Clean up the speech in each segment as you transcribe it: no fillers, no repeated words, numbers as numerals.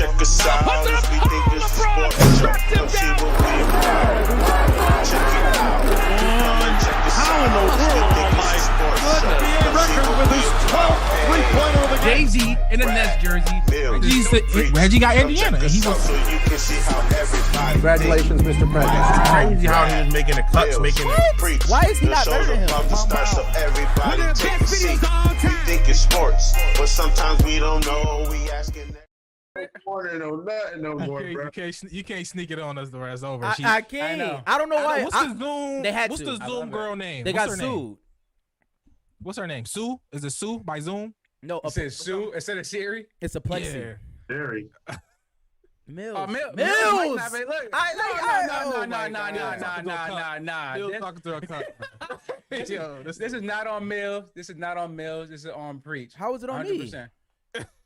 check us out. If we think this is sport, come see what we about. Check it out. Come and check us out. Jay-Z in the Nets jersey. Reggie got Indiana. And he was Congratulations, Mr. President. Crazy how he was making the cuts, making it. Why is he not better than him? So everybody take a seat. We think it's sports, but sometimes we don't know. We asking. No more, bro. You can't sneak it on us the rest over. I can't. I don't know why. What's the Zoom? They had what's to. the Zoom girl name? They What's got her sued. name? What's her name? Sue? Is it Sue by Zoom? No, It says Sue instead of Siri. it's a plexi. Very. Mills. Oh, Mills. Mills. Look. Nah. Still talking to a cup. Yo, this is not on Mills. This is not on Mills. This is on Preach. How is it on me? 100%.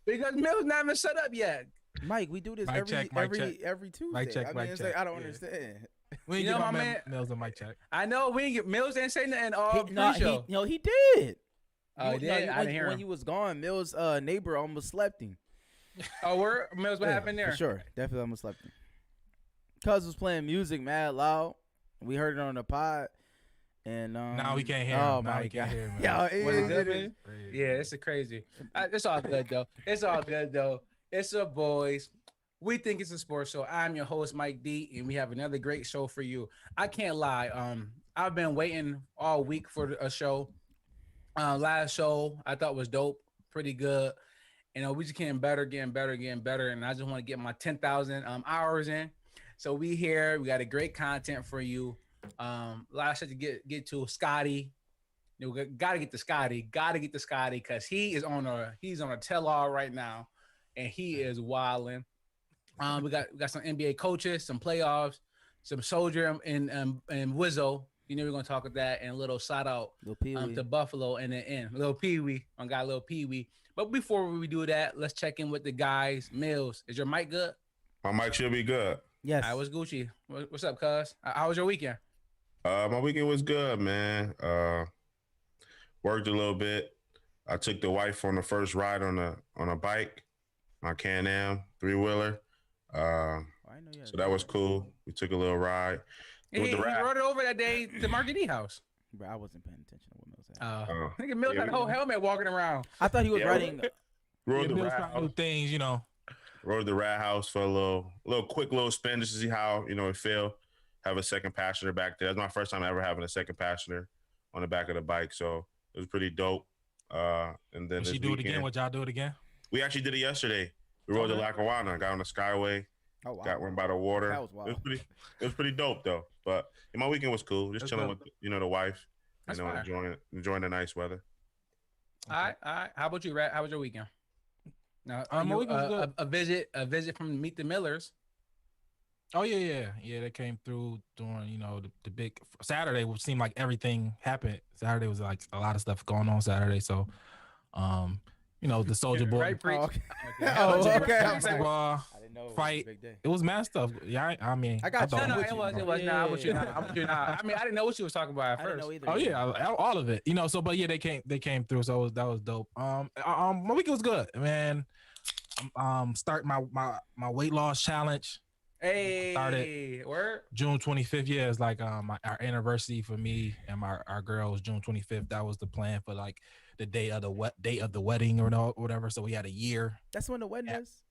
Because Mills not even shut up yet. Mike, we do this Mic check, mic check. every Tuesday. Mic check, I mean, mic it's check. like I don't Yeah. understand. We You ain't know get my my man- Mills on mic check. I know we ain't get Mills didn't say nothing all pre-show. He did. Oh, he did? I didn't hear when him. you was gone, Mills' neighbor almost slept him. Oh, where Mills? What happened there? For sure, definitely almost slept him. Cuz was playing music mad loud. We heard it on the pod, and Now we can't hear Oh him. Now my we can't God. hear him. Yo, Was it it good, is. man? Yeah, it's a crazy. It's all good though. It's all good though. It's a boys. We think it's a sports show. I'm your host Mike D, and we have another great show for you. I can't lie. I've been waiting all week for a show. Last show I thought was dope, pretty good. You know, we just getting better, and I just want to get my 10,000 hours in. So we here. We got a great content for you. Last show to get to Scotty. You know, we gotta get to Scotty. Because he's on a tell-all right now, and he is wilding. We got some NBA coaches, some playoffs, some Soldier and Wizzle. You know we're gonna talk about that, and a little shout out to Buffalo and then Little Pee Wee. I got Little Pee Wee. But before we do that, let's check in with the guys. Mills, is your mic good? My mic should be good. Yes. I was Gucci. What's up, cuz? How was your weekend? My weekend was good, man. Worked a little bit. I took the wife on the first ride on a bike, my Can-Am 3-wheeler. So that was cool. We took a little ride. He rode it over that day to Market E House. Bro, I wasn't paying attention to what Mills said. Nigga Mills had a whole helmet walking around. I thought he was riding. Rode the Mills rat trying to do house. things, you know. Rode the rat house for a quick spin just to see how it felt. Have a second passenger back there. That's my first time ever having a second passenger on the back of the bike, so it was pretty dope. And then Did she do it again? Would y'all do it again? We actually did it yesterday. We rode the Lackawanna, got on the Skyway. Oh wow. Got one by the water. That was wild. It was pretty dope though. But my weekend was cool. Just chilling with the wife. That's Enjoying the nice weather. All right. How about you, Rat? How was your weekend? Now, My weekend was good. a visit from Meet the Millers. Oh yeah. They came through during the big Saturday. Would seem like everything happened. Saturday was like a lot of stuff going on Saturday. So, the Soldier Boy Right, Preach. okay. basketball I didn't know fight. It was a big day. It was mad stuff. Yeah, I mean, I got you. thought- No, with it you, was. bro. It was. Nah, I want you. Yeah. I want you. I mean, I didn't know what you was talking about at I didn't first. know either. Oh yeah, all of it. So but yeah, they came through. So that was dope. My weekend was good, man. Starting my weight loss challenge. Hey, Started. word. June 25th. Yeah, it's like our anniversary for me and our girl was June 25th. That was the plan for like the day of the wedding or whatever. So we had a year. That's when the wedding is.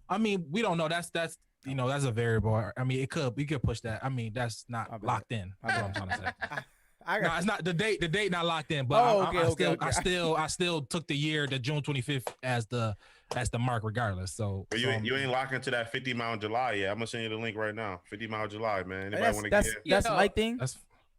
I mean, we don't know. That's that's a variable. I mean, we could push that. I mean, that's My not bad. locked in. That's what I'm trying to say. I No, got. it's not the date. The date not locked in. But I still took the year, the June 25th as the mark regardless. So But you ain't locking into that 50 mile July yet. I'm gonna send you the link right now. 50 mile July, man. Anybody want to get in? That's Yeah, my thing.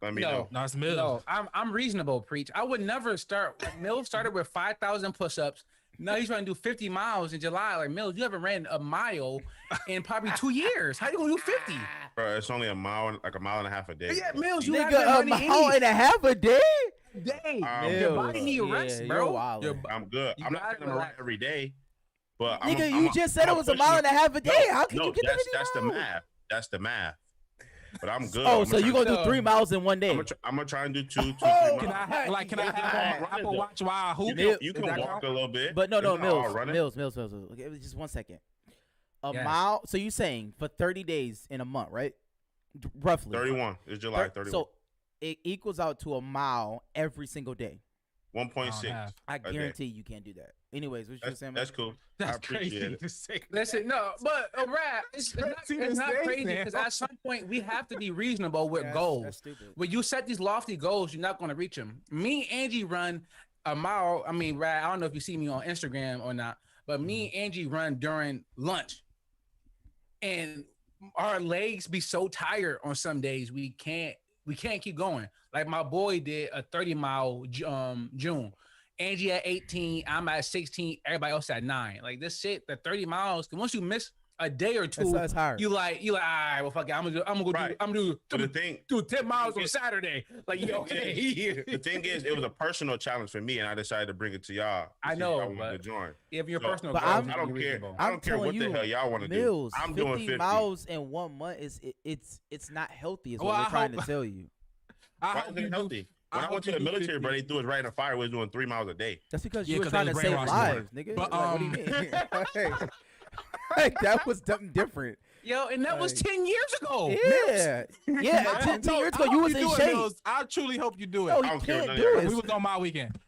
Let me no. know. No, it's Mills. No, I'm reasonable, Preach. I would never start. Mills started with 5,000 push-ups. Now he's trying to do 50 miles in July. Like, Mills, you haven't ran a mile in probably 2 years. How you gonna do 50? Bro, it's only a mile and a half a day. Yeah, Mills, you Nigga, haven't a run mile and a half a day. day. Um, Your body need rest, bro. You're wild. I'm good. You I'm not gotta gonna run relax. every day, but Nigga, you just said it was a mile and a half a day. How can you get that's, 50 that's the miles? math. That's the math. But I'm good. Oh, I'm so you try- gonna do 3 miles in one day? I'm gonna try and do two, 3 Oh, miles. Can I have my Apple Watch while I hoop? You can Does that walk count? a little bit. But no, It's not all Mills. running. Okay, just 1 second. A Yes. mile. So you saying for 30 days in a month, right? Roughly. 31. It's July 31. So it equals out to a mile every single day. 1.6. half. I day. guarantee you can't do that. Anyways, what you That's, saying? that's man? cool. That's I appreciate crazy it. to say. Listen, no, but rap, it's not Crazy to say, crazy man. because at some point we have to be reasonable with Yeah, goals. That's stupid. When you set these lofty goals, you're not going to reach them. Me and Angie run a mile. I mean, Rad, I don't know if you see me on Instagram or not, but me and Angie run during lunch, and our legs be so tired on some days we can't keep going. Like my boy did a 30-mile June. Angie at 18, I'm at 16, everybody else at 9. Like this shit, the 30 miles. Once you miss a day or two, That's hard. you like, all right, well, fuck it, I'm gonna But the thing, do 10 miles on Saturday. Like, you okay? the thing is, it was a personal challenge for me, and I decided to bring it to y'all. to I see know, if y'all wanted but to join. If your So- personal But goals, I'm- you I can don't be care. reasonable. I don't care telling what the you, hell y'all want to do. Mills, I'm 50 doing 50. miles in 1 month is it's not healthy. Is what Well, we're I trying hope- to tell you. I Why hope is you it do- healthy? When I hope went to you the do military, 50. bro, they threw us right in the fire. We was doing 3 miles a day. That's because Yeah, you were 'cause trying they to was save brainwashed lives, nigga. But, Like, what do you mean? Like, that was something different. Yo, and that was Like- 10 years ago. Yeah, yeah. I 10 hope- years I ago, you hope was in do it, shape. Mills. I truly hope you do it. No, I you don't care can't what do none of it. we was on my weekend.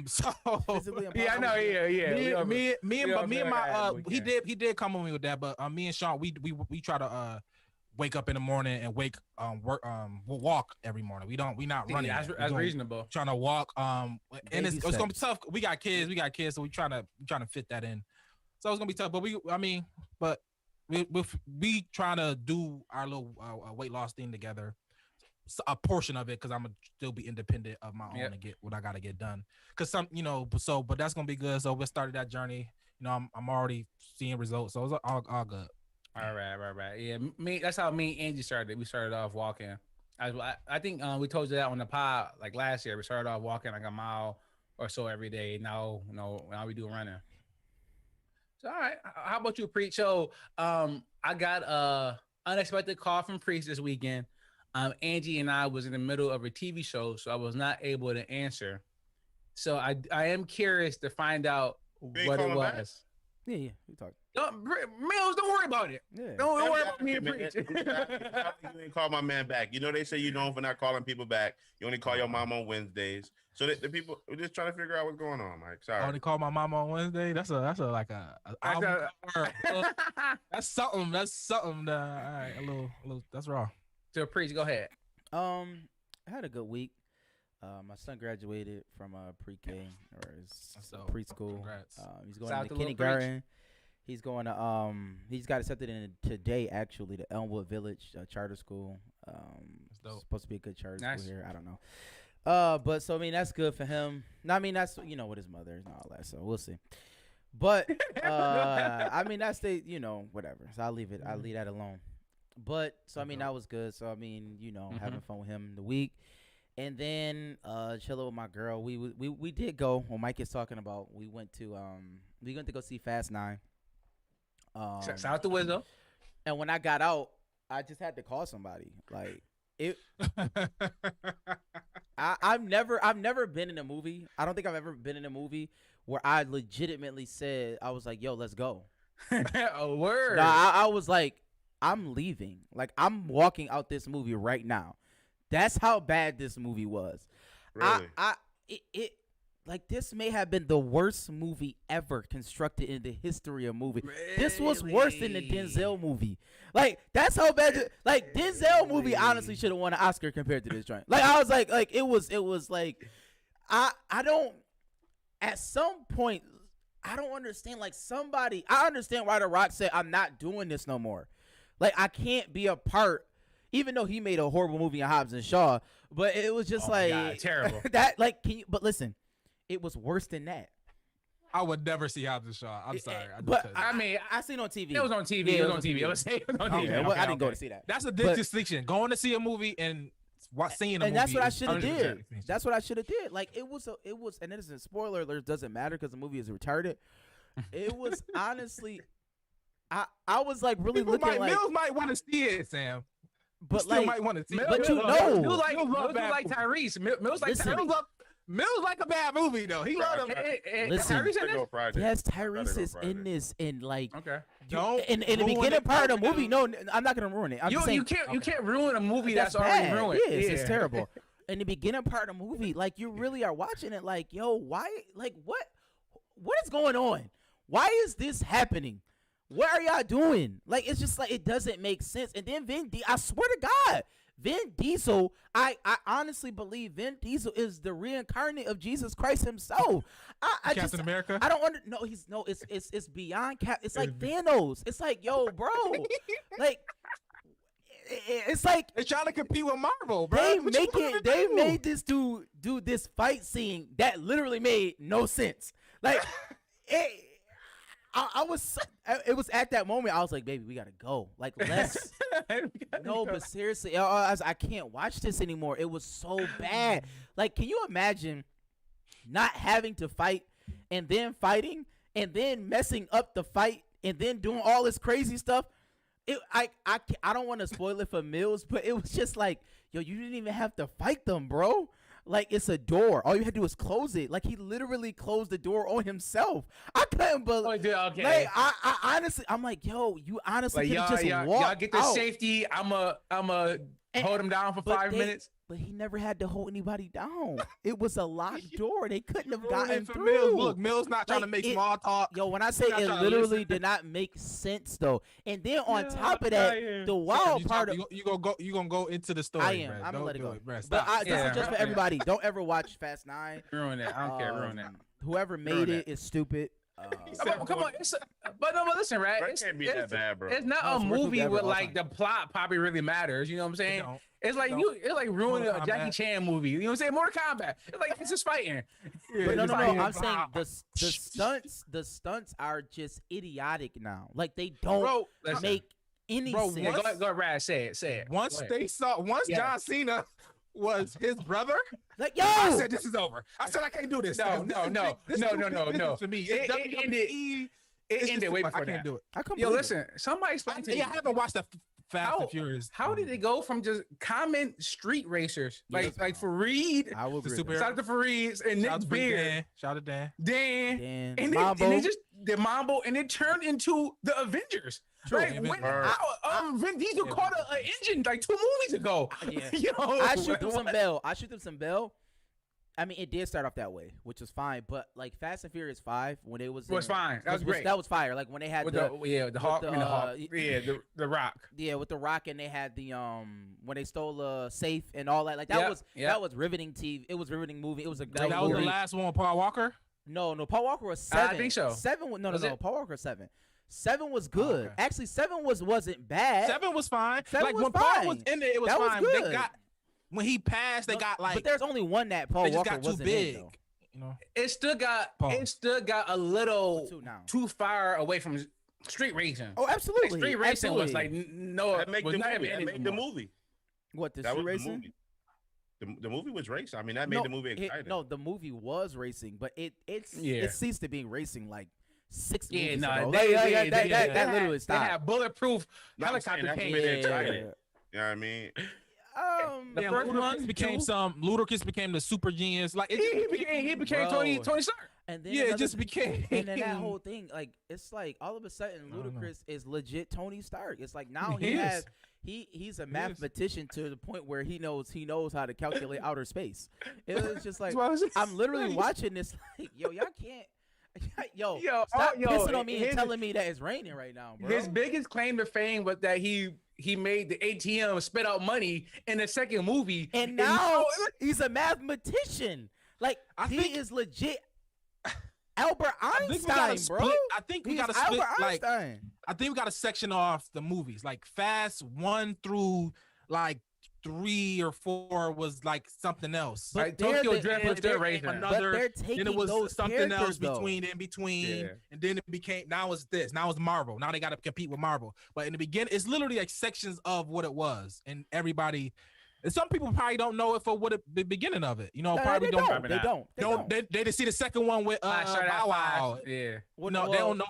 So Physically Yeah, I know. impossible. Yeah. me and all my feel like he that, did come with me with that, but me and Sean we try to wake up in the morning and we'll walk every morning. We not running. That's yet. We gonna- reasonable. Trying to walk and Baby it's gonna be steps. tough. We got kids, so we trying to fit that in. So it's gonna be tough, but we trying to do our little weight loss thing together. A portion of it, because I'm gonna still be independent of my own Yep. and get what I gotta get done. Because but that's gonna be good. So we started that journey. I'm already seeing results, so it's all good. All right. Yeah, that's how me and Angie started. We started off walking. I think we told you that on the pod like last year. We started off walking like a mile or so every day. Now we do running. So all right, how about you, Preach? So I got a unexpected call from Preach this weekend. Angie and I was in the middle of a TV show, so I was not able to answer. So I am curious to find out ain't what it calling back? was. Yeah, we talked. Mills, don't worry about it. Yeah. Don't worry about me and Man, Preach. you ain't call my man back. You know they say you known for not calling people back. You only call your mom on Wednesdays. So the people we're just trying to figure out what's going on, Mike. I Sorry. only called my mom on Wednesday. That's a album cover. That's something. All right, a little. That's raw. So Preach, go ahead. I had a good week. My son graduated from pre-K or So, preschool. congrats. He's going Shout out to to Lil kindergarten. He's going to he's got accepted in today actually to Elmwood Village charter school. dope. Supposed to be a good charter Nice. school here. I don't know. But so I mean that's good for him. No, I mean that's with his mother and all that. So we'll see. But I mean that's whatever. So I'll leave it. I'll leave that alone. But so I mean that was good. So I mean having fun with him in the week. And then chilling with my girl. We did go. When Mike is talking about, we went to go see Fast 9. Shout out to Wizzle. And when I got out, I just had to call somebody. Like it. I've never been in a movie. I don't think I've ever been in a movie where I legitimately said I was like, "Yo, let's go." A word. I was like, "I'm leaving. Like I'm walking out this movie right now." That's how bad this movie was. Really? It like this may have been the worst movie ever constructed in the history of movie. This was worse than the Denzel movie. Like that's how bad. Like Denzel movie honestly should have won an Oscar compared to this joint. Like I was like it was like I don't. At some point, I don't understand. Like I understand why The Rock said I'm not doing this no more. Like I can't be a part. Even though he made a horrible movie in Hobbs and Shaw, but it was just God, terrible. that like but listen, it was worse than that. I would never see Hobbs and Shaw. I'm sorry. But I mean, I seen it on TV. it was on TV. Yeah, it was on TV. It was on TV. Yeah, well, I didn't go to see that. That's a big distinction. Going to see a movie and seeing a movie. And that's what I is should have 100% did. distinction. That's what I should have did. Like it was, and it isn't spoiler alert. Doesn't matter because the movie is retarded. It was honestly, I was like really looking like, Mills might want to see it, Sam. but Still like, might want to see it. but you Mills know, like Mills love bad Tyrese. Mills like Listen. Tyrese. Mills like a bad movie though. He loved him. Listen, Tyrese in Go it? Friday. Yes, Gotta Tyrese go is Friday. in this, and like, Okay. Don't in the ruin beginning it. part of the movie. No, I'm not gonna ruin it. I'm just saying, You can't ruin a movie that's already bad. ruined. Yes, it's terrible. In the beginning part of the movie, like you really are watching it, like, yo, why? Like, what is going on? Why is this happening? What are y'all doing? Like, it's just like it doesn't make sense. And then I swear to God, Vin Diesel, I honestly believe Vin Diesel is the reincarnate of Jesus Christ himself. I Captain just, America. I don't it's beyond Cap. It's like Thanos. It's like, yo, bro, like it's like They're trying to compete with Marvel, bro. they What you make want them it. to They do? made this dude do this fight scene that literally made no sense. Like it. I was. It was at that moment I was like, baby, we gotta go. Like, let's. No, but seriously, I can't watch this anymore. It was so bad. Like, can you imagine not having to fight and then fighting and then messing up the fight and then doing all this crazy stuff? I don't want to spoil it for Mills, but it was just like, yo, you didn't even have to fight them, bro. Like, it's a door. All you had to do is close it. Like, he literally closed the door on himself. I couldn't believe. Oh, dude, okay. Like, I honestly, I'm like, yo, you honestly Like, could have just walked y'all get the out. safety. I'ma hold him down for But 5 minutes. But he never had to hold anybody down. It was a locked door. They couldn't have Ruin gotten it for through. Mills. Look, Mills not trying to Like, make it- small talk. Yo, when I say Not it trying to literally listen. did not make sense though, and then on Yeah, top of that, I the am. wild part of you gonna go into the story. I am. Bruh. I'm gonna Don't let it do go. bruh. But Stop. this Yeah. is just for everybody. Don't ever watch Fast 9. Ruin it. I don't care. Ruin it. Whoever made Ruin it is stupid. Come on. But listen, right? That can't be that bad, bro. It's not No, a it's the worst movie movie ever, with all like time. the plot probably really matters. You know what I'm saying? don't. It's like Don't. it's like ruining Mortal a Jackie Kombat. Chan movie. You know what I'm saying? Mortal Kombat. It's like it's just fighting. But no, it's no, like- no. I'm saying the stunts are just idiotic now. Like, they don't Bro, listen. make any Bro, sense. Yeah, go ahead, Rad. Say it. Once Go ahead. John Yeah. Cena was his brother, Like, yo, I said this is over. I said I can't do this. No. This is for me. It ended. It ended way I before can't that. do it. I couldn't Yo, believe it. listen. Somebody explain to me. I haven't watched the Fast How- and Furious. How did it go from just common street racers like Yes. like Fareed, I will The agree. super- shout out to Fareed and Shout out Nick to Freak Beard, Dan. Shout out to Dan. Dan, Dan, and Mambo. they just the Mambo, and it turned into the Avengers. True. Like, Yeah, when, Avengers. Vin Diesel Yeah, caught an engine like 2 movies ago. Yeah. Yo, I shoot them some what? bell. I mean, it did start off that way, which was fine. But like Fast and Furious 5, when it was Was fine. That was great. That was fire. Like when they had With the the Hawk, the, I mean, the Hawk, y- yeah, the Rock. with the Rock, and they had the when they stole a safe and all that. Like that Yeah, that was riveting TV. It was riveting movie. It was a great That was the movie. last one, Paul Walker. No, Paul Walker was I 7. think so. 7 was, no, Was no. it? Paul Walker was 7. 7 was good. okay. Actually, 7 wasn't bad. 7 was fine. Seven Like was when Paul was fine. in there, it was That was fine. good. They got when he passed, they No, got like but there's only one that Paul they just Walker got too wasn't big. in, though. You know, It still got Pause. a little Two now. too far away from street racing. Oh, Like, absolutely. street racing was like Absolutely. no, That make was the not movie. even That in made it the anymore. movie. What, the That street was racing? the movie. The movie was racing. I mean, that made the movie exciting. No, the movie was racing, but it Yeah. ceased to being racing like 6 Yeah, movies no, ago. they That literally They stopped. had bulletproof No, I'm saying helicopter that's came what made it in. exciting. You know what I mean? The yeah, first Ludacris one, became two. Ludacris became the super genius. Like it just He became Bro. Tony Stark. And then yeah, it another- just became. and then that whole thing, like it's like all of a sudden I don't know. Ludacris is legit Tony Stark. It's like now He he is. has he's a mathematician to the point where he knows how to calculate outer space. It was just like That's what I was just I'm literally saying. watching this like, yo, y'all can't yo, Yo, stop yo, pissing on me and his- telling me that it's raining right now, bro. His biggest claim to fame was that he made the ATM spit out money in the second movie. And now he's a mathematician. Like I he think- is legit Albert I think we gotta Einstein, bro. split. I think we He's gotta split. Albert Like Einstein. I think we gotta section off the movies. Like Fast 1 through like 3 or 4 was like something else. But Like, they're Tokyo the- Drift but was still they're- racing. But Another- they're then taking it was those something else characters, though. between, Yeah. and then it became. Now it's this. Now it's Marvel. Now they got to compete with Marvel. But in the beginning, it's literally like sections of what it was, and everybody. And some people probably don't know it for what the beginning of it. You know, No, probably they don't. don't. They don't. They don't. They didn't see the second one with Started at Bow Wow. 5. Yeah. Well, No, well, they don't know.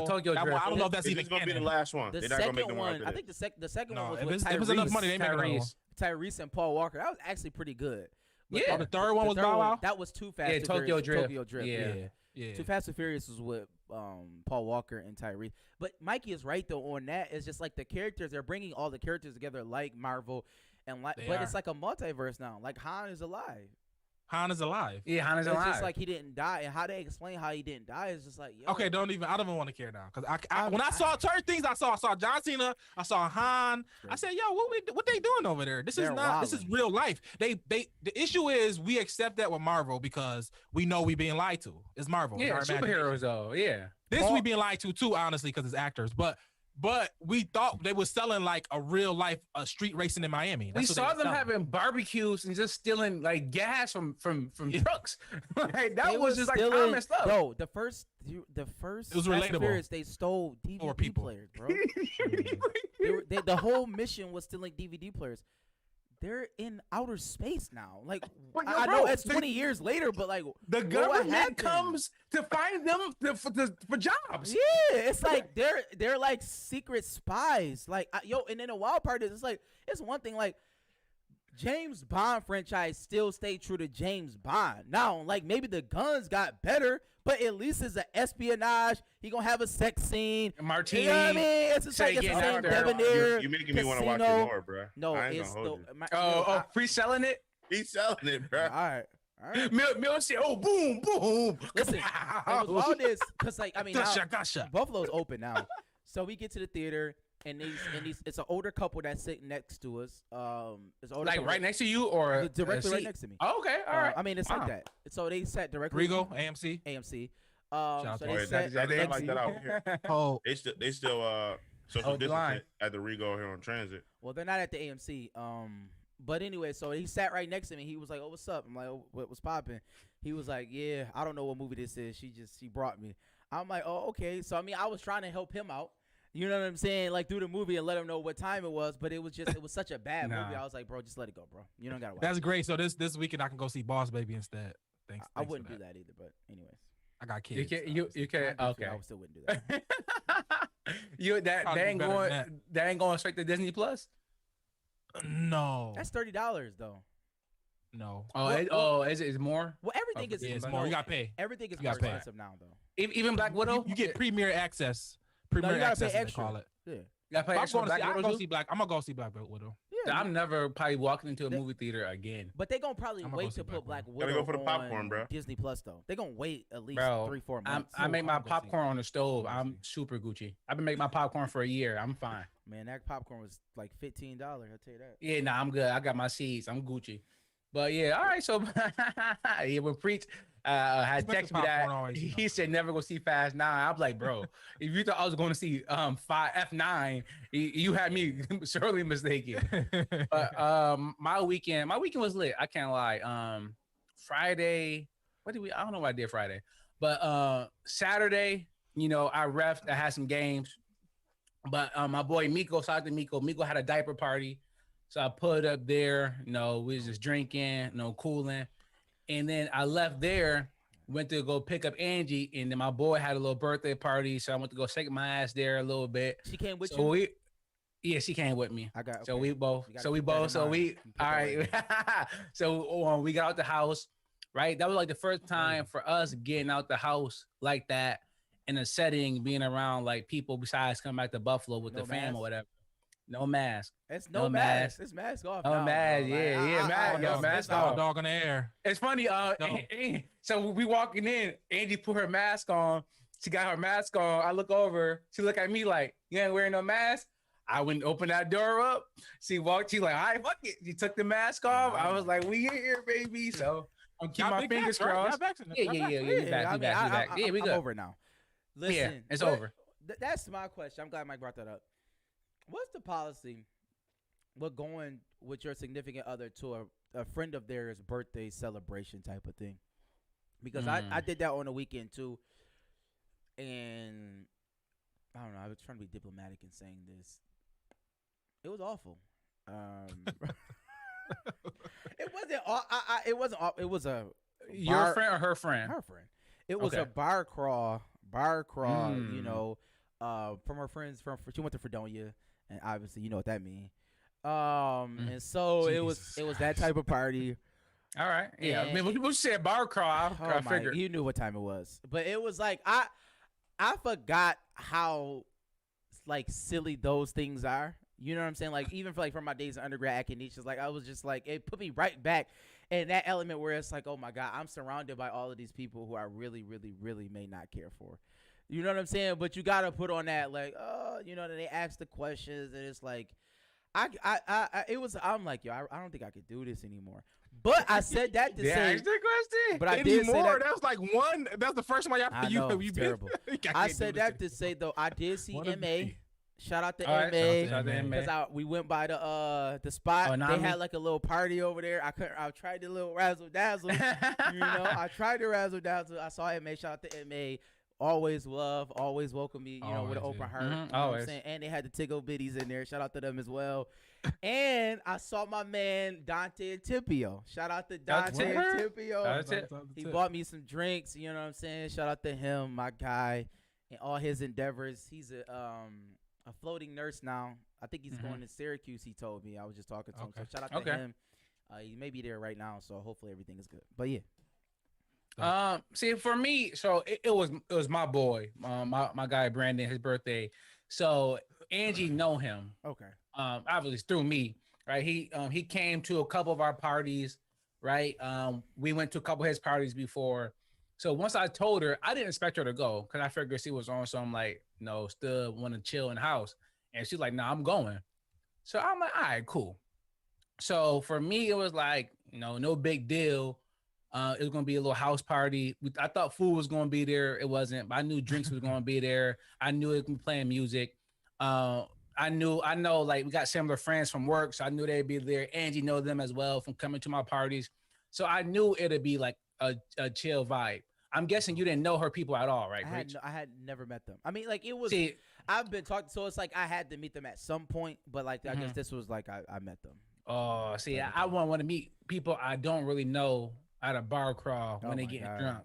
Tokyo that one, Drift. I don't know if that's It's even just gonna be the canon. last one. The They're not gonna make second the one one, after I this. think the second No, one was if with it's enough money, Tyrese. they make another one. Tyrese. Tyrese and Paul Walker. That was actually pretty good. Yeah. Oh, the third one The was third Bow one, Wow. that was Too Fast. Yeah, and Tokyo Furious. Drift. Tokyo Drift. Yeah. Yeah. Too Fast and Furious was with Paul Walker and Tyrese. But Mikey is right though on that. It's just like the characters, they're bringing all the characters together like Marvel and like, They but are. it's like a multiverse now. Like Han is alive. Han is alive. Yeah, Han is It's alive. just like he didn't die, and how they explain how he didn't die is just like, yo, Okay, I don't even want to care now because I'm- when I saw certain things, I saw John Cena, I saw Han. I said, yo, what they doing over there? This is They're this is wilding. real life. The issue is we accept that with Marvel because we know we being lied to. It's Marvel. It's yeah, our imagination. superheroes though. Yeah. This we being lied to too, honestly, because it's actors. But we thought they was selling like a real life street racing in Miami. We That's what saw they them was selling. having barbecues and just stealing like gas from trucks. Like, that They was just like stealing- common stuff. Bro, the first It was Fast and relatable. Furious, they stole DVD people. players, bro. The whole mission was stealing DVD players. They're in outer space now. Like But, I bro, know it's the- 20 years later, but like The what government happened? comes to find them for jobs. Yeah, it's like they're like secret spies. Like and then the wild part is it's one thing like James Bond franchise still stay true to James Bond. Now, like maybe the guns got better, but at least it's an espionage. He gonna have a sex scene. Martini. You know what I mean? It's just say like it's the getting same out there. debonair. You making me want to watch it casino. more, bro. No, I ain't it's gonna hold you. Oh, pre-selling it. He's selling it, bro. all right. All right. Mill say, "Oh, boom, boom." Listen, it was all this because like I mean, now, Gotcha. Buffalo's open now, so we get to the theater and these it's an older couple that's sitting next to us. It's an older Like couple right next to you or directly right seat? next to me. Oh, okay, all right. I mean, it's Wow. like that. So they sat directly. Rigo, AMC. AMC. out So to they them. sat They ain't next like to- that out here. Oh, They still social Oh, the line. distancing at the Rego here on Transit. Well, they're not at the AMC. But anyway, so he sat right next to me. He was like, "Oh, what's up?" I'm like, "Oh, what was popping?" He was like, "Yeah, I don't know what movie this is. She brought me." I'm like, "Oh, okay." So I mean, I was trying to help him out. You know what I'm saying? Like through the movie and let him know what time it was. But it was such a bad Nah. movie. I was like, "Bro, just let it go, bro. You don't gotta watch." that's great. So this weekend I can go see Boss Baby instead. Thanks. I thanks for wouldn't do that either. But anyways, I got You kids. can't. You can't. I Okay. still wouldn't do that. You that Probably they ain't better going. than That ain't going straight to Disney Plus. No. That's $30 though. No. Oh, is it more? Well, everything is Yeah, it's But more. You gotta pay. everything is you more gotta pay. expensive now though. Even Black Widow. You get premier access. No, Premier you gotta access, pay as they extra. call it. Yeah. You gotta pay But extra I'm for going to Black see. Widow too? I'm gonna go see Black Widow. Yeah. I'm never probably walking into a They- movie theater again. But they gonna probably I'ma go wait see to put Black Black Gotta Widow go for the popcorn, on bro. Disney Plus though. They gonna wait at least Bro, 3-4 months. I make my I'm gonna go see. popcorn on the stove. I'm gonna I'm see. super Gucci. I've been making my popcorn for a year. I'm fine. Man, that popcorn was like $15. I'll tell you that. Yeah, nah, I'm good. I got my seeds. I'm Gucci. But yeah, all right. So yeah, when Preach had Expensive texted me that, popcorn always, you know. he said never go see Fast 9. I'm like, bro, if you thought I was going to see F9, you had me surely mistaken. But my weekend was lit. I can't lie. Friday, I don't know what I did Friday, but Saturday, you know, I refed. I had some games, but my boy Miko, shout out to Miko. Miko had a diaper party, so I put up there. You know, we was just drinking, you know, cooling, and then I left there. Went to go pick up Angie, and then my boy had a little birthday party, so I went to go shake my ass there a little bit. She came with So you. Yeah, she came with me. I got. So okay. we both. You gotta So we keep that in both. So mind. we. You put All that right. right So we got out the house. Right. That was like the first time for us getting out the house like that in a setting, being around like people besides coming back to Buffalo with No the fam mask? or whatever. No mask. It's no no mask. mask. It's mask off. No now, mask, bro. yeah, yeah, mask, no, no, mask Dog, off. dog on the air. It's funny. No. So we walking in. Angie put her mask on. She got her mask on. I look over. She look at me like, "You ain't wearing no mask." I went and opened that door up. She walked. She like, "All right, fuck it." She took the mask off. I was like, "We here, baby." So I'm keeping my Y'all big fingers vax, right? Y'all crossed. vaccinated. Yeah, Y'all yeah, yeah, vaccinated. we back, I we mean, back, we back. Yeah, we I'm good. over now. Listen, Yeah, it's but over. That's my question. I'm glad Mike brought that up. What's the policy with going with your significant other to a friend of theirs' birthday celebration type of thing? Because I did that on the weekend too, and I don't know. I was trying to be diplomatic in saying this. It was awful. It wasn't. It wasn't. It was a Your bar- friend or her friend? her friend. It was Okay. a bar crawl. You Mm. know, from her friends. She went to Fredonia, and obviously you know what that means. And so it was Jesus that type of party. All right. Yeah. I And mean, what you said bar crawl. I figured. you knew what time it was. But it was like I forgot how like silly those things are. You know what I'm saying? Like even for like from my days in undergrad at Canisius, like I was just like it put me right back in that element where it's like, oh my God, I'm surrounded by all of these people who I really, really, really may not care for. You know what I'm saying? But you gotta put on that like, oh, you know, they ask the questions and it's like I'm like, yo, I don't think I could do this anymore. But I said that to say, Ask the question. but I did say that. That was like one. That's the first one I know, it's terrible. I said that to say though, I did see MA. Shout out to All right, MA. shout out to MA. Because we went by the spot. Oh, they had like a little party over there. I tried the little razzle dazzle. You know, I tried the razzle dazzle. I saw MA. Shout out to MA. Always love, always welcome me. You know, with an Always, open yeah. heart. You know what I'm Always. saying? And they had the tickle bitties in there. Shout out to them as well. And I saw my man Dante Antipio. Shout out to That's Dante it. Antipio. That's it. He bought me some drinks. You know what I'm saying? Shout out to him, my guy, and all his endeavors. He's a floating nurse now. I think he's going to Syracuse. He told me. I was just talking to him. So Okay. shout out to him. He may be there right now, so hopefully everything is good. But yeah, See, for me, so it was my boy, my guy Brandon, his birthday. So Angie know him. okay. Obviously through me, right? He came to a couple of our parties, right? We went to a couple of his parties before. So once I told her, I didn't expect her to go because I figured she was on some like, still want to chill in the house. And she's like, no, I'm going. So I'm like, all right, cool. So for me, it was like, no big deal. It was going to be a little house party. I thought food was going to be there. It wasn't, but I knew drinks was going to be there. I knew it was playing music. I know like we got similar friends from work. So I knew they'd be there. Angie know them as well from coming to my parties. So I knew it'd be like a chill vibe. I'm guessing you didn't know her people at all, right? I had never met them. I mean, like it was. See, I've been talking, so it's like I had to meet them at some point. But like I guess this was like I met them. oh, see, I want to meet people I don't really know at a bar crawl when they my getting God. drunk.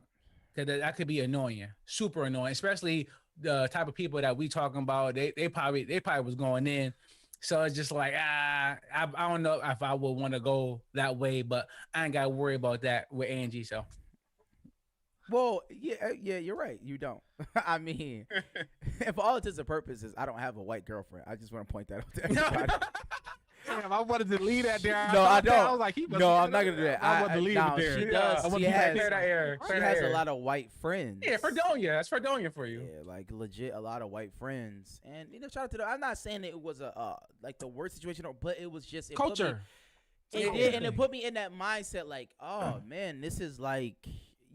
Because that could be annoying, super annoying, especially the type of people that we talking about. They probably was going in. So it's just like, I don't know if I would want to go that way, but I ain't got to worry about that with Angie. So. Well, yeah, you're right. You don't. I mean, and for all intents and purposes, I don't have a white girlfriend. I just want to point that out to everybody. Damn, I wanted to leave that there. No, I thought that. don't. I was like, No, I'm not gonna do that. I wanted to leave no, it there. She does. I wanted She to has, clear that air. she has a lot of white friends. Yeah, Fredonia. That's Fredonia for you. Yeah, like legit, a lot of white friends. And shout out to them. I'm not saying that it was a like the worst situation, but it was just Culture. It did, and it put me in that mindset, like, oh man, this is like,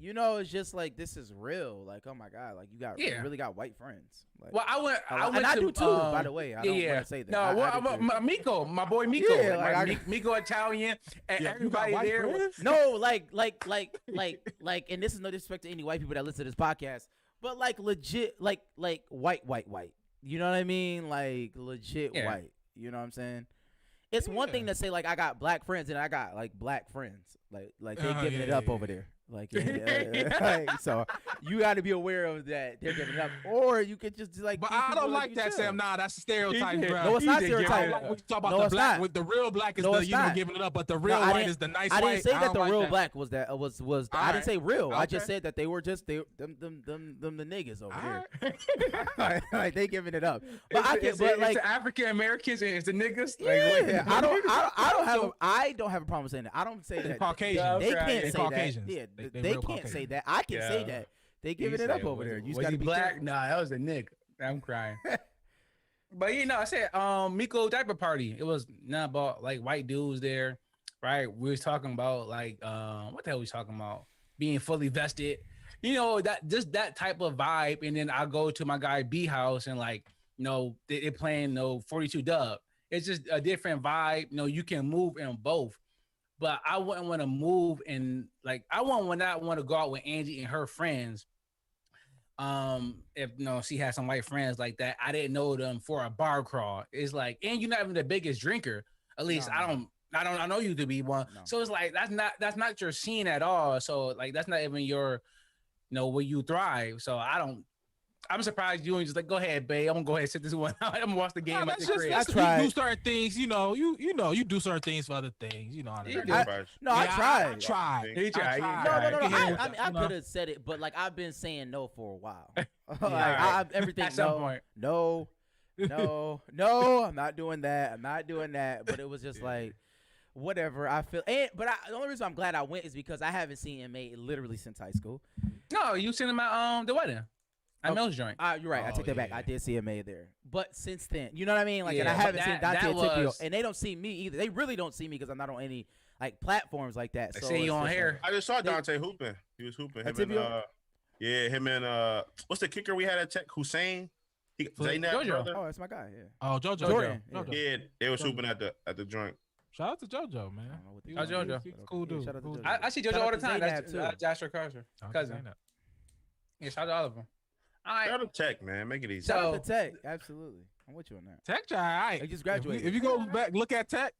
it's just like this is real. Like, oh my God, like you really got white friends. Like, Well, I went and I to, do too. By the way, I don't want to say that. No, I do too. Miko, my boy Miko, Yeah, like, Miko Italian, and Yeah, you got everybody white there. friends? No, like, and this is no disrespect to any white people that listen to this podcast, but like legit, like white. You know what I mean? Like legit white. You know what I'm saying? It's one thing to say like I got black friends and I got like black friends, like they giving it up over there. Like, like, so you got to be aware of that. They're giving it up, or you could just like. But I don't like that, Sam. Nah, that's a stereotype, bro. No, it's not stereotype. Like, we talk about No, the it's black. not. With the real black is No, the it's not. giving it up, but the real I white didn't- is the nice I white. didn't say that don't the like real that. black was that was. I Alright. didn't say real. I just Okay. said that they were just them the niggas over Alright. here. Like they giving it up. But I can. It's But like the African Americans and it's the niggas. yeah, I don't have a problem saying that. I don't say that. Caucasians. They Okay, can't they say Caucasians. that. Yeah, They they real can't Caucasian. say that. I can say Yeah. that. They giving it up over there. You just gotta he be black. careful. Nah, that was a nigga. I'm crying. But I said Miko diaper party. It was not about like white dudes there, right? We was talking about like what the hell we talking about? Being fully vested. That just that type of vibe. And then I go to my guy B house and like, they playing 42 dub. It's just a different vibe. You can move in both. But I wouldn't want to move and like I would not want to go out with Angie and her friends. If she had some white friends like that, I didn't know them for a bar crawl. It's like, and you're not even the biggest drinker. At least No. I know you to be one. No. So it's like that's not your scene at all. So like that's not even your where you thrive. So I don't I'm surprised you ain't just like, go ahead, babe. I'm gonna go ahead and sit this one out. I'm gonna watch the game. No, at that's the just crib. that's I tried. you do certain things, you know. You do certain things for other things, you know. How to You do do. that. No, I tried. I tried. He tried. No, I no. can hear I it, mean, I you know. could have said it, but like I've been saying no for a while. right. Everything. At some No, point. no, I'm not doing that. I'm not doing that. But it was just like, whatever. I feel. But the only reason I'm glad I went is because I haven't seen MA literally since high school. No, you seen him at the wedding. At Oh, Mills joint. You're right. I Oh, take that back. yeah. I did see MA there, but since then, you know what I mean. Like, and I Yeah, haven't but seen that Dante and Tipio, was- and they don't see me either. They really don't see me because I'm not on any like platforms like that. They So see you it's on just here. I just saw Dante hooping. He was hooping. At Him and Tipio? him and what's the kicker we had at Tech? Hussein. Zaynab Jojo. brother? Oh, that's my guy. Yeah. Oh, JoJo. Jordan, JoJo. Yeah, they was hooping at the joint. Shout out to JoJo, man. I don't know what the- He was- Oh, JoJo. he's a cool dude. Shout out to cool JoJo. dude. I see JoJo Shout all out the to time. Zaynab, That's too. Joshua Carter, Shout out to cousin. Zaynab. Yeah, shout out to all of them. All right. Shout out to Tech, man. Make it easy. Shout out So- to Tech. Absolutely. I'm with you on that. Tech Jai, They just graduated. If you go back, look at Tech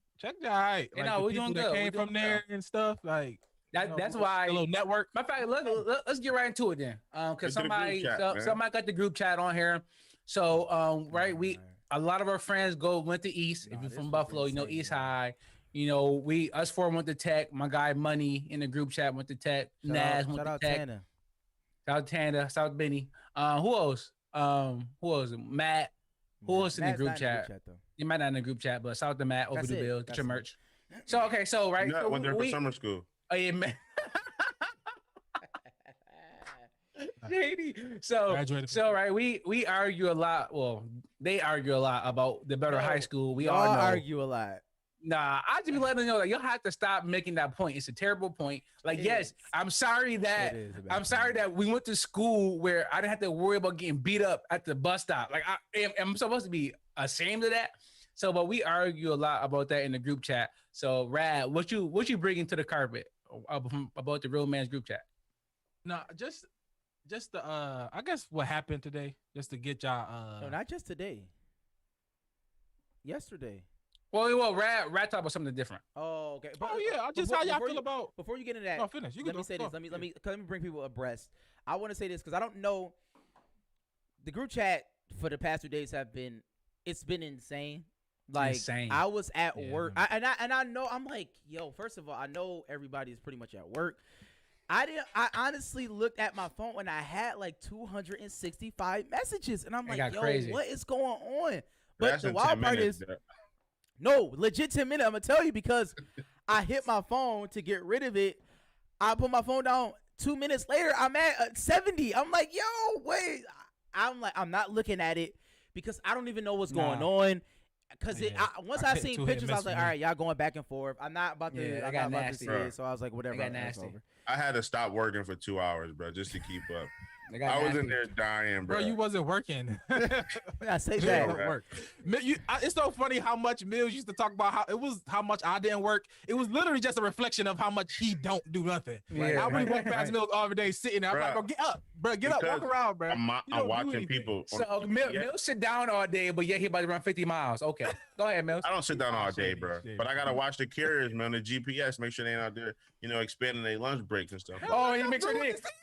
Jai. You know, the we people doing that good. came We doing from there and stuff. Like That's the why. little network. Matter of fact, let's get right into it then. Because Get to the group chat, man. somebody got the group chat on here. So right, a lot of our friends went to East. Nah, If you're this from was Buffalo, you know insane, East man. High. You know, us four went to Tech. My guy Money in the group chat went to Tech. Naz went Shout to out Tech. Tana. Shout out Tanda. Shout out Benny. Who else? Who else? Matt. Who else in the Matt's group not chat? though. You might not in the group chat, but shout out to Matt. Over That's the it. bill. Get That's your it. merch. So okay, so right. Not So went there for we, summer school. oh yeah, man. JD. So Graduated. so right, we argue a lot. Well, they argue a lot about the better No, high school. We Y'all all know. argue a lot. Nah, I just be letting them know that you'll have to stop making that point. It's a terrible point. Like, It yes, is. I'm sorry that It is a bad I'm sorry point. that we went to school where I didn't have to worry about getting beat up at the bus stop. Like, I'm supposed to be ashamed of that. So, but we argue a lot about that in the group chat. So, Rad, what you bringing to the carpet about the real man's group chat? No, just the I guess what happened today, just to get y'all No, not just today. Yesterday. Well, Rad talk about something different. Oh, okay. Oh yeah, just before- how y'all before feel you- about Before you get into that, no finish. You can let me go. say Go. this. Let me bring people abreast. I want to say this because I don't know. The group chat for the past 2 days it's been insane. Like Insane. I was at Yeah, work, man. and I know I'm like, yo. First of all, I know everybody is pretty much at work. I honestly looked at my phone and I had like 265 messages, and I'm It like, got yo, crazy. what is going on? But That's the in wild 10 part minutes, is, bro. no, legit 10 minutes. I'm gonna tell you because I hit my phone to get rid of it. I put my phone down. 2 minutes later, I'm at 70. I'm like, yo, wait. I'm not looking at it because I don't even know what's going on. Because Yeah. once I I hit seen 2 hit pictures, I miss was like, for all me. right, y'all going back and forth. I'm not about to. Yeah, I'm it got not about to nasty. see it. So I was like, whatever. It got it's nasty. over. I had to stop working for 2 hours, bro, just to keep up. They got I was nasty. in there dying, bro. Bro, you wasn't working. I say You that. didn't work. It's so funny how much Mills used to talk about how much I didn't work. It was literally just a reflection of how much he don't do nothing. Yeah. I really walk past Right. Mills every day sitting there. I'm like, Bruh. bro, get up, bro, get up, walk Because around, bro. I'm You don't do watching anything. people. So Yeah. Mills sit down all day, but yet he about to run 50 miles. Okay, go ahead, Mills. I don't sit down all day, bro. Shit. But I gotta watch the carriers, man, the GPS, make sure they ain't out there, expanding their lunch breaks and stuff. Oh, and he makes sure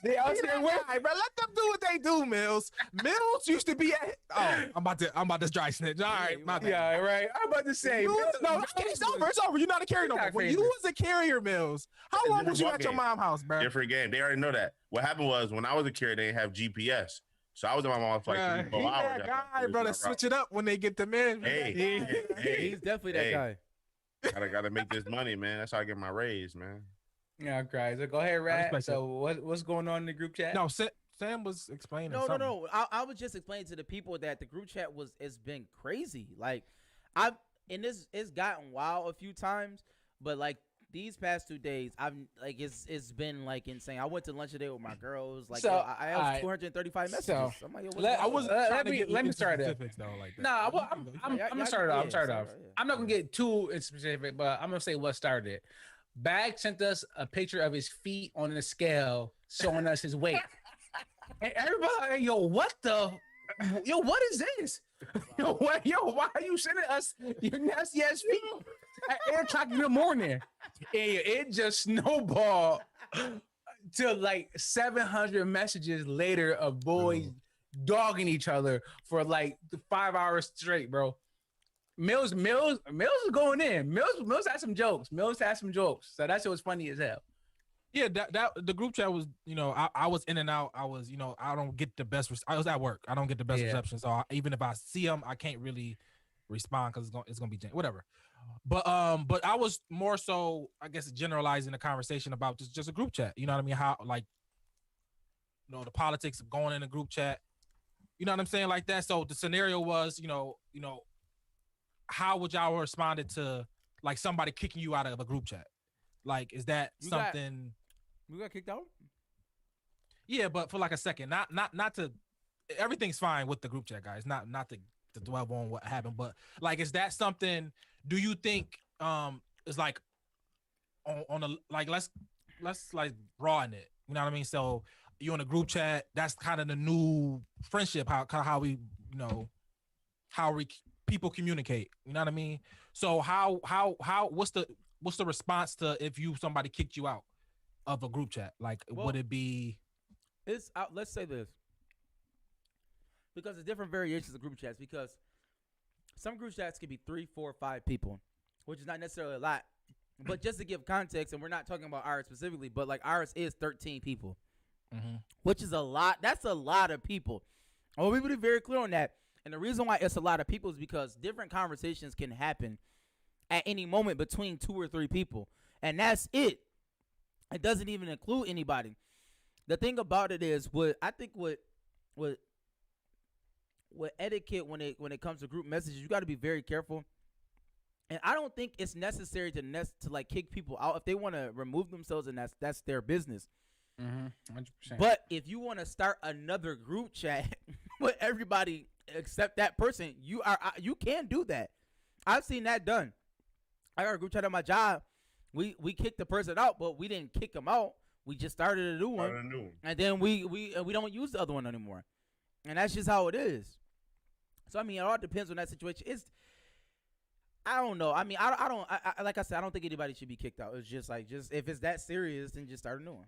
they out there with. Bro, let them do what they do, Mills. Mills used to be at. Oh, I'm about to dry snitch. All right, my bad. Yeah, right. I'm about to say. No, Mills it's over. It's over. You're not a carrier no You're more. not When crazy. you was a carrier, Mills, how long Different was you ball at your game. mom's house, bro? Different game. They already know that. What happened was when I was a carrier, they didn't have GPS. So I was at my mom's for like Bruh, 3-4 he hours. that after guy, I bro, to finished my switch it up when they get the management. Hey, He's definitely that Hey. guy. Gotta make this money, man. That's how I get my raise, man. Yeah, crazy. So go ahead, Rat. respect So what's going on in the group chat? No, Sam was explaining. No. something. I was just explaining to the people that the group chat it's been crazy. Like it's gotten wild a few times, but like these past 2 days, I've like it's been like insane. I went to lunch today with my girls. Like So, yo, I have alright. 235 messages. So, I'm like, yo, what's let- going I on? wasn't Let trying to me- get let me into start it. specifics though, like that. No, I'm Yeah, gonna y'all start it off. can I'm start get it, off. yeah. I'm not gonna get too specific, but I'm gonna say what started it. Bag sent us a picture of his feet on the scale, showing us his weight. And everybody, like, yo, what is this? Yo, why are you sending us your nasty ass feet at 8:00 in the morning? And it just snowballed to like 700 messages later of boys dogging each other for like 5 hours straight, bro. Mills was going in. Mills had some jokes. So that shit was funny as hell. Yeah, that the group chat was, I was in and out. I was, I don't get the best. I was at work. I don't get the best reception. So even if I see them, I can't really respond because it's gonna be whatever. But I was more so, I guess, generalizing the conversation about just a group chat. You know what I mean? How like, the politics of going in a group chat. You know what I'm saying, like that. So the scenario was, how would y'all responded to like somebody kicking you out of a group chat? Like, is that something? We got kicked out. Yeah, but for like a second, not to. Everything's fine with the group chat, guys. Not to dwell on what happened, but like, is that something? Do you think is like on a like let's like broaden it? You know what I mean? So you in a group chat, that's kind of the new friendship. How we people communicate. You know what I mean? So how what's the response to if somebody kicked you out of a group chat? Like, would it be? It's let's say this, because there's different variations of group chats. Because some group chats can be 3, 4, 5 people, which is not necessarily a lot. But just to give context, and we're not talking about ours specifically, but like ours is 13 people, which is a lot. That's a lot of people. I want people to be very clear on that. And the reason why it's a lot of people is because different conversations can happen at any moment between 2 or 3 people. And that's it. It doesn't even include anybody. The thing about it is what etiquette when it comes to group messages, you got to be very careful. And I don't think it's necessary to like kick people out if they want to remove themselves, and that's their business. 100%. But if you want to start another group chat with everybody except that person, you can do that. I've seen that done. I got a group chat at my job. We kicked the person out, but we didn't kick them out. We just started a new one, and then we don't use the other one anymore. And that's just how it is. So I mean, it all depends on that situation. I don't know. I mean, I like I said, I don't think anybody should be kicked out. It's just like, if it's that serious, then just start a new one.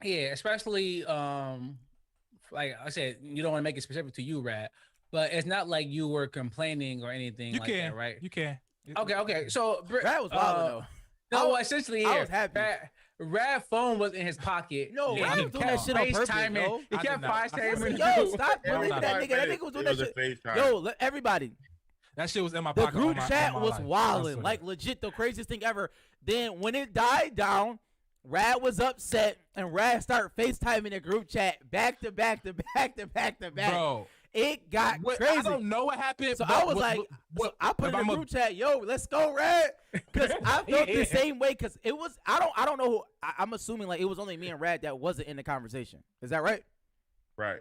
Yeah, especially like I said, you don't want to make it specific to you, Rad, but it's not like you were complaining or anything that, right? You can. Okay. So Rad was wild though. No, essentially, I was happy. Rad phone was in his pocket. No, Rad was doing that shit on purpose, yo. He kept FaceTiming. Yo, stop believing that nigga. That nigga was doing that shit. Yo, everybody. That shit was in my The pocket. group chat was wilding, like legit the craziest thing ever. Then when it died down, Rad was upset, and Rad started FaceTiming the group chat back to back. Bro, it got crazy. I don't know what happened. So I was like, I put in the group chat, yo, let's go, Rad, because I felt the same way. Because it was, I don't know who. I'm assuming like it was only me and Rad that wasn't in the conversation. Is that right? Right.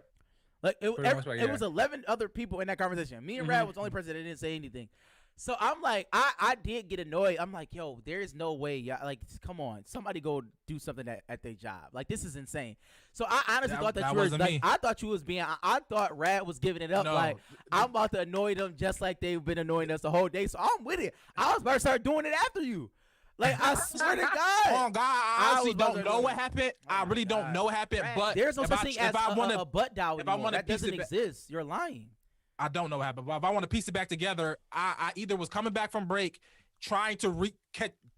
Like it was 11 other people in that conversation. Me and Rad was the only person that didn't say anything. So I'm like, I did get annoyed. I'm like, yo, there is no way, y'all. Like, come on, somebody go do something at their job. Like, this is insane. So I honestly thought that you were like, I thought you was being. I thought Rad was giving it up. No, like, I'm about to annoy them just like they've been annoying us the whole day. So I'm with it. I was about to start doing it after you. Like, I swear to God. Oh God, I honestly don't know what happened. I really don't know what happened. But there's no such thing as a butt dial anymore. That doesn't exist. You're lying. I don't know what happened, but if I want to piece it back together, I either was coming back from break, trying to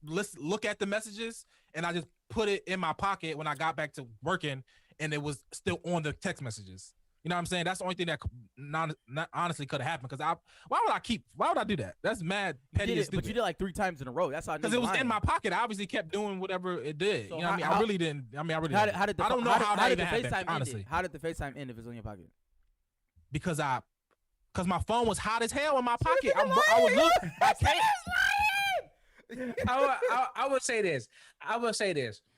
look at the messages, and I just put it in my pocket when I got back to working, and it was still on the text messages. You know what I'm saying? That's the only thing that not honestly could have happened. Because why would I do that? That's mad petty and stupid. But you did like 3 times in a row. That's how. Because it was in my pocket. I obviously kept doing whatever it did. So you know what I mean? I really didn't. I really didn't. I don't know how did that the happened, FaceTime honestly. end? How did the FaceTime end if it's in your pocket? Because my phone was hot as hell in my pocket. I was looking. I can't. I would say this.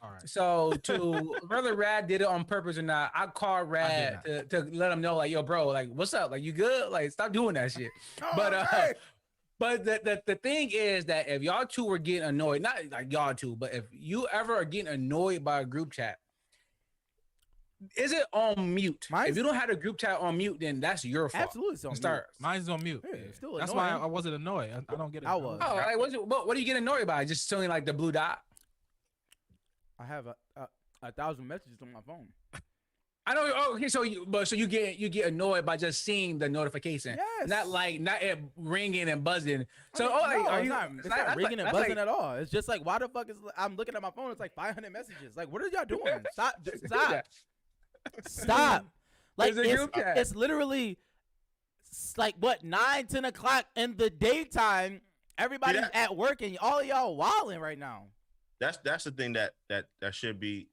All right. So to whether Rad did it on purpose or not, I called Rad to let him know, like, yo, bro, like, what's up? Like, you good? Like, stop doing that shit. But the thing is that if y'all two were getting annoyed, not like y'all two, but if you ever are getting annoyed by a group chat, is it on mute? If you don't have a group chat on mute, then that's your fault. Absolutely, it's on mute. Mine's on mute. Yeah, still that's annoying. why I wasn't annoyed. I don't get it. I was. Oh, like, what do you get annoyed by? Just showing like the blue dot? I have 1,000 messages on my phone. I know. Oh, okay, so you get annoyed by just seeing the notification, Yes. not it ringing and buzzing. So, I mean, like, no, are it's you? not ringing and buzzing at all. It's just like, why the fuck is I'm looking at my phone? It's like 500 messages. Like, what are y'all doing? Stop. Like, There's a group chat. it's literally like what 9, 10 o'clock in the daytime. Everybody's at work and all of y'all wilding right now. That's the thing that should be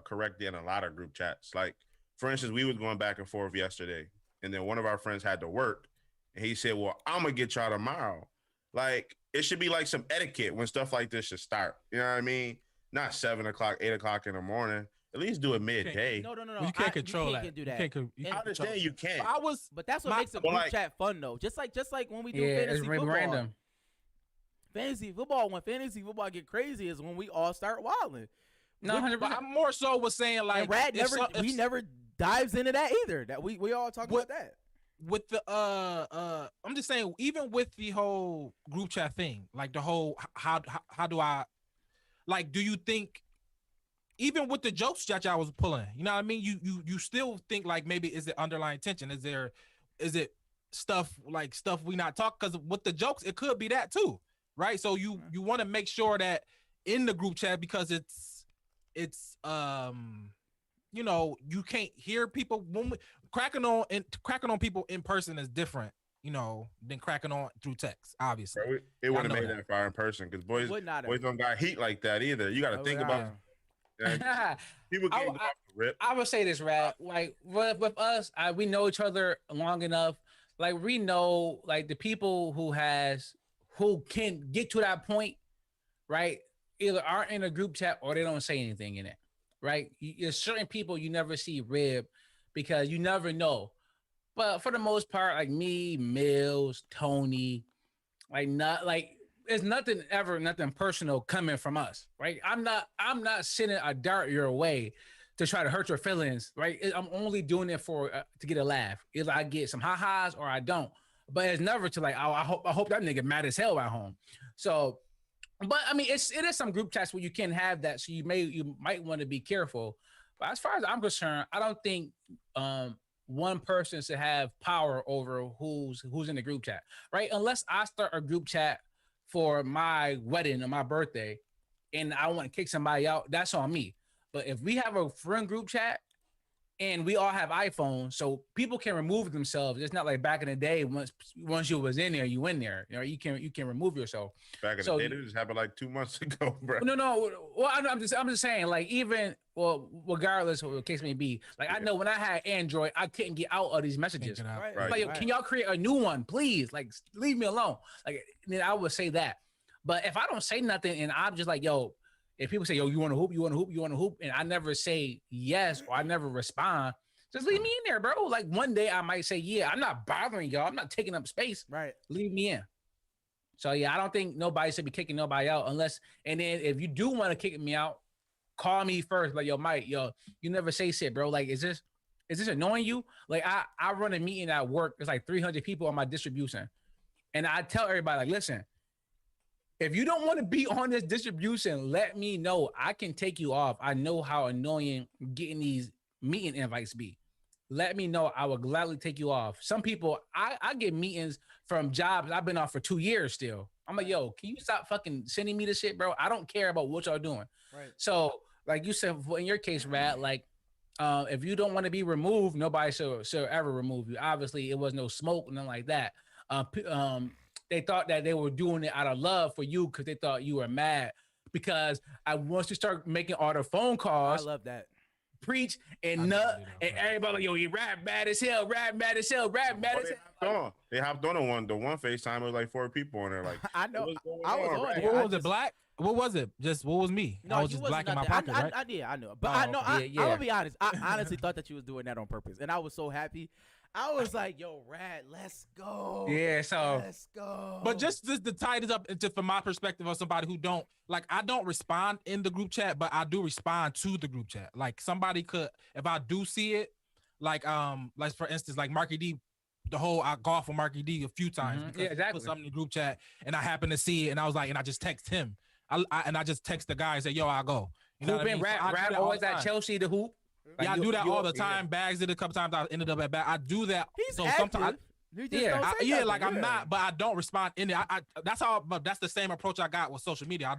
corrected in a lot of group chats. Like, for instance, we was going back and forth yesterday, and then one of our friends had to work, and he said, "Well, I'm gonna get y'all tomorrow." Like, it should be like some etiquette when stuff like this should start. You know what I mean? Not 7 o'clock, 8 o'clock in the morning. At least do it midday. No. You can't control that. Do that. I understand you can't. But that's what makes a group chat fun, though. Just like when we do fantasy football. Random. Fantasy football, when fantasy football get crazy is when we all start wilding. No, 100%. But I'm more so was saying like and Rad never dives into that either. That we all talk about that. With the I'm just saying, even with the whole group chat thing, like the whole how do I, like, do you think even with the jokes that y'all was pulling, you know what I mean, you still think like maybe is it underlying tension, is it stuff we not talk, because with the jokes it could be that too, right? So you want to make sure that in the group chat, because it's you know, you can't hear people when cracking on people in person is different, you know, than cracking on through text. Obviously, Bro, it wouldn't have made that far in person, because boys don't got heat like that either. You got to think about people getting off the rip. I would say this, Rad. Like with us, we know each other long enough. Like, we know, like, the people who can get to that point, right? Either aren't in a group chat or they don't say anything in it, right? There's certain people you never see rib because you never know. But for the most part, like me, Mills, Tony, there's nothing personal coming from us, right? I'm not sending a dart your way to try to hurt your feelings, right? I'm only doing it to get a laugh. Either I get some ha-has or I don't. But it's never to like, I hope that nigga mad as hell at home. So, but I mean, it is some group chats where you can have that, so you might want to be careful. But as far as I'm concerned, I don't think one person should have power over who's in the group chat, right? Unless I start a group chat for my wedding or my birthday, and I want to kick somebody out, that's on me. But if we have a friend group chat and we all have iPhones, so people can remove themselves. It's not like back in the day, once you was in there, you in there. You know, you can remove yourself. Back in the day, this happened like 2 months ago, bro. No. Well, I'm just saying, like, even regardless of what the case may be, like, I know when I had Android, I couldn't get out of these messages. Right. Like, yo, can y'all create a new one, please? Like, leave me alone. Like, then I would say that. But if I don't say nothing and I'm just like, yo, if people say, yo, you want to hoop, and I never say yes or I never respond, just leave me in there, bro. Like, one day I might say, yeah, I'm not bothering y'all. I'm not taking up space. Right. Leave me in. So, yeah, I don't think nobody should be kicking nobody out unless, and then if you do want to kick me out, call me first. Like, yo, Mike, you never say shit, bro. Like, is this annoying you? Like, I run a meeting at work. There's like 300 people on my distribution. And I tell everybody, like, listen, if you don't want to be on this distribution, let me know. I can take you off. I know how annoying getting these meeting invites be. Let me know. I will gladly take you off. Some people, I get meetings from jobs I've been off for 2 years still. I'm like, yo, can you stop fucking sending me this shit, bro? I don't care about what y'all doing. Right. So, like you said, in your case, Rad, like, if you don't want to be removed, nobody should ever remove you. Obviously, it was no smoke, nothing like that. They thought that they were doing it out of love for you because they thought you were mad. Because once you start making all the phone calls, I love that. Preach and nut, and everybody like, yo, he rap bad as hell. They hopped on the one FaceTime. It was like 4 people on there. Like, I know. I was on on there. What was it, black? What was it? What was me? No, I was just black in my pocket, right? I know. But I know. okay. I'm gonna be honest. I honestly thought that you was doing that on purpose, and I was so happy. I was like, yo, Rad, let's go. Yeah, so let's go. But just to tie this up into from my perspective of somebody who don't like, I don't respond in the group chat, but I do respond to the group chat. Like, somebody could, if I do see it, like for instance, like Marky D, I golfed with Marky D a few times. Mm-hmm. Because Yeah, exactly. he put something in the group chat and I happened to see it, and I was like, and I just text him. I just text the guy and say, yo, I'll go. You know what I mean? Rad always at Chelsea to hoop. Yeah, I you- do that you- all the yeah. time. Bags it a couple times. I ended up at bag. I do that. He's so active. sometimes, He just Yeah, don't say nothing, like I'm yeah. not, but I don't respond in it. That's how. But that's the same approach I got with social media.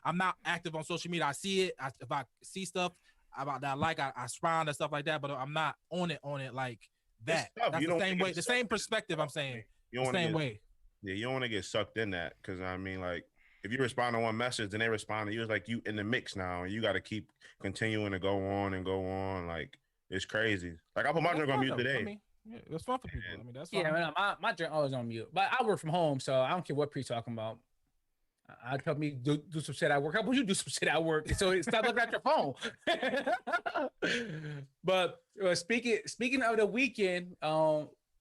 I'm not active on social media. I see it. If I see stuff about that, I respond and stuff like that. But I'm not on it like that. tough. That's You the don't same wanna way. get The sucked same in. perspective. I'm saying. You The don't wanna same get- way. Yeah, you don't want to get sucked in that because I mean, like, if you respond to one message, then they respond to you. It's like you in the mix now, and you got to keep continuing to go on and go on. Like, it's crazy. Like, I put my drink on mute today. I mean, yeah, it's fun for people. I mean, that's fine. Yeah, man, my drink always on mute. But I work from home, so I don't care what Pre's talking about. I tell me do some shit at work. How about you do some shit at work? So stop looking at your phone. But speaking of the weekend,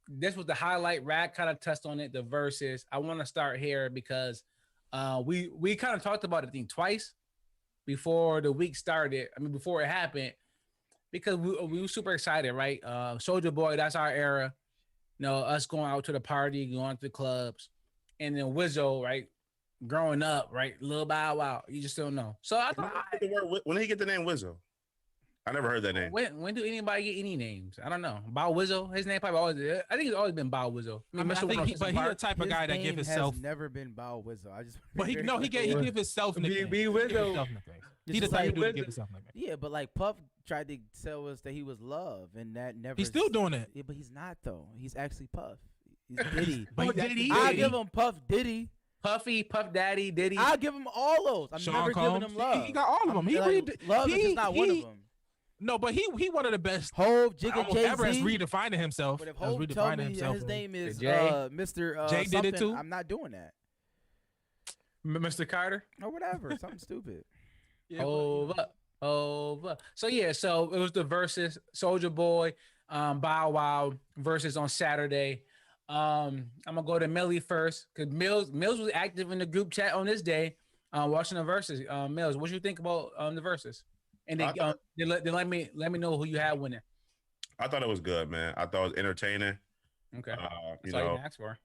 this was the highlight. Rag kind of touched on it. The verses. I want to start here because we kind of talked about it, I think, twice before the week started. I mean, before it happened, because we were super excited, right? Soulja Boy, that's our era. You know, us going out to the party, going to the clubs, and then Wizzle, right? Growing up, right? Little Bow Wow, you just don't know. So I thought, When did he get the name Wizzle? I never heard that name. when do anybody get any names? I don't know. Bow Wizzle, his name probably always. I think it's always been Bow Wizzle. I think, but he's the type of His guy that give name himself. has never been Bow Wizzle. I just. But he give himself nicknames. Be He give Wizzle. himself nicknames. It's He the just type like of dude to Wizzle. give himself nicknames. Yeah, but like Puff tried to tell us that he was Love, and that never. He's still doing it. Yeah, but he's not though. He's actually Puff. He's Diddy. But Oh, Diddy. I'll give him Puff Diddy. Puffy, Puff Daddy, Diddy. I'll give him all those. I'm Sean never giving Combs. him Love. He got all of them. He Like, Love is just not one of them. No, but he one of the best Hove, Jigga, almost ever has Jay-Z. redefining himself. But if Has Hove tell redefining me himself. his name is Jay? Mr. Jay did it something, too? I'm not doing that. Mr. Carter. Or whatever. Something stupid. Over. So yeah, so it was the versus Soulja Boy, Bow Wow versus on Saturday. I'm gonna go to Millie first because Mills was active in the group chat on this day, watching the verses. Mills, what you think about the verses? And then let me know who you had winning. I thought it was good, man. I thought it was entertaining. Okay, You that's all you know, can ask for.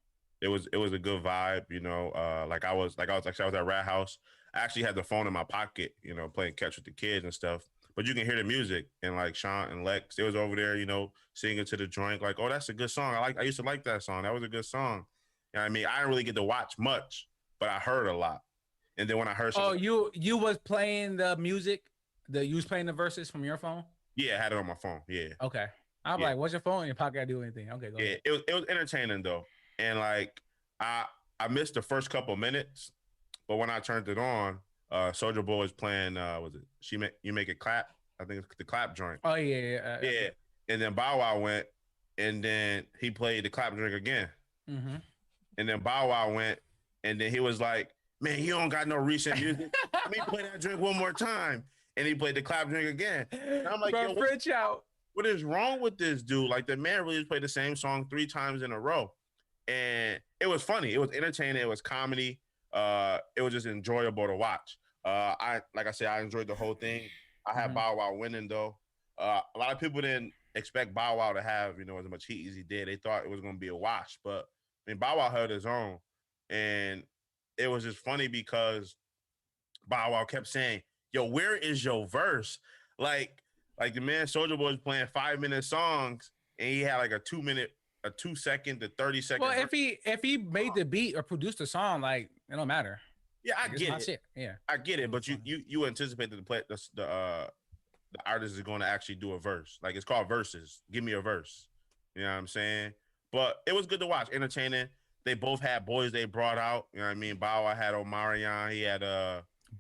it was a good vibe. You know, I was at Rat House. I actually had the phone in my pocket, you know, playing catch with the kids and stuff. But you can hear the music, and like Sean and Lex, they was over there, you know, singing to the joint. Like, oh, that's a good song. I used to like that song. That was a good song. You know what I mean? I didn't really get to watch much, but I heard a lot. And then when I heard, Oh, you was playing the music. You was playing the verses from your phone. yeah, I had it on my phone. Yeah, Okay, I'm Yeah. like, what's your phone in your pocket? I do anything. Okay, go yeah, ahead. it was entertaining though, and like I missed the first couple minutes, but when I turned it on, Soulja Boy was playing. Was it You Make It Clap? I think it's the clap joint. Oh yeah. Yeah, and then Bow Wow went, and then he played the clap joint again, Mm-hmm. and then Bow Wow went, and then he was like, "Man, you don't got no recent music. Let me play that drink one more time." And he played the clap drink again. And I'm like, yo, French out. what is wrong with this dude? Like, the man really just played the same song 3 times in a row. And it was funny. It was entertaining. It was comedy. It was just enjoyable to watch. I enjoyed the whole thing. I had Mhm. Bow Wow winning, though. A lot of people didn't expect Bow Wow to have, you know, as much heat as he did. They thought it was going to be a wash. But, I mean, Bow Wow held his own. And it was just funny because Bow Wow kept saying, yo, where is your verse? Like the man Soulja Boy was playing 5-minute songs, and he had like a 2-second to 30-second. Well, if he made the beat or produced the song, like it don't matter. yeah, I Like, it's get my it. shit. Yeah. I get it, but you anticipate that the artist is going to actually do a verse. Like, it's called verses. Give me a verse. You know what I'm saying? But it was good to watch, entertaining. They both had boys they brought out. You know what I mean? Bow Wow had Omarion. He had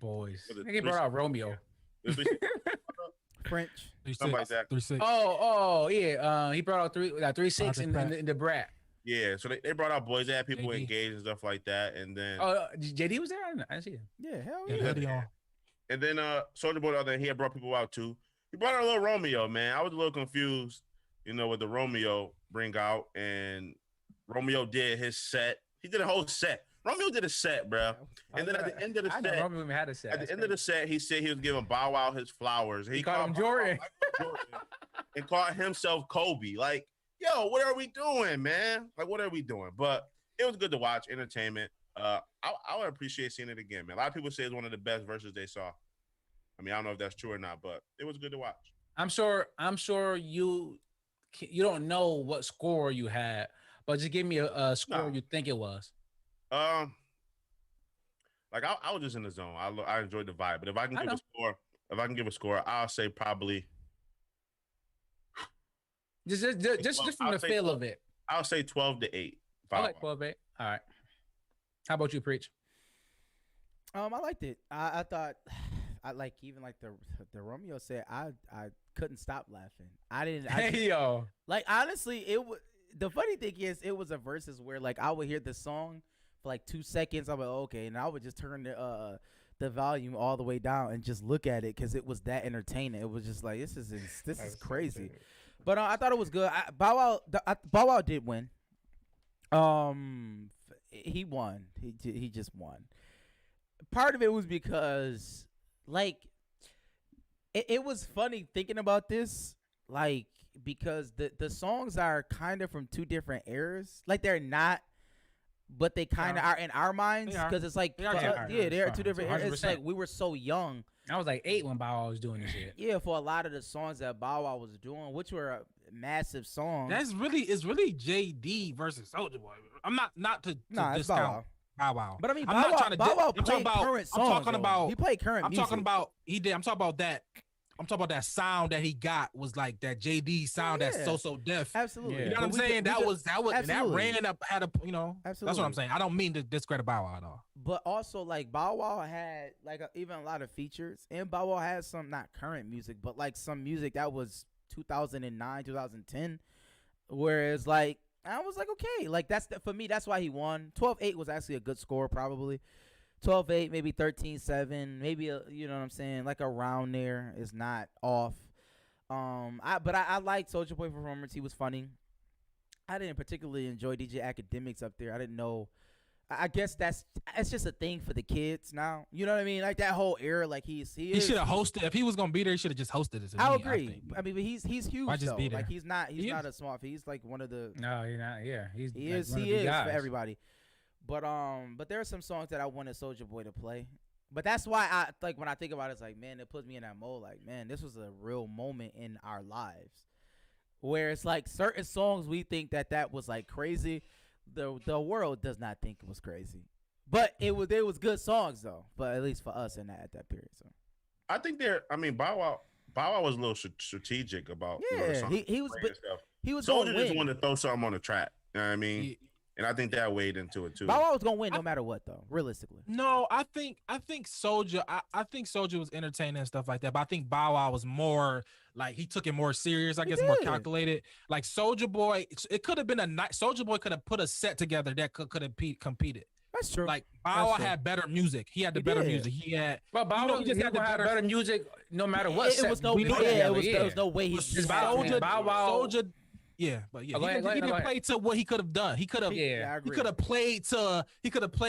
Boys. Was it I think he brought out Romeo. French. Something like that. 3-6. Oh yeah. He brought out 3-6 in the brat. Yeah, so they brought out boys. They had people JD. engaged and stuff like that. And then JD was there. I didn't see him. Yeah, hell Yeah, yeah. Hoodie on. And then Soulja Boy, he had brought people out too. He brought out a little Romeo, man. I was a little confused, you know, with the Romeo bring out. And Romeo did his set. He did a whole set. Romeo did a set, bro. And then at the end of the I know set, Romeo even had a set. at the end of the set, he said he was giving Bow Wow his flowers. He called him Bow Wow Jordan. Michael Jordan and called himself Kobe. Like, yo, what are we doing, man? Like, what are we doing? But it was good to watch, entertainment. I would appreciate seeing it again, man. A lot of people say it's one of the best verses they saw. I mean, I don't know if that's true or not, but it was good to watch. I'm sure you don't know what score you had, but just give me a score No. you think it was. Like I was just in the zone. I enjoyed the vibe. But if I can I give know. a score, I'll say probably. Just from I'll the say feel 12. of it. I'll say 12-8. I like 12-8. All right. How about you, Preach? I liked it. I thought, I like even like the Romeo said. I couldn't stop laughing. I didn't. I just, Yo. like honestly, it was. The funny thing is, it was a versus where like I would hear the song for like 2 seconds. I'm like, okay, and I would just turn the volume all the way down and just look at it because it was that entertaining. It was just like this is crazy. But I thought it was good. Bow Wow did win. He won. He just won. Part of it was because like it was funny thinking about this, like because the songs are kind of from 2 different eras. Like they're not, but they kind of are in our minds because it's like They are they are 2 different eras. It's 100%. like we were so young. I was like 8 when Bow Wow was doing this shit. Yeah, for a lot of the songs that Bow Wow was doing, which were massive songs. It's really JD versus Soulja Boy. I'm not to it's Bow discount Wow. Bow Wow. But I mean, I'm Bow not Wow, trying to Bow Wow I'm talking played about current songs. I'm talking though. about He played current I'm music. talking about he did. I'm talking about that. I'm talking about that sound that he got was like that JD sound that's Yeah. so deaf. Absolutely. Yeah. You know what But I'm we saying? could- That we was and that absolutely. ran up had a that's what I'm Absolutely. saying. I don't mean to discredit Bow Wow at all. But also, like Bow Wow had like even a lot of features, and Bow Wow had some not current music, but like some music that was 2009, 2010. Whereas, like I was like, okay, like for me, that's why he won. 12-8 was actually a good score, probably. 12-8, maybe 13-7, maybe you know what I'm saying, like around there is not off. I liked Soulja Boy performance. He was funny. I didn't particularly enjoy DJ Academics up there. I didn't know. I guess that's just a thing for the kids now. You know what I mean? Like that whole era. Like he He should have hosted. If he was gonna be there, he should have just hosted it. I I agree. think. I mean, but he's huge Why just though. be there? Like he's not He not is. a small. He's like one of the. No, you're not. Yeah, he's He like is. one of He the is guys. for everybody. But there are some songs that I wanted Soulja Boy to play. But that's why I like when I think about it, it's like, man, it puts me in that mode. Like, man, this was a real moment in our lives, where it's like certain songs we think that was like crazy. The world does not think it was crazy, but it was good songs though. But at least for us at that period. So I think Bow Wow was a little strategic about the yeah, song he was. playing But and stuff. he was Soulja going to just win. wanted to throw something on the track. You know what I mean? He- And I think that weighed into it too. Bow Wow was gonna win no matter what though. Realistically, No, I think Soulja. I think Soulja was entertaining and stuff like that. But I think Bow Wow was more like he took it more serious. I He guess more did. calculated. Like Soulja Boy, it could have been a night. Soulja Boy could have put a set together that could have competed. that's true. Like Bow Wow That's true. had better music. He had the He better did. music. He had. But Bow You know, Wow he just had the had better- better music no matter what. it set was no. we Yeah, put together, there was no way he. Just Bow Wow. Soulja. Yeah, but yeah, Oh, go he ahead, didn't, go ahead. play to what he could have done. He could have. Yeah. I He agree. could have played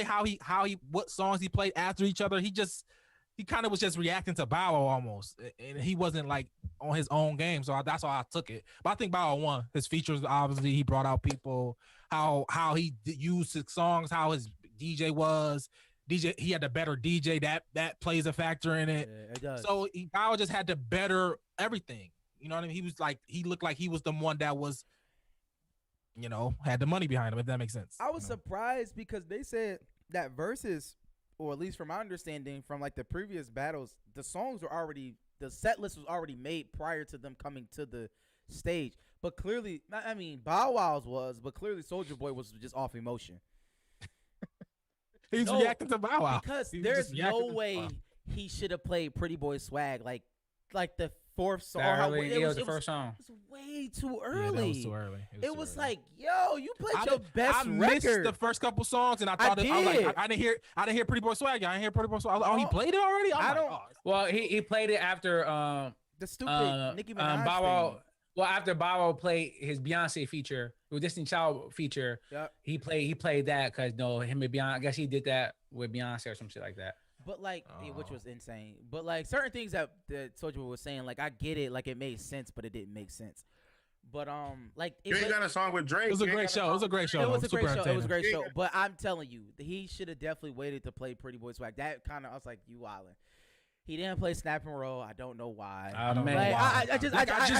how he what songs he played after each other. He kind of was just reacting to Bow Wow almost, and he wasn't like on his own game. So that's how I took it. But I think Bow Wow won. His features, obviously, he brought out people. How he used his songs, how his DJ was. He had the better DJ. That plays a factor in it. Yeah, it does. So Bow Wow just had to better everything. You know what I mean? He looked like he was the one that was, had the money behind him, if that makes sense. I was You know? surprised because they said that versus, or at least from my understanding from like the previous battles, the set list was already made prior to them coming to the stage. But clearly, Bow Wow's was, but clearly Soulja Boy was just off emotion. He's No, reacting to Bow Wow. Because He was there's just reacting no to way Bow Wow. he should have played Pretty Boy Swag like the fourth song. It was the first song. It was way too Yeah, early. that was too early. It was like, yo, you played I your did- best I missed record. the first couple songs, and I thought I was did. like, I didn't hear Pretty Boy Swag. I didn't hear Pretty Boy Swag. Oh, he Oh, played it already. I I'm don't- like, Well, he played it after the stupid Nicki Minaj Bow Wow. thing. Well, after Bow Wow played his Beyonce feature, with Destiny Child feature, Yep. he played that because him and Beyonce. I guess he did that with Beyonce or some shit like that. But like, which Oh. was insane. But like certain things that Soulja Boy was saying, like I get it, like it made sense, but it didn't make sense. But like You ain't got a song with Drake. it was a You ain't great got show. It was a great show. it was though. a great Super show. It was a entertaining. great show. But I'm telling you, he should have definitely waited to play Pretty Boy Swag. That kind of, I was like, you wildin'. He didn't play snap and roll. I don't know why. I don't know Man. why. I just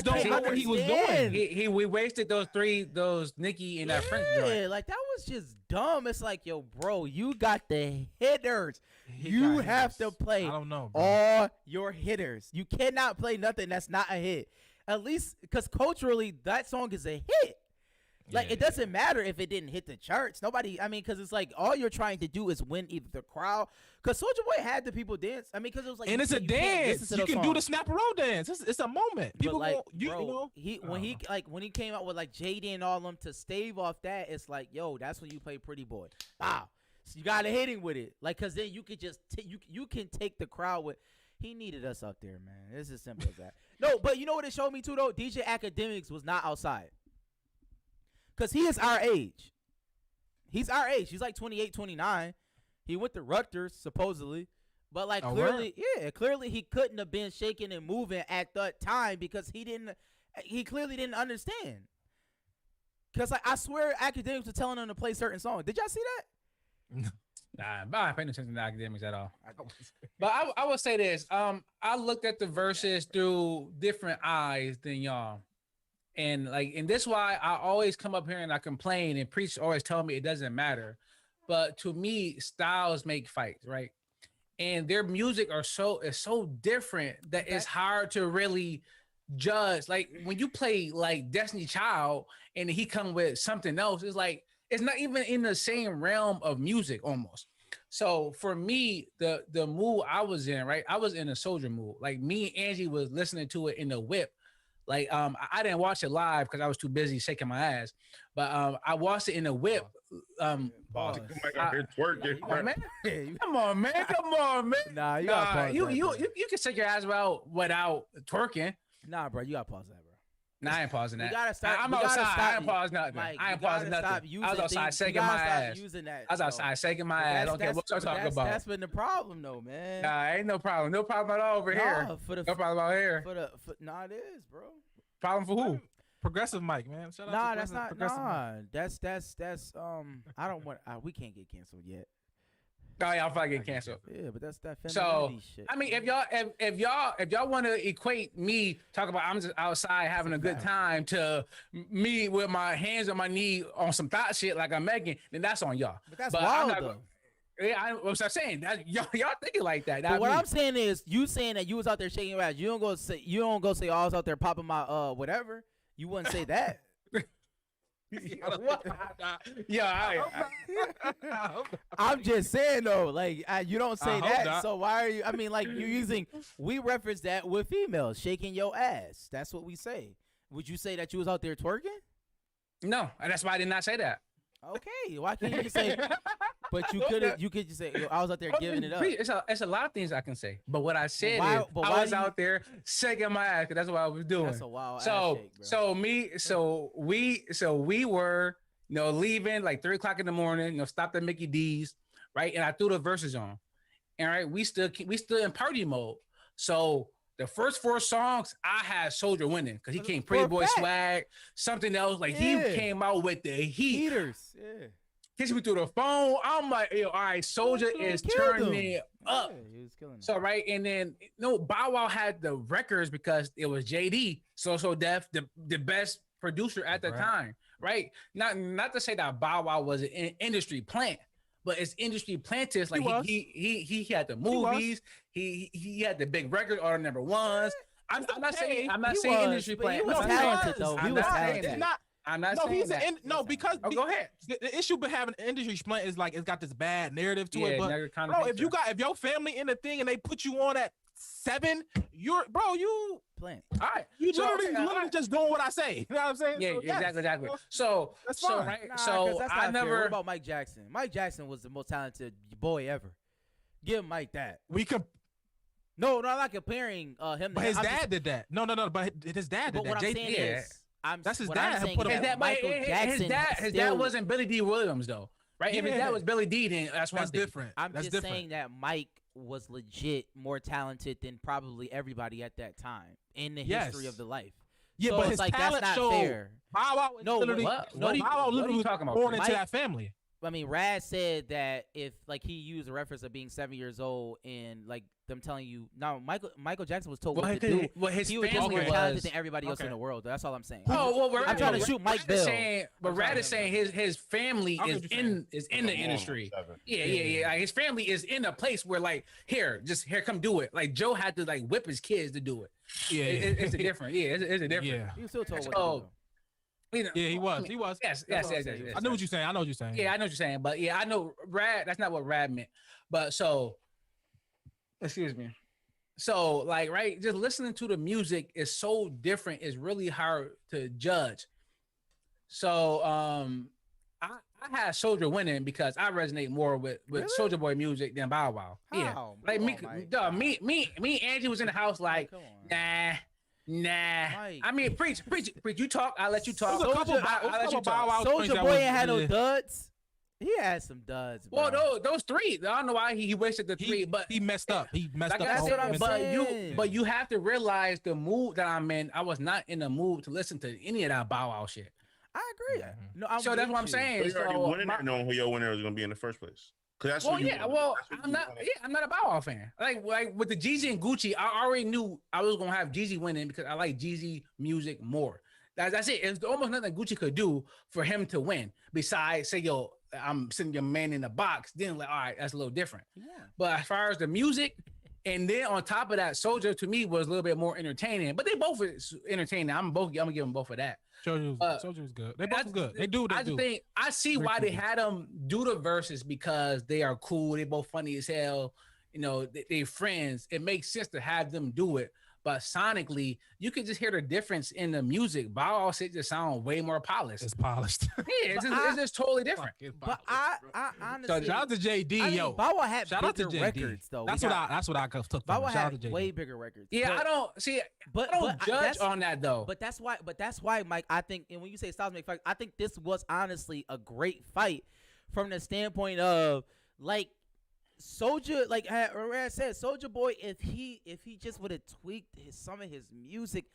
don't can't know what he was understand. doing. We wasted those Nicki and that French joint. Like that was just dumb. It's like, yo, bro, you got the hitters. He You got have hitters. to play I don't know, bro. all your hitters. You cannot play nothing that's not a hit. At least because culturally, that song is a hit. Like, Yeah, it doesn't matter if it didn't hit the charts. Nobody, I mean, because it's like all you're trying to do is win either the crowd. Because Soulja Boy had the people dance. I mean, because it was like, And it's a you can't dance. listen to You those can do the songs. snap and roll dance. It's a moment. But People like, won't, you bro, know. when he came out with like JD and all them to stave off that, it's like, yo, that's when you play Pretty Boy. Wow. So you gotta hit him with it, like, cause then you could just you can take the crowd with. He needed us up there, man. It's as simple as that. No, but you know what it showed me too though? DJ Academics was not outside. Cause he is our age. He's our age. He's like 28, 29. He went to Rutgers supposedly, but like Oh, clearly he couldn't have been shaking and moving at that time because he clearly didn't understand. Cause like I swear Academics were telling him to play certain songs. Did y'all see that? Nah, I'm not paying attention to academics at all. But I would say this. I looked at the verses through different eyes than y'all. And this why I always come up here and I complain and preach always tell me it doesn't matter. But to me, styles make fights, right? And their music is so different that it's hard to really judge. Like when you play like Destiny Child and he come with something else, it's like it's not even in the same realm of music almost. So for me, the mood I was in, right? I was in a soldier mood. Like me and Angie was listening to it in the whip. Like I didn't watch it live because I was too busy shaking my ass. But I watched it in the whip. Come on, Man. Come on, man. Nah, you gotta pause you that, you bro. you can shake your ass without twerking. Nah, bro, you gotta pause that, bro. Nah, I ain't pausing that. You gotta stop. I'm you gotta outside. stop, I ain't pausing nothing. Mike, I ain't you pausing gotta stop nothing. using I was outside things- shaking you my gotta stop ass. using that, I was bro. outside shaking my But ass. I don't care what you're talking about. That's been the problem, though, man. Nah, ain't no problem. No problem at all over here. No problem out here. Nah, it is, bro. Problem for who? Progressive Mike, man. Shout out Nah, to that's not. Progressive Mike. Nah, that's. I don't want. We can't get canceled yet. Oh, y'all probably get canceled. Yeah, but that's that So femininity shit. I mean, if y'all want to equate me talking about I'm just outside having a good time to me with my hands on my knee on some thought shit like I'm making, then that's on y'all. But that's I'm wild not though. Yeah, I'm saying that y'all thinking like that. But what I'm saying is, you saying that you was out there shaking your ass. You don't go say. You don't go say. Oh, I was out there popping my whatever. You wouldn't say that. Yeah, I'm just saying though, like you don't say hope that. not. So why are you? I mean, like you're using. We reference that with females shaking your ass. That's what we say. Would you say that you was out there twerking? no, and that's why I did not say that. Okay, why can't you just say? But you could. You could just say, yo, I was out there giving it up. It's a lot of things I can say, but what I said Why- is but I why was do you- out there shaking my ass because that's what I was doing. That's a wild ass So shake, bro. we were leaving like 3 o'clock in the morning. Stopped at Mickey D's, right? And I threw the verses on, and right, we still in party mode. So the first 4 songs I had Soldier winning because he came Pretty For a Boy fact. Swag, something else like Yeah. he came out with the heat. Heaters. Yeah. Kissed me through the phone. I'm like, yo, all right, Soldier is Killed him. turning it up. Yeah, he was killing it. So right, and then Bow Wow had the records because it was JD, So Def, the best producer at the Right. time, right? Not to say that Bow Wow was an industry plant, but it's industry planters. Like he had the movies, he had the big record or number ones. I'm not saying industry but plant. He was No, talented though. I'm He was not saying talented. that. Not. I'm not No, saying he's that. because Oh, go ahead. the issue with having an industry plant is like it's got this bad narrative to Yeah, it. But negative bro, connotation. if your family in the thing and they put you on at 7, you Plant. All right, you So, literally, okay, all literally right. just doing what I say. You know what I'm saying? Yeah, So, yes. exactly. Well, So that's so fine. right, Nah, so 'cause that's I not fair. never. What about Mike Jackson? Mike Jackson was the most talented boy ever. Give Mike that. we could, No, I'm not comparing him. but to his I'm dad just- did that. No, but his dad did But that. what I'm Jay- saying yeah. is, That's his what dad I'm who saying put is him that on. Michael Jackson. His dad wasn't Billy D. Williams though, right? If his Yeah. dad was Billy D, then that's one That's thing. different. I'm That's just different. saying that Mike was legit more talented than probably everybody at that time in the Yes. history of the life. Yeah, So but it's his like talent that's not showed. fair. Bow Wow was No, literally, what? no, What are you- Bow Wow what are you literally talking about, born Chris? into Mike- that family. I mean, Rad said that if like he used a reference of being 7 years old and like them telling you, no, Michael Jackson was told what to do. Well, his He was just family more talented was. than everybody else in Okay. the world. That's all I'm saying. Oh, well, I'm trying to shoot Mike Bill. But Rad is saying his family I get is what you're in the industry. Yeah. Like, his family is in a place where like here, come do it. Like Joe had to like whip his kids to do it. Yeah, It's a different. Yeah, it's a different. yeah, He was still told what So, to do. You know, yeah. He was. I mean, He was. Yes. I know what you're saying. I know what you're saying. Yeah, I know what you're saying, but yeah, I know Rad. That's not what Rad meant. But so, excuse me. So like, right, just listening to the music is so different. It's really hard to judge. So I had Soldier winning because I resonate more with Really? Soldier Boy music than Bow Wow. Yeah, How? like Come me, on, Mike. dog, me, Angie was in the house like, Come on. nah. Mike. I mean, preach. You talk. I let you talk. There's a couple I'll let you Bow Wow talk. joints Soldier that Boy was- ain't had no yeah. duds. He had some duds, bro. Well, those three. I don't know why he wasted the three, but he messed up. He messed like up. I the said, whole saying. but you have to realize the mood that I'm in. I was not in the mood to listen to any of that Bow Wow shit. I agree. Mhm. No, I'm So that's with what I'm you. saying. So you already So winning my- that knowing who your winner was going to be in the first place. Because that's well, what you yeah. wanted. Well, That's what I'm you not. wanted. Yeah, I'm not a Bow Wow fan. Like with the Jeezy and Gucci, I already knew I was gonna have Jeezy winning because I like Jeezy music more. That's it. It's almost nothing Gucci could do for him to win. Besides, say, yo, I'm sending your man in the box. Then like, all right, that's a little different. Yeah. But as far as the music, and then on top of that, Soldier to me was a little bit more entertaining. But they both is entertaining. I'm gonna give them both of that. Soldier was good. They both was good. They do. They I do. just think I see Very why they cool. had them do the verses because they are cool. They both funny as hell. You know, they friends. It makes sense to have them do it. But sonically, you can just hear the difference in the music. Bow Wow shit just sound way more polished. It's polished. Yeah, it's But it's just totally different. It's But polished. I honestly, Shout out to JD, I mean, yo. Bow Wow had Shout out to bigger JD. records though. That's what I took Bow from Wow it. Shout out had to JD. way bigger records. Yeah, but, I don't see. But I don't but judge that's- on that though. But that's why, Mike. I think, and when you say styles make fight, I think this was honestly a great fight from the standpoint of like Soldier, like Rad said, Soldier Boy. If he just would have tweaked some of his music,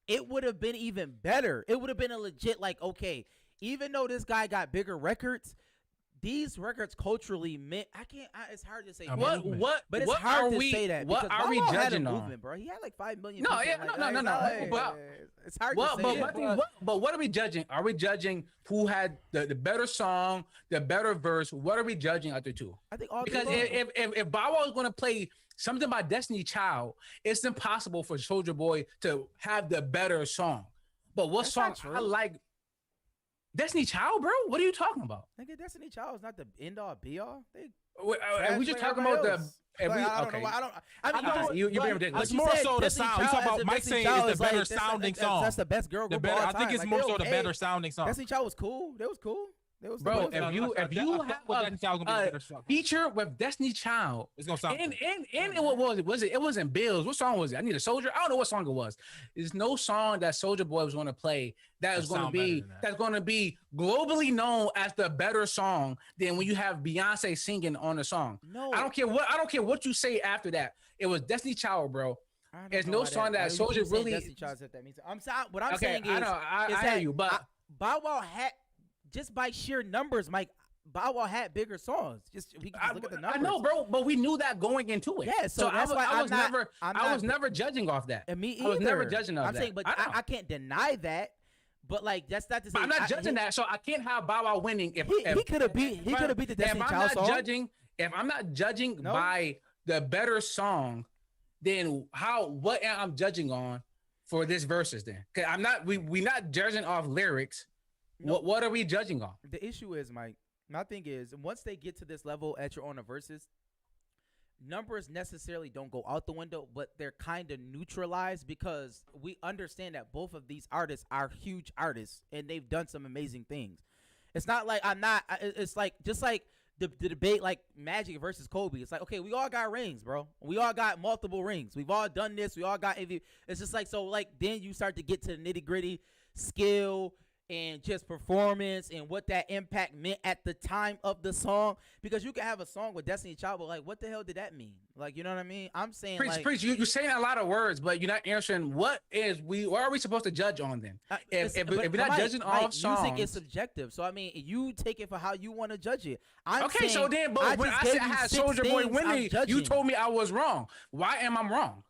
it would have been even better. It would have been a legit like, okay, even though this guy got bigger records, these records culturally meant it's hard to say. A what movement. what But it's what hard are to we say that. what because are we Bow Wow had a judging on? movement, bro. He had like 5 million. No, people, yeah, like, no, like, but- it's hard Well, to but say. what are we judging? Are we judging who had the better song, the better verse? What are we judging out the two? I think all Because three if Bow Wow is going to play something by Destiny Child, it's impossible for Soldier Boy to have the better song. But what That's song not true. I like? Destiny Child, bro. What are you talking about? Nigga, Destiny Child is not the end all be all. They We just trash talking like about the. everybody else. if Like, we- I don't okay. know. I mean, know, you being ridiculous. It's more so the Destiny sound. You Child talk about as Mike Destiny saying Child it's the is better like, sounding that's song. That's the best girl The group better. of all I think time. it's Like, more they so the okay. better sounding song. Destiny Child was cool. They was cool. They was Bro, they was- if you have a feature with Destiny Child, it's gonna sound. and what was it? It wasn't Bills. What song was it? I Need a Soldier. I don't know what song it was. There's no song that Soldier Boy was going to play that is That going to sound be better than that. that's going to be globally known as the better song than when you have Beyonce singing on the song. No, I don't care what you say after that. It was Destiny Child, bro. I don't there's know no why song that you keep Soldier saying really- Destiny Child said that means. I'm saying what I'm Okay, saying is I know, I is hear that you, but Bow Wow had just by sheer numbers, Mike. Bow Wow had bigger songs. We can just look at the numbers. I know, bro, but we knew that going into it. Yeah, so that's why I I'm was not- never, I'm I was not- never judging off that. And me either. I was never judging of I'm that. saying, but I know. I can't deny that. But like that's not to say But I'm not judging that, so I can't have Bow Wow winning. If He could have beat the Destiny if I'm Child not song. judging, if I'm not judging No. by the better song, then what am I judging on for this versus then? Because I'm not we not judging off lyrics. No. What are we judging on? The issue is, Mike, my thing is, once they get to this level at your own verses, numbers necessarily don't go out the window, but they're kind of neutralized because we understand that both of these artists are huge artists and they've done some amazing things. It's not like it's like just like the debate like Magic versus Kobe. It's like, okay, we all got rings, bro. We all got multiple rings. We've all done this. We all got MVP. It's just like, so like then you start to get to the nitty gritty skill and just performance and what that impact meant at the time of the song. Because you can have a song with Destiny Child, but like, what the hell did that mean? Like, you know what I mean? I'm saying, Preach. You're saying a lot of words, but you're not answering what are we supposed to judge on then? If we're not judging all songs, music is subjective. So I mean, you take it for how you want to judge it. Okay, so then, but when I said I had Soulja Boy winning, you told me I was wrong. Why am I wrong?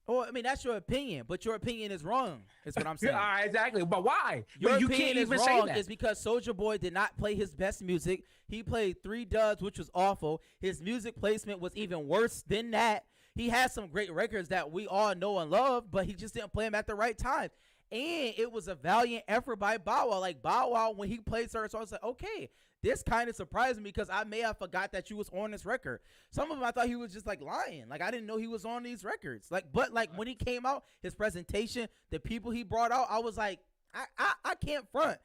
Well, I mean, that's your opinion, but your opinion is wrong. Is what I'm saying. All right, exactly. But why? Your you opinion can't is even wrong say that. is because Soulja Boy did not play his best music. He played 3 dubs, which was awful. His music placement was even worse than that. He had some great records that we all know and love, but he just didn't play them at the right time. And it was a valiant effort by Bow Wow. Like, Bow Wow, when he played certain songs, like, okay, this kind of surprised me because I may have forgot that you was on this record. Some of them I thought he was just like lying. Like, I didn't know he was on these records. Like, but like when he came out, his presentation, the people he brought out, I was like, I can't front.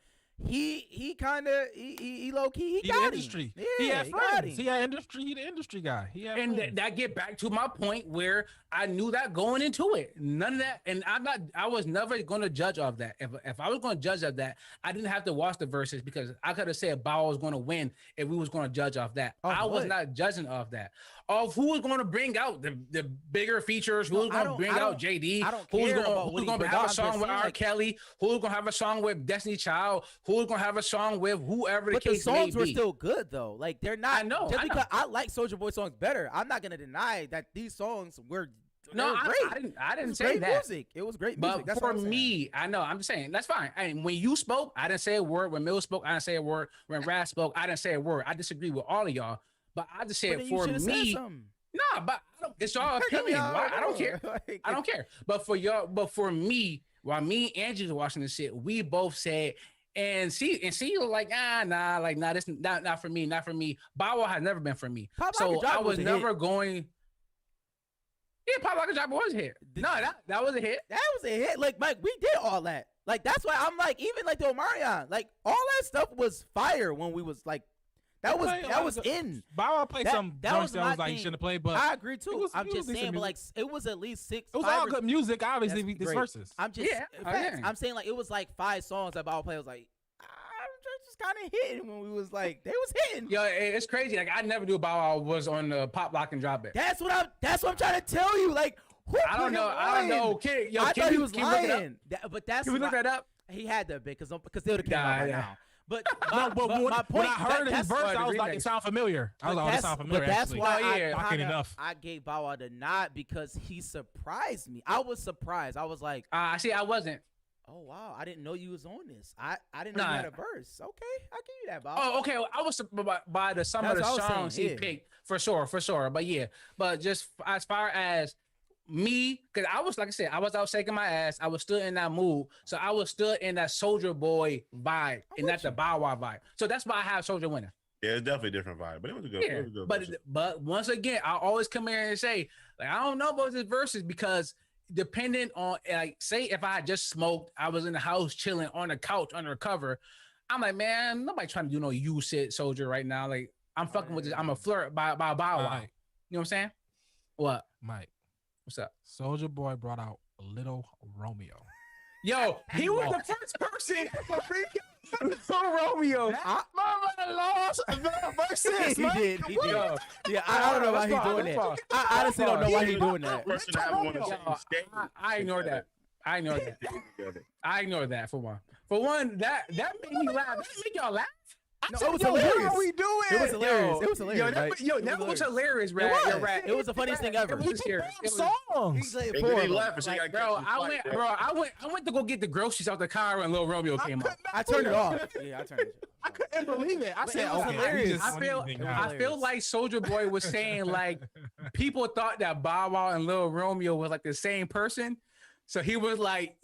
He kind of he low key he got the him. industry. Yeah, He had friends. him. He had industry. He the industry guy. He had And friends. that get back to my point where I knew that going into it. None of that, and I was never going to judge of that. If I was going to judge of that, I didn't have to watch the verses because I could have said Bow was going to win if we was going to judge off that. I was not judging of that. Of who was going to bring out the bigger features, who was going to bring out JD, I don't who was care going about what he to bring have out. a I'm song just with saying, R. like, Kelly, who was going to have a song with Destiny Child, who was going to have a song with whoever the But the case may songs were be. still good though. Like, they're not. I know, Just I know. because I like Soulja Boy songs better, I'm not gonna deny that these songs were. No, great. I didn't It was say great that. music. It was great music. But That's for what I'm saying. me, I know, I'm just saying, that's fine. And when you spoke, I didn't say a word. When Mill spoke, I didn't say a word. When Raz spoke, I didn't say a word. I disagree with all of y'all. But I just But said then you for should've said me, something. nah, but it's your opinion. Why? I don't care. Like, I don't care. But for me, while me and Angie was watching this shit, we both said, and she was like, this not for me, not for me. Bow Wow has never been for me. Pop Like a So Drop I was was a never hit. going. Yeah, Pop Like a Drop was a hit. No, that was a hit. That was a hit. Like, Mike, we did all that. Like, that's why I'm like, even like the Omarion, like all that stuff was fire when we was like, that was in. Bow Wow played some that joints was that my was like he thing. shouldn't have played, but I agree too. I'm it was just decent saying, but like, music. it was at least 6. it was 5 all or- good music. Obviously, That's this great. verses. I'm just, Yeah, facts. yeah. I'm saying like it was like 5 songs that Bow Wow played. I was like, just kind of hitting when we was like, they was hitting. Yo, it's crazy. Like I never knew Bow Wow was on the Pop Lock and Drop It. That's what I'm trying to tell you. Like, who I don't put know. him I don't know. on? Can I thought he was can we look it up? lying. But that's Can we look why- that up? He had to be because they would have came out by Yeah. now. But, No, but my when point, I heard his that's verse, why the I was like, remix. it sound familiar. I was like, oh, it sound familiar. But that's actually. why Oh, yeah. Talking enough. I gave Bow Wow the nod because he surprised me. I was surprised. I was like, See, I wasn't. oh wow, I didn't know you was on this. I didn't know Nah. you had a verse. Okay, I give you that, Bow. Oh, okay. Well, I was by the some of That's the what I was songs saying, he yeah. picked for sure. But yeah, but just as far as me, because I was like I said, I was out shaking my ass. I was still in that mood, so I was still in that Soulja Boy vibe, and not the Bow Wow vibe. So that's why I have Soulja winning. Yeah, it's definitely a different vibe, but it was a good. Yeah, It was a good but versus. but once again, I always come here and say, like, I don't know about this verses because depending on, like, say if I had just smoked, I was in the house chilling on the couch under cover, I'm like, man, nobody trying to do no you sit soldier right now. Like, I'm fucking with this. I'm a flirt by Bow Wow. Mike, You know what I'm saying? What? Mike, What's up? Soulja Boy brought out Little Romeo. Yo, he was the first person to bring Little Romeo. Mama lost the verses. he did. He did. Yo, Yeah, I don't know why he's doing that. I honestly don't know why he's doing that. Person to have him on the Yo, same stage. I ignore that. I ignore that. Together. I ignore that for one. For one, that made me laugh. That made y'all laugh. No, it was hilarious. What are we doing? It was hilarious. It was hilarious. Yo, that, right? yo, It that was hilarious, It Brad. was. Yo, Brad. It was the funniest thing ever. It was scary. It was- songs. He's like, They four really of them. laughing, so you gotta Bro, catch I some went, slack, bro. I went to go get the groceries out the car when Lil Romeo came out. I turned it off. Yeah, I turned it I couldn't believe it. I But said, it was okay, hilarious. he just I won feel, anything. was I feel hilarious. like Soulja Boy was saying like people thought that Bow Wow and Lil Romeo was like the same person. So he was like,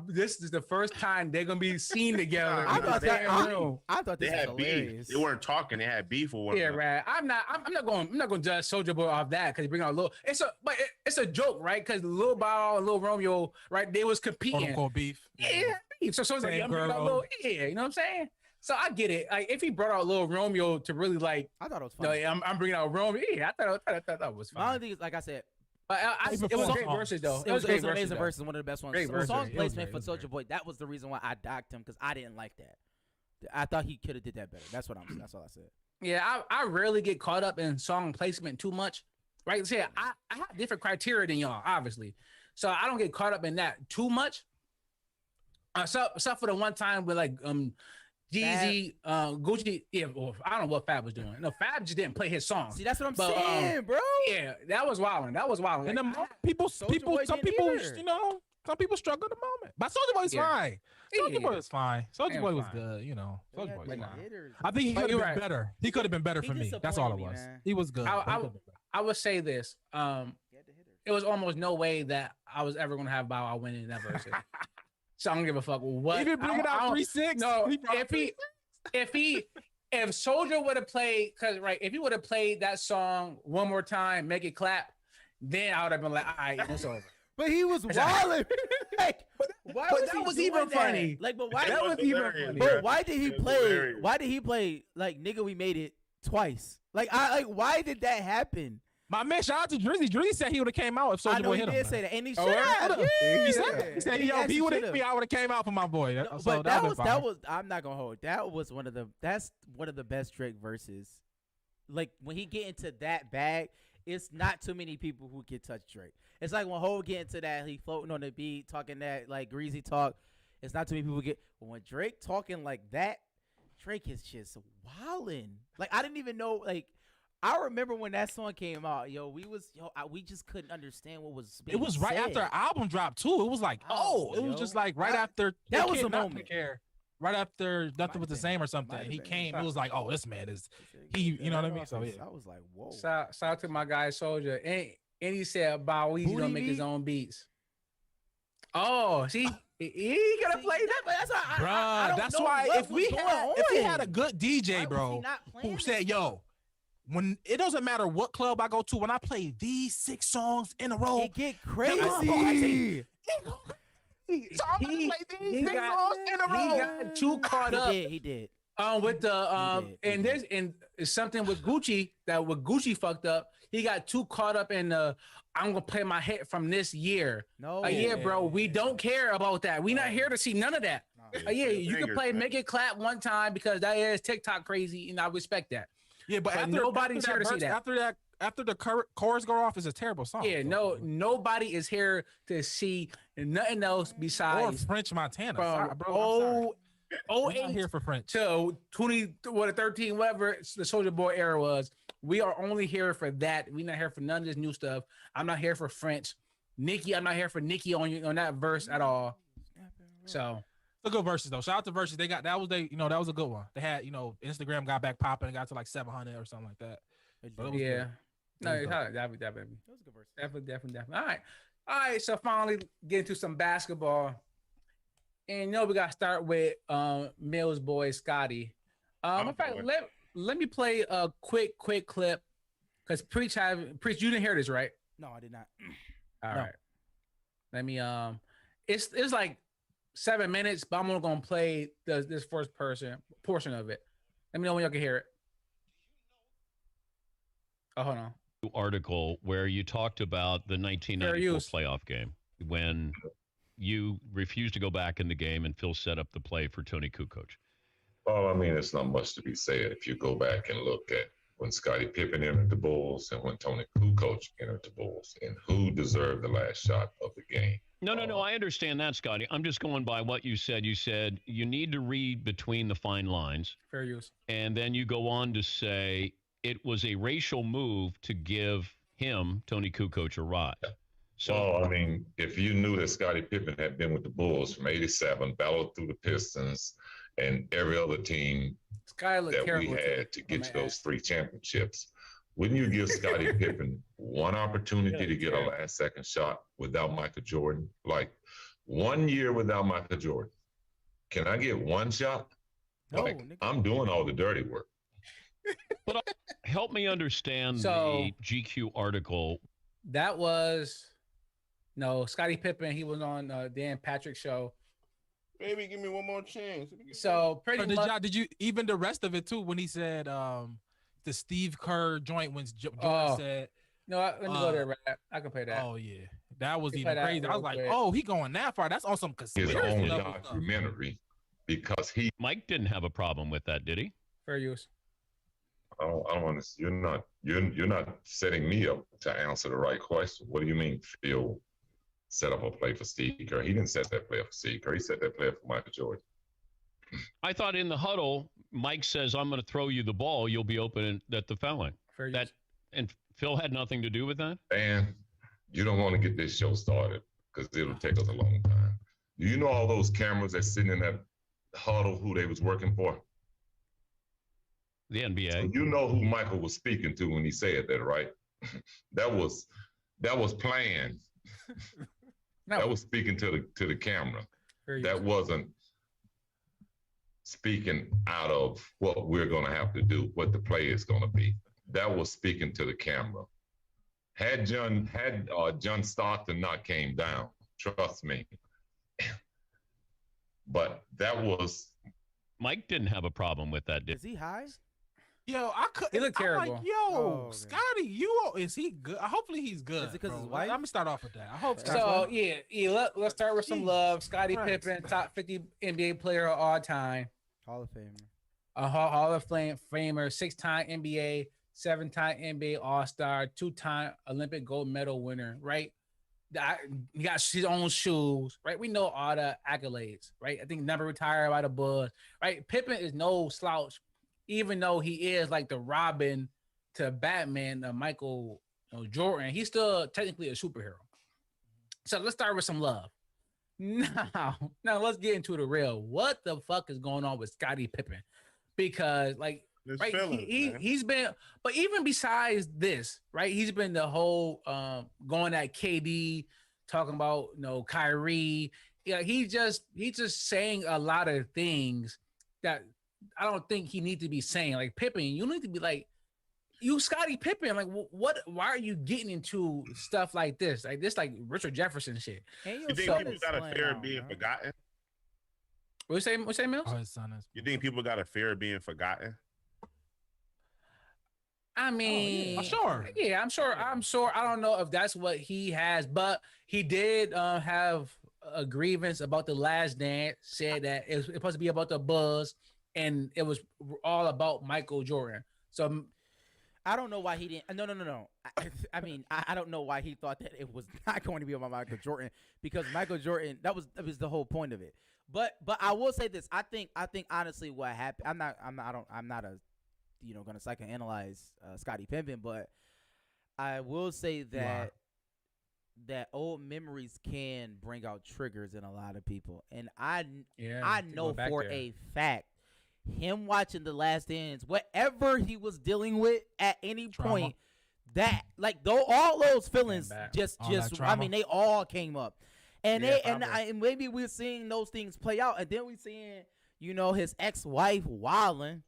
this is the first time they're gonna be seen together. I in the thought that. same room. I thought They this was had beef. hilarious. They weren't talking. They had beef with one Yeah, another. right. I'm not going to judge Soulja Boy off that because he bring out Lil. It's a joke, right? Because Lil Bow Wow and Lil Romeo, right? They was Quote competing. unquote beef. Yeah. So it's like, Same I'm bringing out girl. Lil, yeah, you know what I'm saying? So I get it. Like if he brought out Lil Romeo to really like, I thought it was no, funny. I'm bringing out Romeo. Yeah, I thought that was My fine. only thing is, like I said, But it was great verses though. It was great an amazing though. verse, one of the best ones. Great verse, Song it was placement great, for it was Soulja Boy. That was the reason why I docked him because I didn't like that. I thought he could have did that better. That's all I said. Yeah, I rarely get caught up in song placement too much. Right? See, I have different criteria than y'all, obviously. So I don't get caught up in that too much. Except for the one time with like Jeezy, Gucci. Yeah, well, I don't know what Fab was doing. No, Fab just didn't play his song. See, that's what I'm saying, bro. Yeah, that was wilding. That was wilding. And Like, some people, you know, some people struggle at the moment. But Soulja Boy was fine. Soulja Boy was fine. Soulja Boy was good, you know. Soulja Boy was fine. I think he could have been better. He could have been better for me. That's all it was. He was good. I would say this. It was almost no way that I was ever gonna have Bow Wow win in that verse. So I don't give a fuck what. Even bring it out 3-6. No, if Soulja would have played, if he would have played that song one more time, make it clap, then I would have been like, all right, it's over. But he was wilding. Like, why but was that he was doing even that? funny. Like, but why? That was even funny. But why did he It was play? hilarious. Why did he play like "Nigga We Made It" twice? Like, why did that happen? My man, shout out to Drizzy. Drizzy said he would have came out if I Soulja know Boy he hit him. did say that, and he should Oh, have. yeah. Yeah. He said, yo, if he would have hit me, I would have came out for my boy. No, So but that fine. was. I'm not gonna hold. That's one of the best Drake verses. Like when he get into that bag, it's not too many people who can touch Drake. It's like when Ho get into that, he floating on the beat, talking that like greasy talk. It's not too many people get. But when Drake talking like that, Drake is just wildin'. Like I didn't even know. Like I remember when that song came out, we just couldn't understand what was being It was right said. after our album dropped too. It was like, it was just like right after. that was Kid a Not moment. Care. Right after Nothing Might Was the have Same been. or something. Might have He been. came. It was like, oh, this man is he. You know what I mean? So yeah. I was like, whoa. Shout out to my guy Soulja, and he said Bow Weezy Booty gonna make his beat? own beats. Oh, see, he gonna play that. That's why Bruh, don't that's know why what if was we going had a on. good Why DJ, was bro, he not playing who this said, stuff? yo, when it doesn't matter what club I go to, when I play these 6 songs in a row, It get crazy. crazy. So I'm gonna play these 6 songs in a row. He got too caught up. He did. With the He and did. there's and it's something with Gucci that with Gucci fucked up. He got too caught up in I'm gonna play my hit from this year. No. Yeah, bro, we don't care about that. We not here to see none of that. No. Yeah, you can Fingers, play man. Make It Clap one time because that is TikTok crazy, and I respect that. Yeah, but But after, nobody's after here to see verse- that. After the chorus go off, is a terrible song. Yeah, So- nobody is here to see nothing else or besides French Montana. from Sorry, bro, I'm sorry. oh We're not here for French. to 13, whatever the Soulja Boy era was. We are only here for that. We're not here for none of this new stuff. I'm not here for French. Nicki, I'm not here for Nicki on that verse at all. So The good verses though. Shout out to verses. They got that was that was a good one. They had Instagram got back popping and got to like 700 or something like that. So it was yeah, good. no, It was dope. that baby. That was a good verse. Definitely. All right. So finally get into some basketball, and we got to start with Mills boy Scotty. In fact, boy. let me play a quick clip because Preach you didn't hear this, right? No, I did not. All No. right. Let me it's like 7 minutes, but I'm only gonna play this first portion of it. Let me know when y'all can hear it. Oh, hold on. Article where you talked about the 1994 use. playoff game when you refused to go back in the game and Phil set up the play for Tony Kukoc. Well, I mean, it's not much to be said if you go back and look at when Scottie Pippen entered the Bulls and when Tony Kukoc entered the Bulls and who deserved the last shot of the game. No, I understand that, Scotty. I'm just going by what you said. You said you need to read between the fine lines, Fair use. and then you go on to say it was a racial move to give him, Tony Kukoc, a ride. So, Well, I mean, if you knew that Scottie Pippen had been with the Bulls from '87, battled through the Pistons and every other team Sky looked that we terrible. had to get my to those ass. 3 championships, wouldn't you give Scottie Pippen one opportunity to get a last second shot without Michael Jordan? Like 1 year without Michael Jordan. Can I get one shot? No, Like, nigga. I'm doing all the dirty work. help me understand So- the GQ article. That was Scottie Pippen. He was on Dan Patrick's show. Baby, give me one more chance. So pretty Or much. did you even the rest of it too when he said the Steve Kerr joint when Jordan Oh. said No, let me go there, rap. I can play that. Oh yeah, that was You even play that crazy. I real was like, quick. oh, he going that far. That's on some His conspiracy own level stuff. documentary because he. Mike didn't have a problem with that, did he? Fair use. I don't understand. You're not setting me up to answer the right question. What do you mean Phil set up a play for Steve Kerr? He didn't set that play for Steve Kerr. He set that play for Michael Jordan. I thought in the huddle, Mike says, "I'm going to throw you the ball. You'll be open at the foul line." Fair That use. and Phil had nothing to do with that. And you don't want to get this show started because it'll take us a long time. Do you know all those cameras that's sitting in that huddle who they was working for? The So NBA. you know who Michael was speaking to when he said that, right? that was planned. No. That was speaking to the camera. Fair use. That wasn't speaking out of what we're going to have to do, what the play is going to be. That was speaking to the camera. Had John Stockton not came down, trust me. But that was. Mike didn't have a problem with that, did Is he high? Yo, I could. He looked I'm terrible. like, yo, Oh, okay. Scotty, is he good? Hopefully he's good. Is it 'cause bro. his wife? Let me start off with that. I hope. So let's start with some Jesus love. Scottie Christ. Pippen, top 50 NBA player of all time, Hall of Famer. a Hall of Famer, 6-time NBA, 7-time NBA All-Star, 2-time Olympic gold medal winner. Right, he got his own shoes. Right, we know all the accolades. Right, I think never retired by the Bulls. Right, Pippen is no slouch, even though he is like the Robin to Batman, Michael Jordan. He's still technically a superhero. So let's start with some love. Now let's get into the real. What the fuck is going on with Scottie Pippen? Because There's right, feelings, man. he's been, but even besides this, right, he's been the whole going at KD, talking about Kyrie. Yeah, he's just saying a lot of things that I don't think he needs to be saying. Like Pippen, you need to be like, you Scottie Pippen, like what? Why are you getting into stuff like this? Like this, like Richard Jefferson shit. And You think people got a fear of being forgotten? What you say, Mills? Oh, his son is. You think people got a fear of being forgotten? I mean, Sure. Yeah, I'm sure. I don't know if that's what he has, but he did have a grievance about the Last Dance. Said that it was supposed to be about the Buzz, and it was all about Michael Jordan. So I don't know why he didn't. No. I mean, I don't know why he thought that it was not going to be about Michael Jordan, because Michael Jordan, that was the whole point of it. But I will say this. I think honestly what happened. I'm not a going to psychoanalyze Scottie Pippen, but I will say that old memories can bring out triggers in a lot of people, and I know for a fact, him watching The Last Dance, whatever he was dealing with at any point, that all those feelings just I mean, they all came up, and and maybe we're seeing those things play out, and then we're seeing his ex-wife wilding.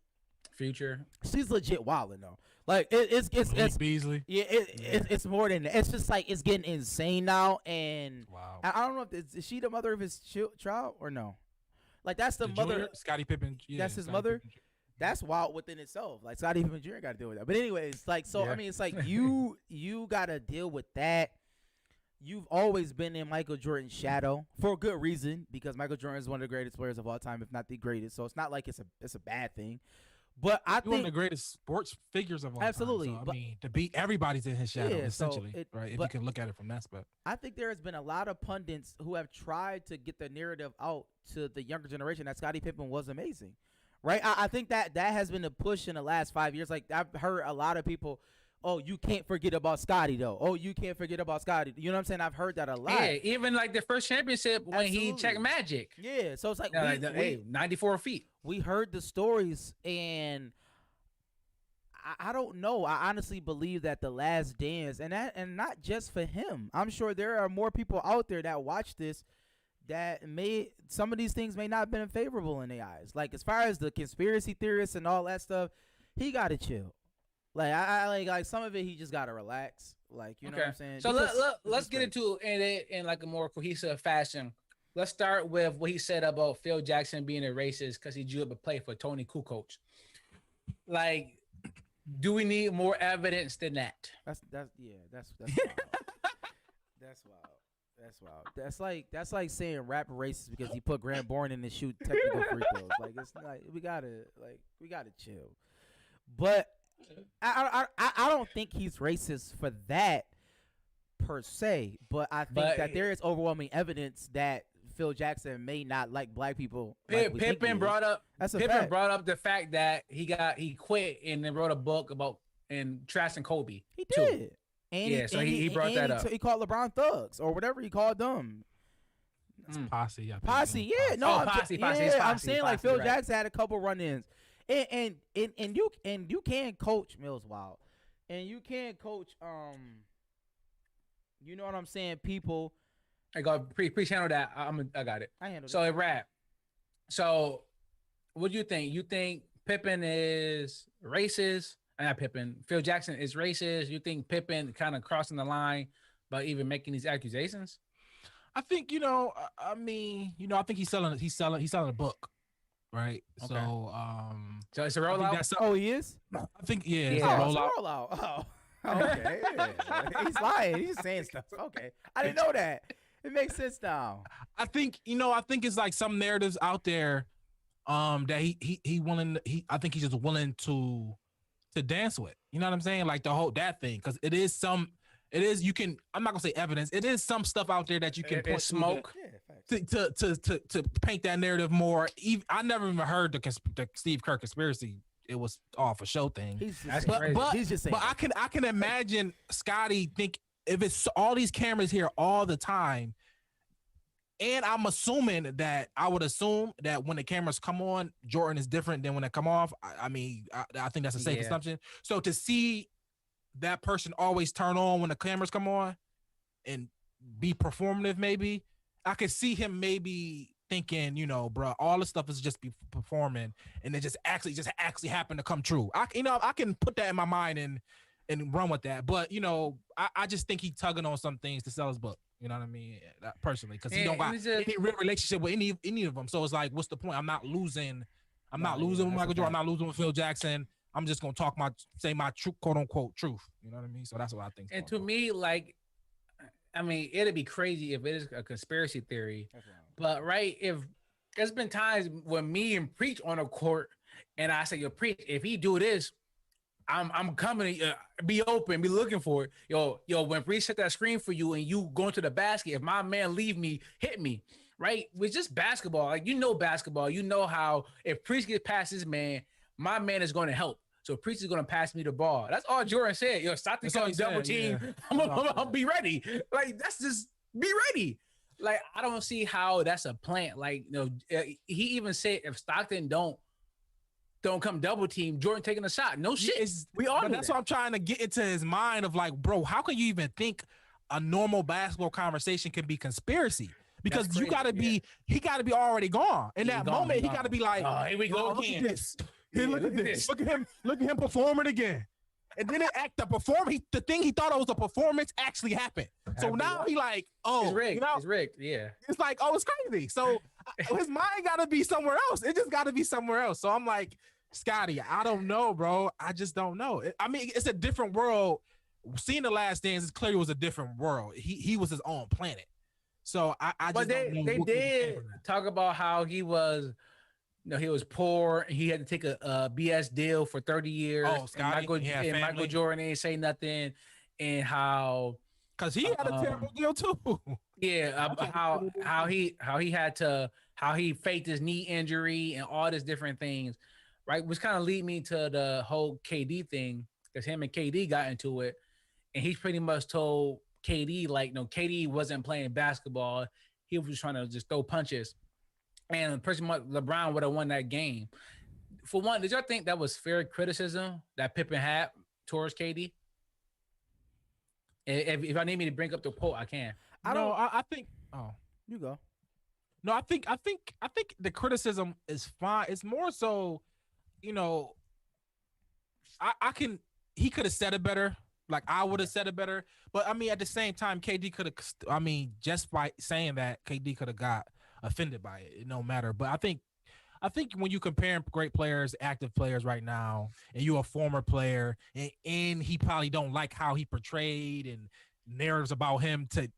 Future, she's legit wilding though. Like it's Beasley. Yeah, it's more than that. It's just like it's getting insane now, and wow. I don't know if is she the mother of his child or no. Like that's the mother. Junior, Scottie Pippen. Yeah, that's his Scottie mother. Pippen. That's wild within itself. Like Scottie Pippen Jr. got to deal with that. But anyways, like I mean, it's like you got to deal with that. You've always been in Michael Jordan's shadow for a good reason, because Michael Jordan is one of the greatest players of all time, if not the greatest. So it's not like it's a bad thing. But I think one of the greatest sports figures of all absolutely. time. So, I mean, to beat everybody's in his shadow, essentially, right? If you can look at it from that aspect. I think there has been a lot of pundits who have tried to get the narrative out to the younger generation that Scottie Pippen was amazing, right? I think that has been a push in the last 5 years. Like I've heard a lot of people, oh, you can't forget about Scottie though. Oh, you can't forget about Scottie. You know what I'm saying? I've heard that a lot. Yeah, even like the first championship when he checked Magic. Yeah, so it's like, 94 feet. We heard the stories, and I don't know. I honestly believe that The Last Dance, and not just for him. I'm sure there are more people out there that watch this that some of these things may not have been favorable in their eyes. Like as far as the conspiracy theorists and all that stuff, he got to chill. Like I like some of it, he just got to relax. Like know what I'm saying. So let's get into it in like a more cohesive fashion. Let's start with what he said about Phil Jackson being a racist because he drew up a play for Tony Kukoc. Like, Do we need more evidence than that? That's wild. That's wild. That's wild. That's like saying rapper racist because he put Grant Bourne in to shoot technical free throws. Like it's like we gotta chill. But I don't think he's racist for that per se. But I think that there is overwhelming evidence that Phil Jackson may not like black people. Pippen brought up the fact that he quit and then wrote a book about and trashing Kobe. He did. And so he brought that up. He called LeBron thugs or whatever he called them. It's posse. Posse, yeah. No, posse. I'm saying like Phil right. Jackson had a couple run-ins, and you can coach Mills Wild, and you can coach you know what I'm saying, people. I got pre-channel that. I got it. I handled so it. it rap. So what do you think? You think Pippen is racist? Not Pippen. Phil Jackson is racist. You think Pippen kind of crossing the line by even making these accusations? I think I think he's selling a book, right? Okay. So it's a rollout. Oh, he is. I think it's a It's a rollout. rollout. Oh, okay. Yeah. He's lying. He's saying stuff. Okay, I didn't know that. It makes sense now. I think it's like some narratives out there, that I think he's just willing to dance with. You know what I'm saying? Like the whole that thing, because you can. I'm not gonna say evidence. It is some stuff out there that you can point smoke to paint that narrative more. I never even heard the Steve Kerr conspiracy. It was all for show thing. He's just saying. But I can imagine Scotty think if it's all these cameras here all the time, and I'm assuming that I would assume that when the cameras come on, Jordan is different than when they come off. I think that's a safe assumption. So to see that person always turn on when the cameras come on and be performative, maybe I could see him maybe thinking, bro, all this stuff is just be performing, and it just actually happened to come true. I can put that in my mind and run with that. But I just think he's tugging on some things to sell his book. You know what I mean? Personally, because he don't got any real relationship with any of them. So it's like, what's the point? I'm not losing with Michael Jordan. I'm not losing with Phil Jackson. I'm just gonna say my true, quote unquote truth. You know what I mean? So that's what I think. And to me, it'd be crazy if it is a conspiracy theory. But if there's been times when me and Preach on a court, and I say, "Yo, Preach, if he do this, I'm coming. Be open, be looking for it. Yo, when Preach set that screen for you, and you go into the basket, if my man leave me, hit me." Right? It's just basketball. Like basketball. You know how if Preach gets past his man, my man is going to help. So Preach is going to pass me the ball. That's all Jordan said. Yo, stop the double team. Yeah. I'll be ready. Like that's just be ready. Like I don't see how that's a plan. Like he even said if Stockton don't come double team, Jordan taking a shot. No shit. We all. But that's what I'm trying to get into his mind of like, bro, how can you even think a normal basketball conversation can be conspiracy? Because he got to be already gone. In that moment, he got to be like, oh, here we go look again. at this. Look at this. Look at him performing again. And then the thing he thought it was a performance actually happened. So now he like, oh, it's rigged. It's rigged. Yeah. It's like, oh, it's crazy. So his mind got to be somewhere else. It just got to be somewhere else. So I'm like, Scotty, I don't know, bro. I just don't know. I mean, it's a different world. Seeing The Last Dance, it clearly was a different world. He was his own planet. So I just but they did talk about how he was, he was poor. He had to take a BS deal for 30 years. Oh, Scotty, and Michael Jordan ain't say nothing, and how because he had a terrible deal too. Yeah, how he faked his knee injury and all these different things, right? Which kind of lead me to the whole KD thing because him and KD got into it, and he pretty much told KD like, no, KD wasn't playing basketball. He was just trying to just throw punches. And pretty much LeBron would have won that game. For one, did y'all think that was fair criticism that Pippen had towards KD? If I need me to bring up the quote, I can. I think. Oh, you go. No, I think the criticism is fine. It's more so, he could have said it better. Like I would have said it better. But I mean, at the same time, KD could have. Just by saying that, KD could have got offended by it. It no matter. But I think I think when you compare great players, active players right now, and you're a former player, and he probably don't like how he portrayed and narratives about him to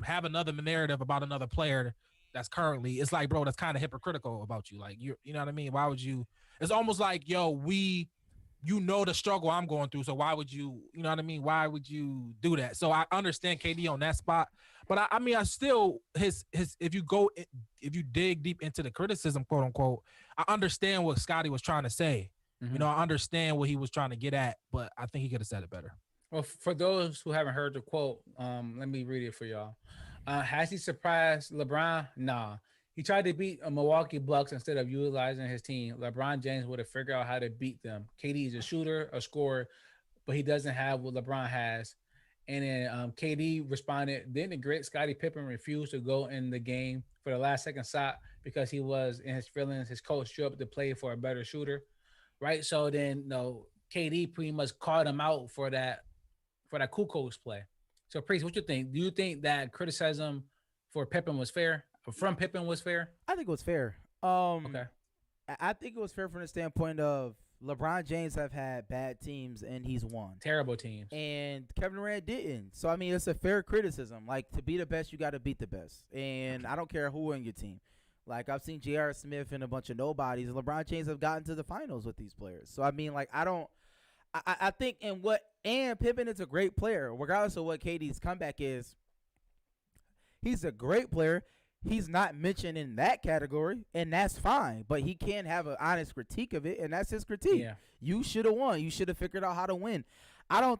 have another narrative about another player that's currently, it's like, bro, that's kind of hypocritical about you. Like, you know what I mean? Why would you? It's almost like, yo, you know the struggle I'm going through, so why would you know what I mean? Why would you do that? So I understand KD on that spot, but I mean, I still his if you dig deep into the criticism, quote unquote, I understand what Scotty was trying to say. Mhm. You know, I understand what he was trying to get at, but I think he could have said it better. Well, for those who haven't heard the quote, let me read it for y'all. Has he surprised LeBron? Nah. He tried to beat Milwaukee Bucks instead of utilizing his team. LeBron James would have figured out how to beat them. KD is a shooter, a scorer, but he doesn't have what LeBron has. And then KD responded, didn't the great Scottie Pippen refuse to go in the game for the last second shot because he was in his feelings? His coach showed up to play for a better shooter, right? So then, KD pretty much called him out for that Kukoc play. So, Priest, what you think? Do you think that criticism for Pippen was fair? From Pippen was fair? I think it was fair. Okay. I think it was fair from the standpoint of LeBron James have had bad teams and he's won. Terrible teams. And Kevin Durant didn't. So, I mean, it's a fair criticism. Like, to be the best, you got to beat the best. And I don't care who on your team. Like, I've seen J.R. Smith and a bunch of nobodies, and LeBron James have gotten to the finals with these players. So, I mean, like, I think and Pippen is a great player, regardless of what KD's comeback is. He's a great player. He's not mentioned in that category, and that's fine. But he can have an honest critique of it, and that's his critique. Yeah. You should have won. You should have figured out how to win. I'll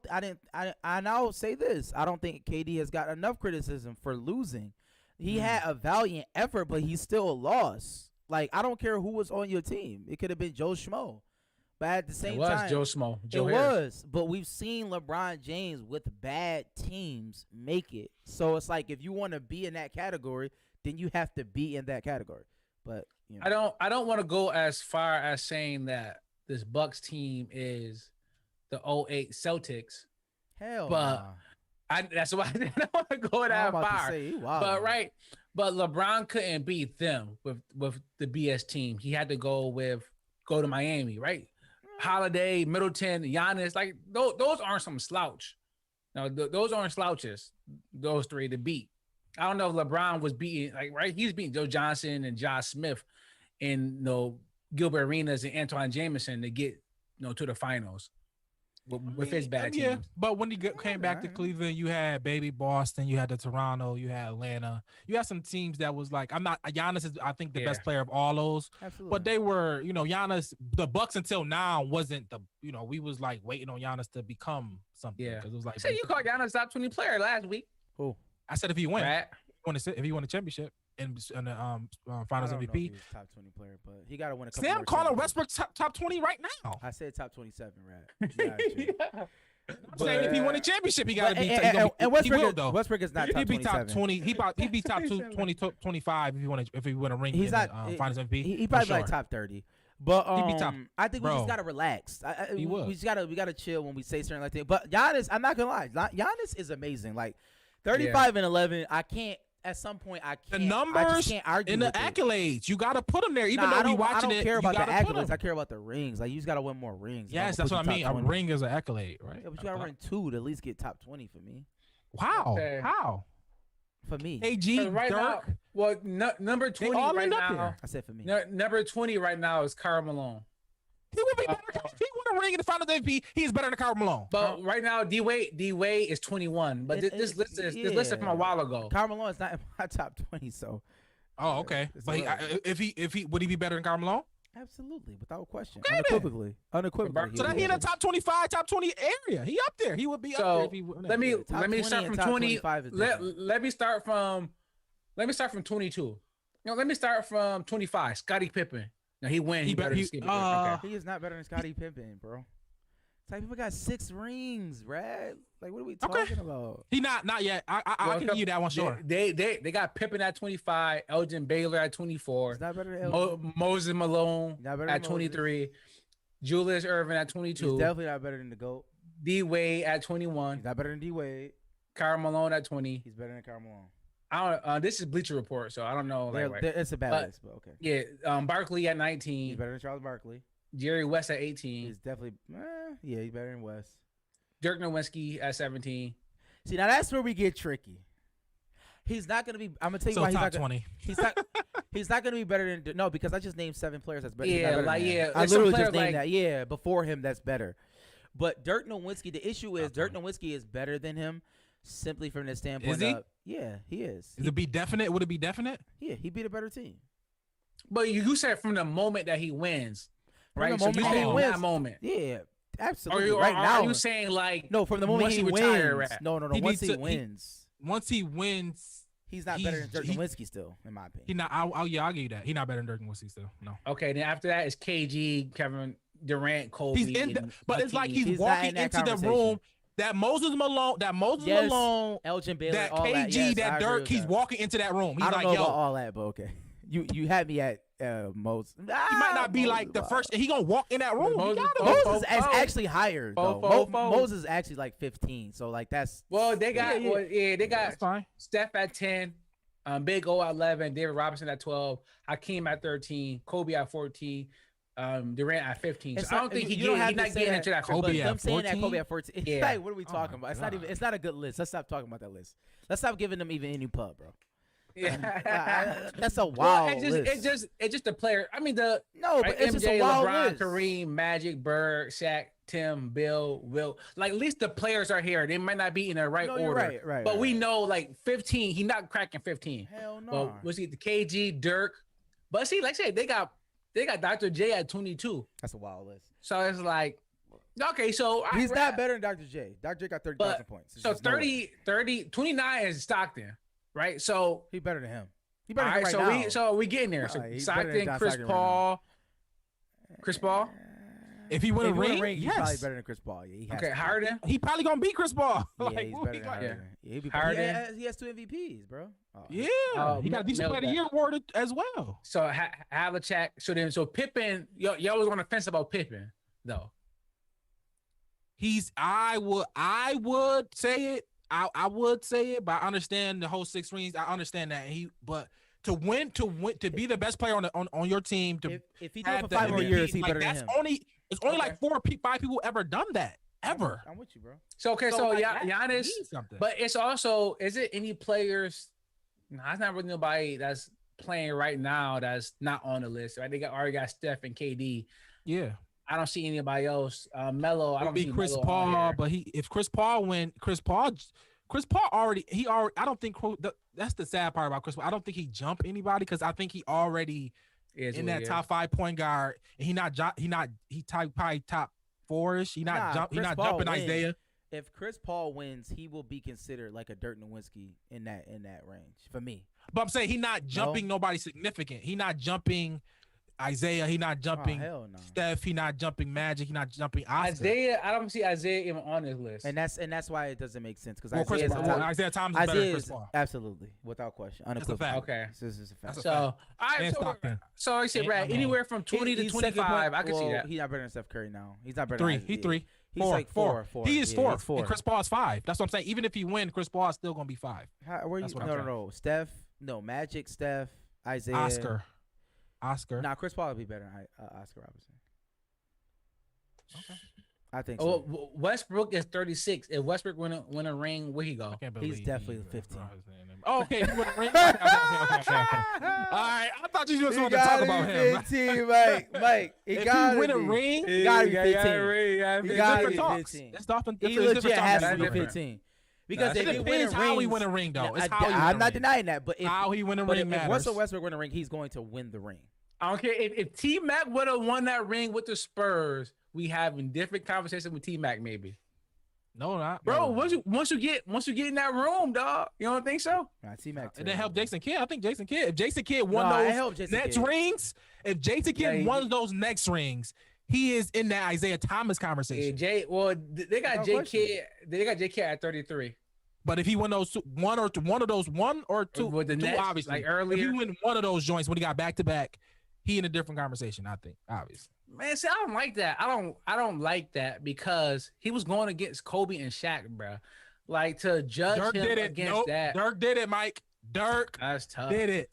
say this. I don't think KD has got enough criticism for losing. He had a valiant effort, but he still lost. Like, I don't care who was on your team. It could have been Joe Schmo. But at the same time, Joe Smo. It was. But we've seen LeBron James with bad teams make it. So it's like, if you want to be in that category, then you have to be in that category. But I don't want to go as far as saying that this Bucks team is the 08 Celtics. Hell, but that's why I didn't want to go that far. But LeBron couldn't beat them with the BS team. He had to go to Miami, right? Holiday, Middleton, Giannis, like those aren't some slouch. No, those aren't slouches. Those three to beat. I don't know if LeBron was beating, he's beating Joe Johnson and Josh Smith and Gilbert Arenas and Antoine Jameson to get to the finals with his bad teams. Yeah, but when he came back to Cleveland, you had baby Boston, you had the Toronto, you had Atlanta, you had some teams that was like, Giannis is I think the best player of all those. Absolutely. But they were, Giannis, the Bucks until now wasn't we was like waiting on Giannis to become something. Yeah, it was like, so you called Giannis top 20 player last week. Who? I said if he wins, Right. if he won a championship and the Finals I don't know MVP, if he was top 20 player, but he got to win a couple Sam more calling championships. Westbrook top 20 right now. I said top 27, right? I'm saying if he won a championship, he got to be. And Westbrook is not top 27. He'd be top 20. He'd be top 20, 25 if he won a ring. He's not Finals MVP. He probably like top 30. But He'd be top, I think we just gotta relax. He would. We gotta chill when we say certain like things. But Giannis, I'm not gonna lie, Giannis is amazing. Like 35 and 11. I can't. At some point, I can't. The numbers I just can't argue and the with it. accolades, you got to put them there. Even though we watching it, I don't care about the accolades. accolades. I care about the rings. Like, you just gotta win more rings. Yes, that's what I mean. A ring is an accolade, right? Yeah, but you gotta win 2 to at least get top 20 for me. Wow. Okay. How? For me. AG, Right Dirk. now, well, number 20 all right end up now. there. I said for me. Number 20 right now is Karl Malone. He would be better. If he won a ring in the Finals MVP, he's better than Karl Malone. But right now, D Wade is 21. But this list is from a while ago. Karl Malone is not in my top 20, so. Oh, okay. But if he would he be better than Karl Malone? Absolutely, without question. Okay, Unequivocally. So that he in the top 25, top 20 area. He up there. He would be up there if he won. Let me Top start 20 from and top 20. 25 is Let different. me start from 22. Let me start from 25. Scottie Pippen. Now he win. He better than Scottie Pippen. Okay. He is not better than Scottie Pippen, bro. It's like people got 6 rings, Brad. Like, what are we talking about? He not yet. I can give you that one, sure. They got Pippen at 25, Elgin Baylor at 24, He's not better than Elgin. Moses Malone Not better at than 23, Julius Erving at He's 22, definitely not better than the GOAT. D Wade at 21, He's not better than D Wade. Karl Malone at 20. He's better than Karl Malone. I don't. This is Bleacher Report, so I don't know. Like, It's a bad But- list, but okay. yeah. Barkley at He's 19. better than Charles Barkley. Jerry West at 18. He's definitely, yeah, he's better than West. Dirk Nowitzki at 17. See, now that's where we get tricky. He's not gonna be. I'm gonna tell you So why he's top not. 20. He's not. He's not gonna be better than. No, because I just named 7 players that's better. he's not Yeah, better like, than him. yeah, I there's some literally players just named like- that. Yeah, before him, that's better. But Dirk Nowitzki, the issue is Top Dirk 20. Nowitzki is better than him, simply from the standpoint Is he? of yeah, he is. Is it be definite? Would it be definite? Yeah, he beat a better team. But you said from the moment that he wins, From right? the So moment you that he saying wins. that moment. Yeah, Or absolutely. you, right now, are you saying like no, from the moment once he retire, wins. right? No. He Once needs he to- wins, Once he wins, he's not better than Dirk he- Nowitzki still, in my opinion. he not. I'll give you that. He not better than Dirk Nowitzki still. No. Okay, then after that is KG, Kevin Durant, Kobe. He's in, and but it's like Hakeem. he's He's not walking in that into the conversation. room. That Moses Malone, Yes. Malone, Elgin Baylor, that all KG, that, yes, I that agree Dirk. with He's that. walking into that room. He's I don't like, know yo, about all that, but okay. You had me at Moses. he might not be like the first. He gonna walk in that room. Moses- He gotta Moses- go. Moses is actually higher though. Fo. Moses is actually like 15, so like that's Well, they got they got That's fine. Steph at 10, Big O at 11, David Robinson at 12, Hakeem at 13, Kobe at 14, Durant at 15. So It's I not- don't think you he's don't have to not say getting that. into that. Kobe but at them saying that 14? Kobe at 14. It's Yeah. like, what are we Oh talking my about? It's not even. God. It's not a good list. Let's stop talking about that list. Let's stop giving them even any pub, bro. Yeah. That's a Well, wild it's list. just the player. I mean the No, right? but it's just MJ, a wild LeBron, list. Kareem, Magic, Bird, Shaq, Tim, Bill, Will. Like at least the players are here. They might not be in the right No, order. you're right, right. But right. we know like 15, he's not cracking 15. Hell no. But we'll see the KG, Dirk. But see, like I said, they got Dr. J at 22. That's a wild list. So it's like, okay, so He's not better than Dr. J. Dr. J got 30,000 points. It's So just no way. 29 is Stockton, right? So He better than him. He all better right, than so him right now. so we getting there. So Nah, he's better than Stockton, John Chris Stockton right Paul, Chris Paul. If he win a If he win ring, he's probably yes, better than Chris Paul. Yeah, he has Okay, to. Harden. he probably gonna beat Chris Paul. Yeah, Like, he's what better we than got- Harden. Yeah, he'd be Harden. He has 2 MVPs, bro. Oh, Yeah, Oh, he got a decent player of the Millsap. year award as well. So Havlicek. So Pippen. Y'all was on the fence about Pippen, though. I would say it. I would say it, but I understand the whole 6 rings. I understand that but to be the best player on your team to if he do it have for the 5 more MVP, years, he's like, better than that's him. it's only Okay. like 5 people ever done that ever. I'm with you, bro. So okay, so, like, yeah, that Giannis. means something. But it's also, is it any players? No, it's not really nobody that's playing right now that's not on the list, right? They already got Steph and KD. yeah, I don't see anybody else. Melo, I it'll don't be see Chris Melo on Paul, here. but if Chris Paul win, Chris Paul already. I don't think that's the sad part about Chris Paul. I don't think he jumped anybody because I think he already Is in what that he is. top 5 point guard, and he probably top 4ish. He not Chris Paul jumping wins. Isaiah. If Chris Paul wins, he will be considered like a Dirk Nowitzki in that range for me. But I'm saying he not jumping nobody significant. He not jumping Isaiah. He not jumping hell no. Steph. He not jumping Magic. He not jumping Oscar. Isaiah, I don't see Isaiah even on this list. And that's why it doesn't make sense because Well, Chris Isaiah's Paul, the top- Isaiah Thomas is better than Isaiah Chris is Paul. absolutely without question, That's a unequivocal. fact. Okay. This is a fact. That's a So, fact. all right, And so, Stockton. so I said, And Brad, Melo. anywhere from 20 to He's second 25, point- I can see well, that. He's not better than Steph Curry now. He's not better. Three. Than He three. He's Four. like four. He is Yeah, four. he's four. And Chris Paul is 5. That's what I'm saying. Even if he wins, Chris Paul is still gonna be 5. Where you? That's what No, I'm no, saying. no. Steph. No, Magic. Steph. Isaiah. Oscar. Nah, Chris Paul would be better than Oscar Robertson. Okay. I think Oh, so. Westbrook is 36. If Westbrook win a ring, where he go? I can't believe He's definitely he- 15. Oh, okay. He win a ring. Okay. All right. I thought you just wanted to talk about him. 15, Mike. He If gotta he win a be. ring, He gotta be 15. He He gotta gotta it's be different talks. 15. It's often He different. It's legit different has talks. to be It's different. 15. Because It if he win a depends how he ring, win a ring, though. It's how he win I'm a not ring. denying that, but if How he win a ring if matters. Russell Westbrook win a ring, he's going to win the ring. I don't care if T Mac would have won that ring with the Spurs. We having different conversation with T Mac, maybe. No, not. Bro, no. once you get in that room, dog, you don't think so? Nah, T-Mac It didn't help Jason Kidd. I think Jason Kidd. If Jason Kidd No, won it helped those Jason next Kidd. rings, if Jason Yeah, Kidd he- won those next rings, he is in that Isaiah Thomas Yeah, conversation. they got No J question. Kidd. They got J Kidd at 33. But if he won those one or two, With the two, Nets, obviously, like if earlier. he win one of those joints when he got back to back, he in a different conversation. I think, obviously. Man, see, I don't like that. I don't like that because he was going against Kobe and Shaq, bro. Like to judge Dirk him did it. against Nope. that. Dirk did it, Mike. Dirk That's tough. did it.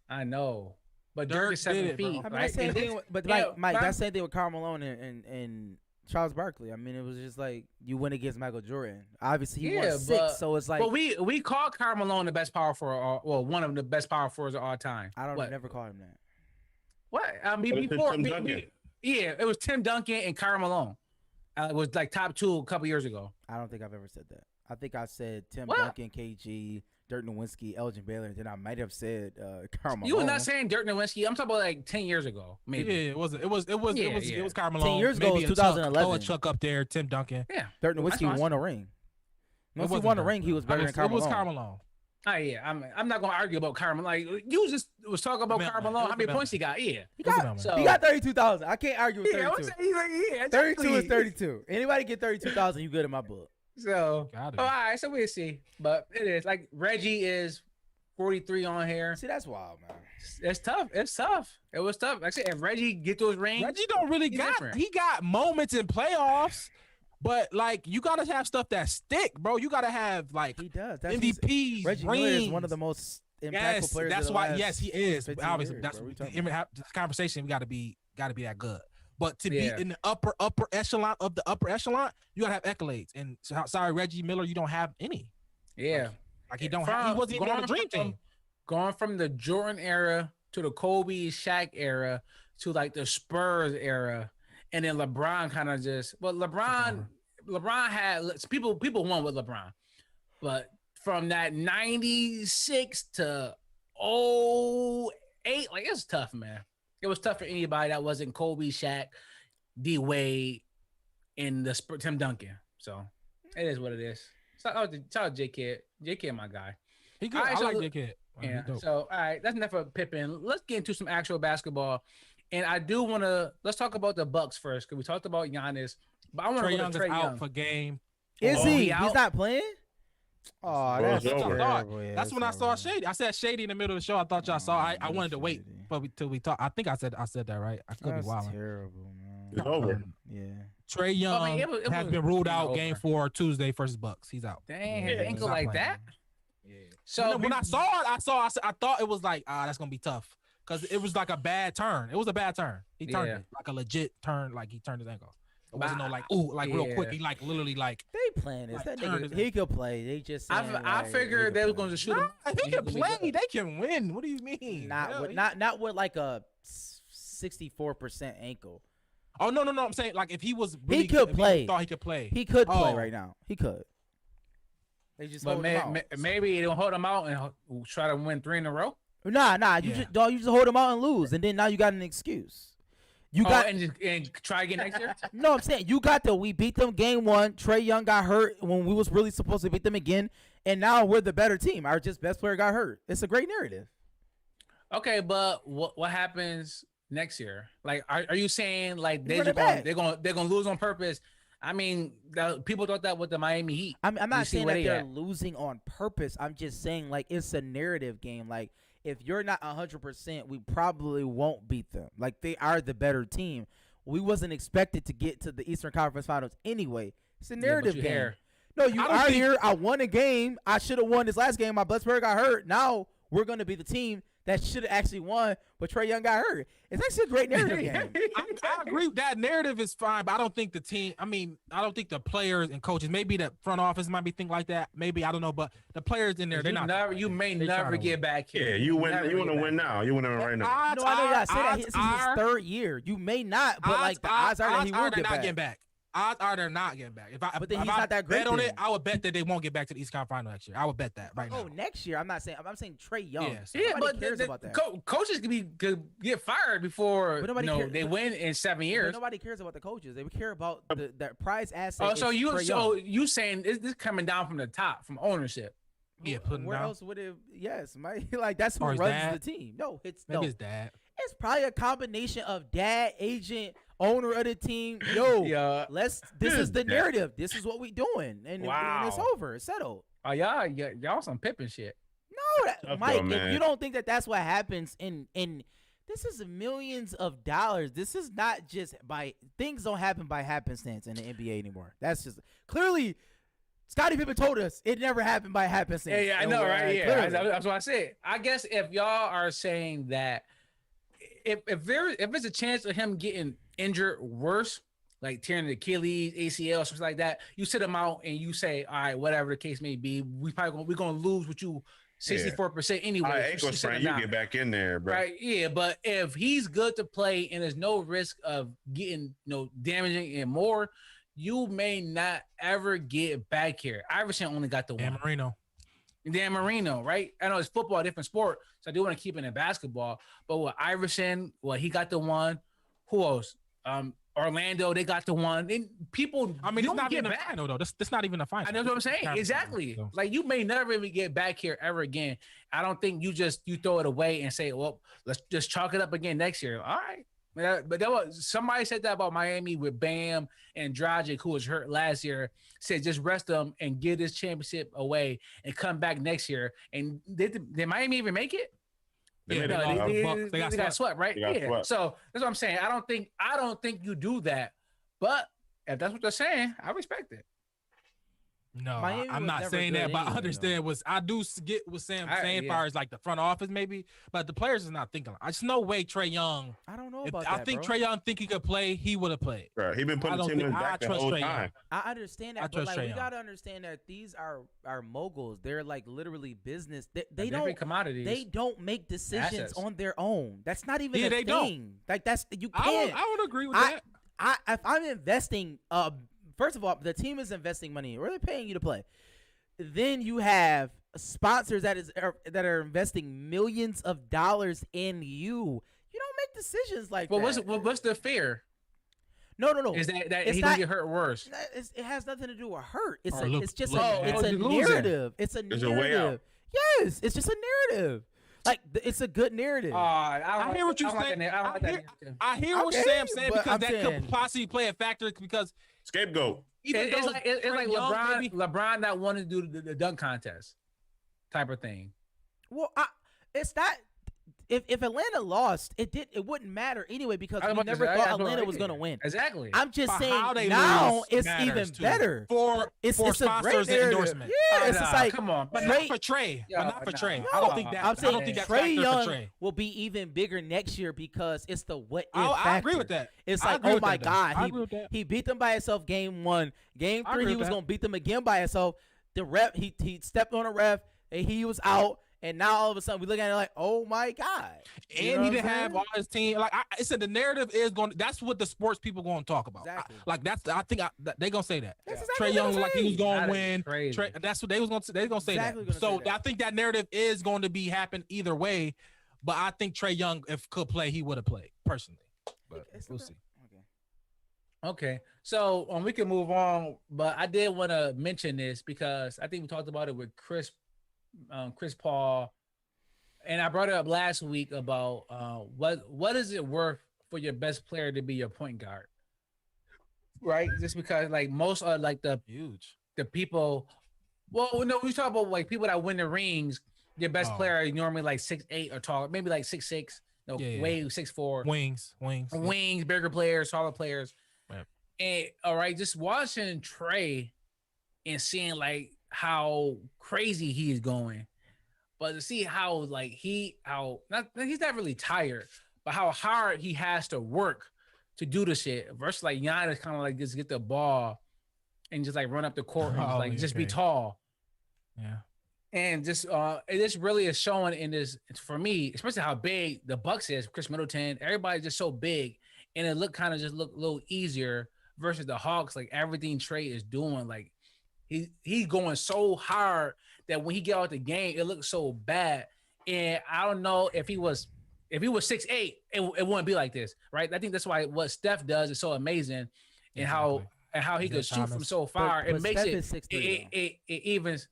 I know. But Dirk Dirk is 7 did it, bro. feet. I mean, right? that's same And thing. this- But yeah, Mike, but that's same thing with Karl Malone and Charles Barkley. I mean, it was just like you went against Michael Jordan. Obviously, he won 6, so it's like But we call Karl Malone the best power forward, one of the best power forwards of all time. I don't What? never call him that. What? I mean, But it's before Tim Duncan. yeah, it was Tim Duncan and Karl Malone. It was like top 2 a couple years ago. I don't think I've ever said that. I think I said Tim What? Duncan, KG, Dirk Nowitzki, Elgin Baylor, and then I might have said Karl Malone. You were not saying Dirk Nowitzki. I'm talking about like 10 years ago, maybe. Yeah, it was Yeah. Karl Malone. years ago Maybe was a Chuck, 2011. throw a Chuck up there, Tim Duncan. Yeah. Dirk That's Nowitzki fine. won a ring. Once he wasn't won a Dirk, ring, he bro. was better than Karl It was Malone. Karl Malone. Oh yeah. I'm not gonna argue about Karl Malone. Like you just was talking about Miller. Karl It Malone. was How many Miller. points he got? Yeah. He It was got, Miller. So he got 32,000. I can't argue with yeah, I 32. was saying, he's like, 32 is exactly. 32. Anybody get 32,000, you good in my book. So Got it. all right, so we'll see. But it is like Reggie is 43 on here. See, that's wild, man. It's tough. It's tough. It was tough. Like I said, if Reggie get those rings, Reggie don't really He's got. different. He got moments in playoffs, but like you gotta have stuff that stick, bro. You gotta have like He does. That's MVPs. Reggie rings. Miller is one of the most impactful Yes, players. that's of the why. last Yes, he is. 15 Obviously, years, that's bro. What you talking about? this conversation. We gotta be that good. But to Yeah. be in the upper echelon of the upper echelon, you gotta have accolades. And sorry, Reggie Miller, you don't have any. yeah. Like he don't. He wasn't even on the dream team. Going from the Jordan era to the Kobe, Shaq era to like the Spurs era, and then LeBron kind of just. Well, LeBron had people won with LeBron, but from that 96 to 08, like it's tough, man. It was tough for anybody that wasn't Kobe, Shaq, D Wade, and Tim Duncan. So it is what it is. Shout out J Kid. J Kid, my guy. He good. All right, I so like look- J Kid. Yeah. So all right, that's enough of Pippen. Let's get into some actual basketball. And I do want to let's talk about the Bucks first because we talked about Giannis, but I want Trey to go Young to is Trey out Young. for game. Is Oh, he? he He's out? not playing? Oh, that's It's over. terrible. Yeah, That's when I saw Shady. I said Shady in the middle of the show. I thought y'all saw. I wanted to wait till we talk. I think I said that right. I could That's be wild. terrible, man. It's over. Yeah. Trey Young I mean, it has was been ruled kinda out game over. 4 Tuesday versus Bucks. He's out. Dang, Yeah, his he's ankle not like playing. that. Yeah. So when I saw it, I thought it was like that's gonna be tough because it was like a bad turn. It was a bad turn. He turned Yeah. it like a legit turn. Like he turned his ankle. It But wasn't no like real quick. yeah. He like literally like. They playing this. Like, That turn nigga, his- he could play. They just saying, I like, figured he they could was going play. to shoot Nah, him. if he can was play, good. they can win. What do you mean? Not Hell, with he- not with like a 64% ankle. Oh no. I'm saying like if he was really could if play. thought he could play. He could play Oh. right now. He could. They just But hold him out. maybe they don't hold him out and try to win 3 in a row. Nah. You Yeah. just dog. You just hold him out and lose, and then now you got an excuse. You got and try again next year. no. I'm saying you got we beat them game 1. Trey Young got hurt when we was really supposed to beat them again, and now we're the better team. Our just best player got hurt. It's a great narrative. Okay, but what happens next year? Like, are you saying like Run it back. they're gonna lose on purpose? I mean, people thought that with the Miami Heat. I'm You not see saying where that they they're at. losing on purpose. I'm just saying like it's a narrative game. Like if you're not 100%, we probably won't beat them. Like they are the better team. We wasn't expected to get to the Eastern Conference Finals anyway. It's a narrative you game. here. No, you I don't are think- here. I won a game. I should have won this last game. My best player got hurt. Now we're gonna be the team that should have actually won, but Trey Young got hurt. It's actually a great narrative game. I agree. That narrative is fine, but I don't think the team. I mean, I don't think the players and coaches. Maybe the front office might be thinking like that. Maybe I don't know, but the players in there, they're not. You may They never tryna get win. back here. Yeah, you win. Never You want to get win back. now. You want to win right now. Odds No, I know y'all say that. are- This is his are- third year. You may not, but like the odds are that he will they're get not back. getting back. Odds are they're not getting back. If I But then if he's I not that great bet on then. it, I would bet that they won't get back to the East Conference Final next year. I would bet that right Oh, now. next year. I'm saying Trey Young. Yes. Yeah, Nobody but cares about that. Coaches could get fired before But nobody they win in 7 But years. nobody cares about the coaches. They would care about the prize asset. Oh, is so Trae Young. you saying this coming down from the top, from ownership? Yeah, putting Where down. else would it? Yes, like that's who Or his runs dad? the team. No, it's Maybe no. his dad. It's probably a combination of dad, agent, owner of the team. Yo, Yeah. this is the narrative. This is what we doing, and it's Wow. over. It's settled. Oh y'all some Pippen shit. No, Tough Mike, though, if man. you don't think that that's what happens in this is millions of dollars. This is not just things don't happen by happenstance in the NBA anymore. That's just clearly Scottie Pippen told us it never happened by happenstance. Yeah, I And know, we're right? like, Yeah, literally. that's what I said. I guess if y'all are saying that if there's a chance of him getting injured worse, like tearing the Achilles, ACL, something like that, you sit him out and you say, all right, whatever the case may be, we're gonna lose with you 64% anyway. All right, ankle sprain, you get back in there, bro. Right, yeah, but if he's good to play and there's no risk of getting damaging and more, you may not ever get back here. Iverson only got the Dan one. Dan Marino, right? I know it's football, a different sport, so I do want to keep it in basketball. But with Iverson, he got the one. Who else? Orlando, they got the one. And people, I mean, you it's not don't even get a back. final though. That's not even a final. I know what I'm saying. Exactly. So. Like you may never even get back here ever again. I don't think you throw it away and say, well, let's just chalk it up again next year. All right. But that was somebody said that about Miami with Bam and Dragic, who was hurt last year. Said just rest them and give this championship away and come back next year. And did Miami even make it? They got swept, right? Swept. So that's what I'm saying. I don't think you do that. But if that's what they're saying, I respect it. No, Miami I'm was not never saying good that, but I anyway, understand I do get what Sam's saying as yeah. far as like the front office maybe, but the players is not thinking. There's no way Trae Young. I don't know If about I that, think bro. Trae Young think he could play, he would have played. Bro, he been putting the team in back the whole time. I understand that, I but trust like Trae we Young. gotta understand that these are moguls. They're like literally business. They Different don't commodities. They don't make decisions Assets. on their own. That's not even Yeah, a they thing. don't. Like that's you can't. I would agree with that. If I'm investing, first of all, the team is investing money. Where are they paying you to play? Then you have sponsors that are investing millions of dollars in you. You don't make decisions like Well, that. what's the fear? No. Is that It's he's not- gonna get hurt worse? It has nothing to do with hurt. It's Or look- it's just look a bad. it's a You're losing. narrative. It's a There's a way out. narrative. Yes, it's just a narrative. Like it's a good narrative. I hear what you're saying. I hear what Okay, Sam's saying but because I'm that saying- could possibly play a factor because Scapegoat. even It's though like Trae Young LeBron. maybe- LeBron that wanted to do the dunk contest, type of thing. Well, it's not. If Atlanta lost, it wouldn't matter anyway because I was we about to never say, thought that's what Atlanta I was did. going to win. Exactly. I'm just But how saying they now lose it's matters, even too. better. for It's a sponsors great and narrative. endorsement. Yeah, it's just like come on, But Trey- not for Trey. Yeah, But not for nah. Trey. No, I don't think that. I'm I saying don't think that's Trae factor Young for Trey. will be even bigger next year because it's the what if I agree factor. with that. It's I like, agree oh with my that, though. God, I agree with that. he beat them by himself game 1. Game I 3, agree he with was that. gonna beat them again by himself. The ref, he stepped on a ref and he was out. And now all of a sudden we look at it like, oh my God. You know And he what didn't I'm have saying? all his team. Like I said, the narrative is going. That's what the sports people going to talk about. Exactly. I think they gonna say that. That's Trey exactly Young what I'm like he was saying. going That to is win. crazy. That's what they was going to. They gonna say Exactly that. gonna So say that. I think that narrative is going to be happen either way. But I think Trey Young, if could play, he would have played personally. But It's we'll not- see. Okay, so we can move on, but I did want to mention this because I think we talked about it with Chris Paul, and I brought it up last week about what is it worth for your best player to be your point guard, right? Just because like most are like the people. Well, no, we talk about like people that win the rings. Your best player is normally like 6'8" or taller, maybe like 6'6", way 6'4". Wings, bigger players, taller players. Right. And all right, just watching Trey and seeing like how crazy he is going, but to see how like he's not really tired, but how hard he has to work to do the shit versus like Giannis kind of like just get the ball and just like run up the court and just be tall. Yeah. And just it just really is showing in this for me, especially how big the Bucks is, Chris Middleton, everybody's just so big, and it look a little easier versus the Hawks. Like everything Trey is doing, like he's going so hard that when he get out the game, it looks so bad. And I don't know if he was 6'8", it wouldn't be like this, right? I think that's why what Steph does is so amazing, and how he could shoot from so far. But It makes Steph it is 6'3", it evens.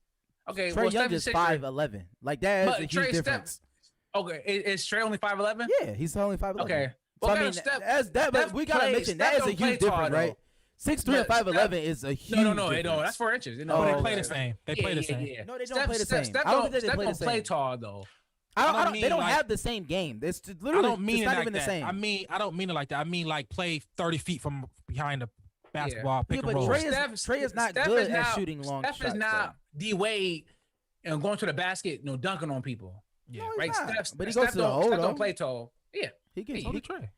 Okay, Trey Young Steph is is 5'11". Like that is But a huge Trey difference. Okay, is Trey only 5'11"? Yeah, he's only 5'11". Okay. So I mean, but we gotta mention that is a huge difference, right? 6'3" and 5'11" is a huge. No, difference. that's 4 inches. Oh, They okay. play the same. They play the same. No, they don't play the same. Steph I don't think they Steph play the don't play same. tall though. They don't like- have the same game. It's I literally don't mean it's it not like even that. the same. I don't mean it like that. I mean like play 30 feet from behind the basketball, pick Yeah, and but roll. Trey is not Steph good is at not- shooting long Steph shots. is not D Wade and going to the basket, dunking on people. Yeah, No, he's Right? not. Steph, But he Steph goes to the don't, hole, Steph though. don't play tall. Yeah. He can. so did Trey.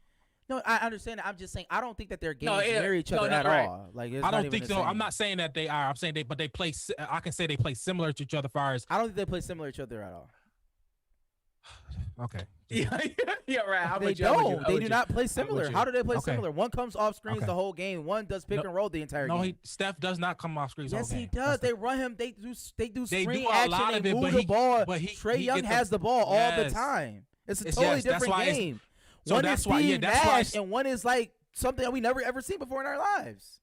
No, I understand that. I'm just saying I don't think that their games No, yeah, mirror each no, other no, at right. all. Like it's I not don't even think the so. I'm same. not saying that they are. I'm saying but they play. I can say they play similar to each other. Far as I don't think they play similar to each other at all. okay, Yeah, yeah, right. I'm They with you, I'm with you, don't. I'm They with do you. not play with similar. you. How do they play Okay. similar? One comes off screens Okay. the whole game. One does pick No- and roll the entire no, game. Steph does not come off screens. Yes, all he game. does. That's They run him. They do They screen do a action lot and of it, move but the he- ball. but he- Trey he Young get the- has the ball all the Yes. time. It's a It's- totally yes, that's different why it's- game. so One that's is why- yeah, Steve that's why Nash, it's- and one is like something that we never ever seen before in our lives.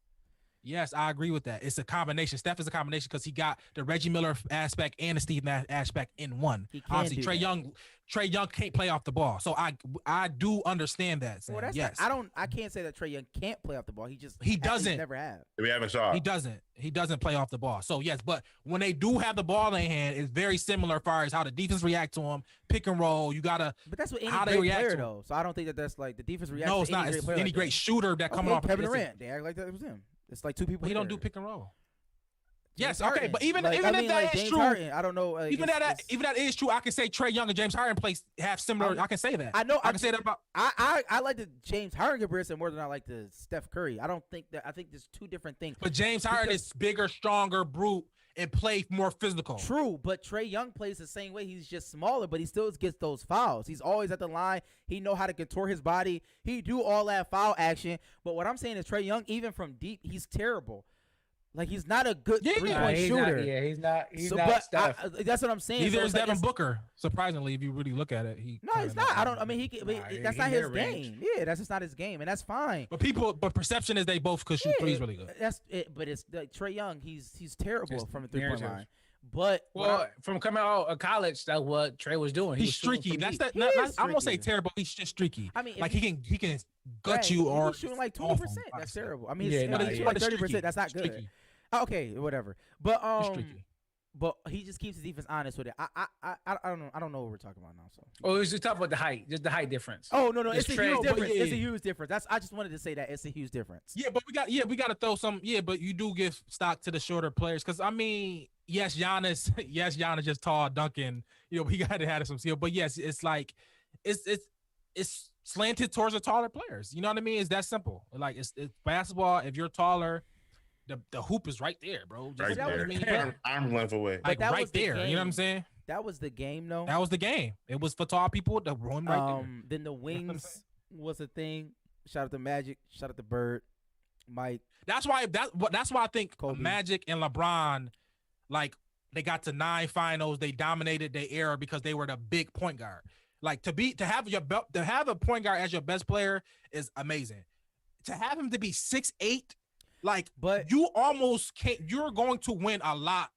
Yes, I agree with that. It's a combination. Steph is a combination because he got the Reggie Miller aspect and the Steve Nash aspect in one. He can Obviously, do that. Trey Young can't play off the ball, so I do understand that. Sam. Well, that's yes, I can't say that Trey Young can't play off the ball. He just He he's doesn't. never have. We haven't saw. he doesn't. He doesn't play off the ball. So yes, but when they do have the ball in their hand, it's very similar as far as how the defense react to him. Pick and roll. You gotta. But that's what any How they great react player to though. So I don't think that that's like the defense reacts. No, to it's not. Any great It's player any like great that. shooter that coming off. Kevin it's- Durant. They act like that was him. It's like two people. He don't do here. pick and roll. James Yes, okay, Harden. but even Like, even I if mean, that like is James true, Harden, I don't know. Like, even that is true, I can say Trey Young and James Harden have similar. I can say that. I know. I can say that about. I like the James Harden comparison more than I like the Steph Curry. I don't think that. I think there's two different things. But James Harden Because- is bigger, stronger, brute, and play more physical. True, but Trey Young plays the same way. He's just smaller, but he still gets those fouls. He's always at the line. He know how to contort his body. He do all that foul action. But what I'm saying is Trey Young, even from deep, he's terrible. Like he's not a good Yeah. three-point he's shooter. Not, yeah, he's not. He's So, not but Steph. that's what I'm saying. Neither So is it's like Devin it's- Booker. Surprisingly, if you really look at it, he. No, kinda it's not. I don't. I knocked mean, him. he. But Nah, that's he not his mid-range. game. Yeah, that's just not his game, and that's fine. But perception is they both could shoot threes really good. That's it. But it's like Trey Young. He's terrible Just from the 3-point narrative. line. But Well, from coming out of college, that's what Trey was doing. He He's was shooting streaky. from That's deep. that. He is I won't say streaky. terrible. He's just streaky. I mean, if like you- he can gut right, you or he's shooting like off 20%. him, That's obviously. terrible. I mean, Yeah, he's nah, shooting yeah. like But 30%. That's not good. Streaky. Okay, whatever. But He's streaky. but he just keeps his defense honest with it. I don't know. I don't know what we're talking about now. So. Oh, he's just talking about the height, just the height difference. Oh no, It's it's a Trey, huge but difference. yeah. It's a huge difference. I just wanted to say that it's a huge difference. Yeah, but we got to throw some. Yeah, but you do give stock to the shorter players because I mean, yes, Giannis, just tall, dunking. You know, he got to have some skill, but yes, it's like it's slanted towards the taller players. You know what I mean? It's that simple. Like it's basketball. If you're taller, the hoop is right there, bro. Just, Right you know what I there. mean? Arm length away. Like that right was the there. You know what I'm game. saying? That was the game, though. That was the game. It was for tall people. The run right there. Then the wings was a thing. Shout out to Magic. Shout out to Bird, Mike. That's why I think Kobe. Magic and LeBron, like they got to 9 finals. They dominated their era because they were the big point guard. Like to have a point guard as your best player is amazing. To have him to be 6'8", like But you almost can't. You're going to win a lot.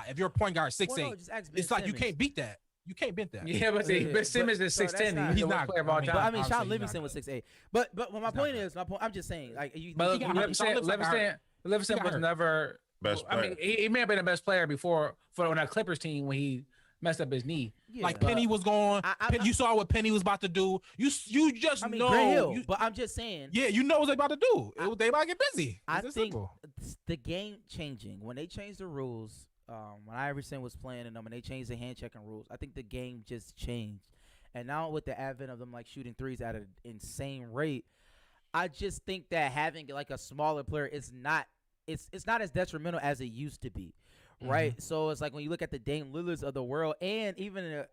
If you're a point guard 6'8", well, no, just ask Ben it's like you Simmons. can't beat that. You can't beat that. Yeah, but Yeah, Ben Simmons but- is so that's 6'10". not- He's He's the not- worst player of all I mean, time. But I mean, Obviously, Sean he's Livingston not was 6'8". But my not point good. is, I'm just saying, like you. But He got hurt. Livingston Sean Livingston Livingston got was hurt. never Best I mean, player. he may have been the best player before on that Clippers team when he messed up his knee. yeah, Like but- Penny was going. You saw what Penny was about to do. You just I mean, know. Grant Hill. you- But I'm just saying. yeah, you know what they about to do. They about to get busy. I It's that think simple. the game changing when they changed the rules. When Iverson was playing in them and they changed the hand checking rules, I think the game just changed. And now with the advent of them like shooting threes at an insane rate, I just think that having like a smaller player is not it's not as detrimental as it used to be. Right, so it's like when you look at the Dame Lillards of the world, and even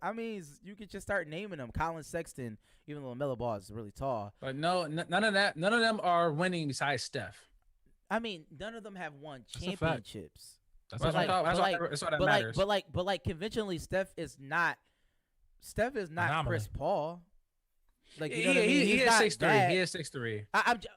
you could just start naming them. Colin Sexton, even though LaMelo Ball is really tall. But none of that. None of them are winning besides Steph. I mean, none of them have won That's a fact. championships. That's That's what what I'm I'm talking- talking- that's what that but matters. like conventionally, Steph is not Anomaly. Chris Paul. Like you he, know what I mean? he He's is not 6'3". that. He is 6'3".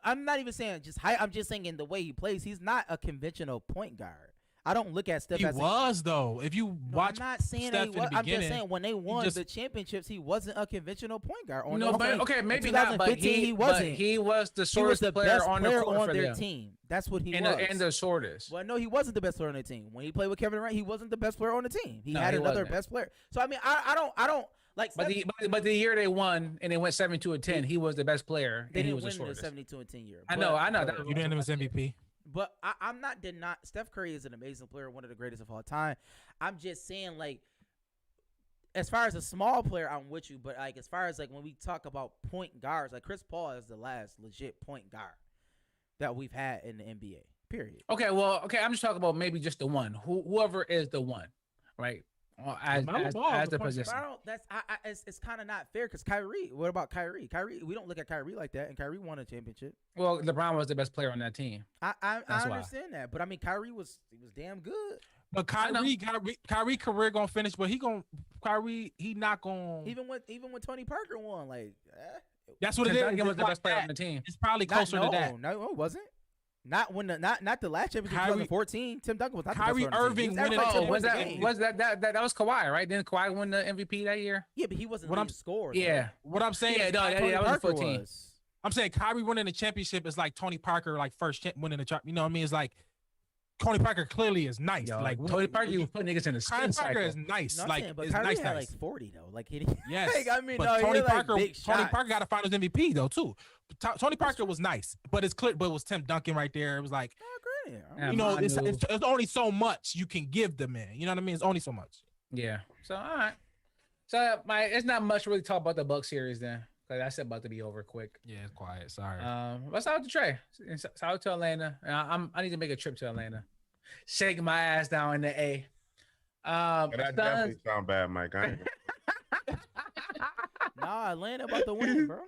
I'm not even saying just height. I'm just saying in the way he plays, he's not a conventional point guard. I don't look at Steph He as was though. If you No, watch I'm not saying Steph that he in the was. I'm just beginning, saying when they won just- the championships, he wasn't a conventional point guard. No, but okay, maybe not. But 2015, he wasn't. He was the He was shortest the player best on player the court on for their them. team. That's what he and was. and the shortest. Well, no, he wasn't the best player on the team. When he played with Kevin Durant, he wasn't the best player on the team. He No, had he another wasn't. best player. So I mean, I don't like. But Steph- the year they won and they went 72-10, he was the best player they and he didn't was the win the shortest. 72 and 10 year. I know. But- you didn't miss MVP. But I'm not denying Steph Curry is an amazing player, one of the greatest of all time. I'm just saying, like, as far as a small player, I'm with you. But like, as far as like when we talk about point guards, like Chris Paul is the last legit point guard that we've had in the NBA. Period. Okay, well, I'm just talking about maybe just the one. Whoever is the one, right? As LaMelo Ball is the the point position. But I don't. That's it's kind of not fair because Kyrie. What about Kyrie? Kyrie, we don't look at Kyrie like that, and Kyrie won a championship. Well, LeBron was the best player on that team. I That's why. understand that, but I mean, Kyrie was damn good. But Kyrie career gonna finish, but he not gonna. Even when Tony Parker won, like That's what it Tim is. Duncan was It's the like best player that. on the team. It's probably not, closer no, to that. No, it wasn't. Not when not the last championship. Kyrie- 2014. Tim Duncan was not Kyrie the best player on the Irving team. He was winning averaging the 10 was points a that game. was that was Kawhi, right? Didn't Kawhi win the MVP that year? Yeah, but he wasn't What the I'm- leading scorer. Yeah. What I'm saying, Yeah, no, is that Tony was Parker 14. was. I'm saying Kyrie winning the championship is like Tony Parker like winning the chop. You know what I mean? It's like Tony Parker clearly is nice. Yo, Like Tony Parker, you put niggas in the Tony spin Parker cycle. is nice. No, I'm like saying, but it's Kyrie nice. had Nice. like 40 though. Like he. Yes, like, I mean, but no, he Tony had, like, Parker, big Tony shots. Parker got a Finals MVP though too. Tony Parker was nice, but it's clear. But it was Tim Duncan right there. It was like Oh, great. Yeah, you know, it's Manu. it's only so much you can give the man. You know what I mean? It's only so much. Yeah. So all right. So it's not much really talk about the Buck series then, because that's about to be over quick. Yeah, it's quiet. Sorry. Let's out to Trey. Out to Atlanta. I need to make a trip to Atlanta. Shake my ass down in the A. That Suns- definitely sound bad, Mike. I ain't Nah, Atlanta about to win, bro.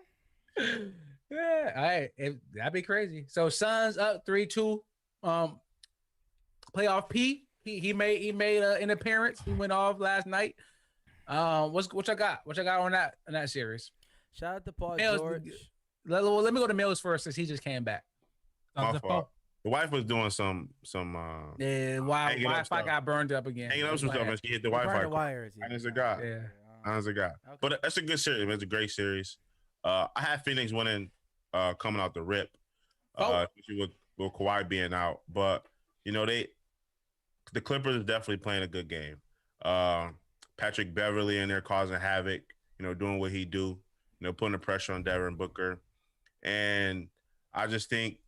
Yeah, all right. That'd be crazy. So Suns up 3-2. Playoff P. He made an appearance. He went off last night. What I got? What I got on that series? Shout out to Paul Mills, George. Let me go to Mills first since he just came back. my fault. The wife was doing some Yeah, why hanging up Wi-Fi stuff. got burned up again. hanging up some stuff, and she hit the Burn Wi-Fi. the wires. Yeah. Honest to God. Yeah. Honest to God. Okay. But that's a good series. Man. It's a great series. I had Phoenix winning, coming out the rip, especially with Kawhi being out. But you know the Clippers are definitely playing a good game. Patrick Beverly in there causing havoc. You know, doing what he do. You know, putting the pressure on Devin Booker, and I just think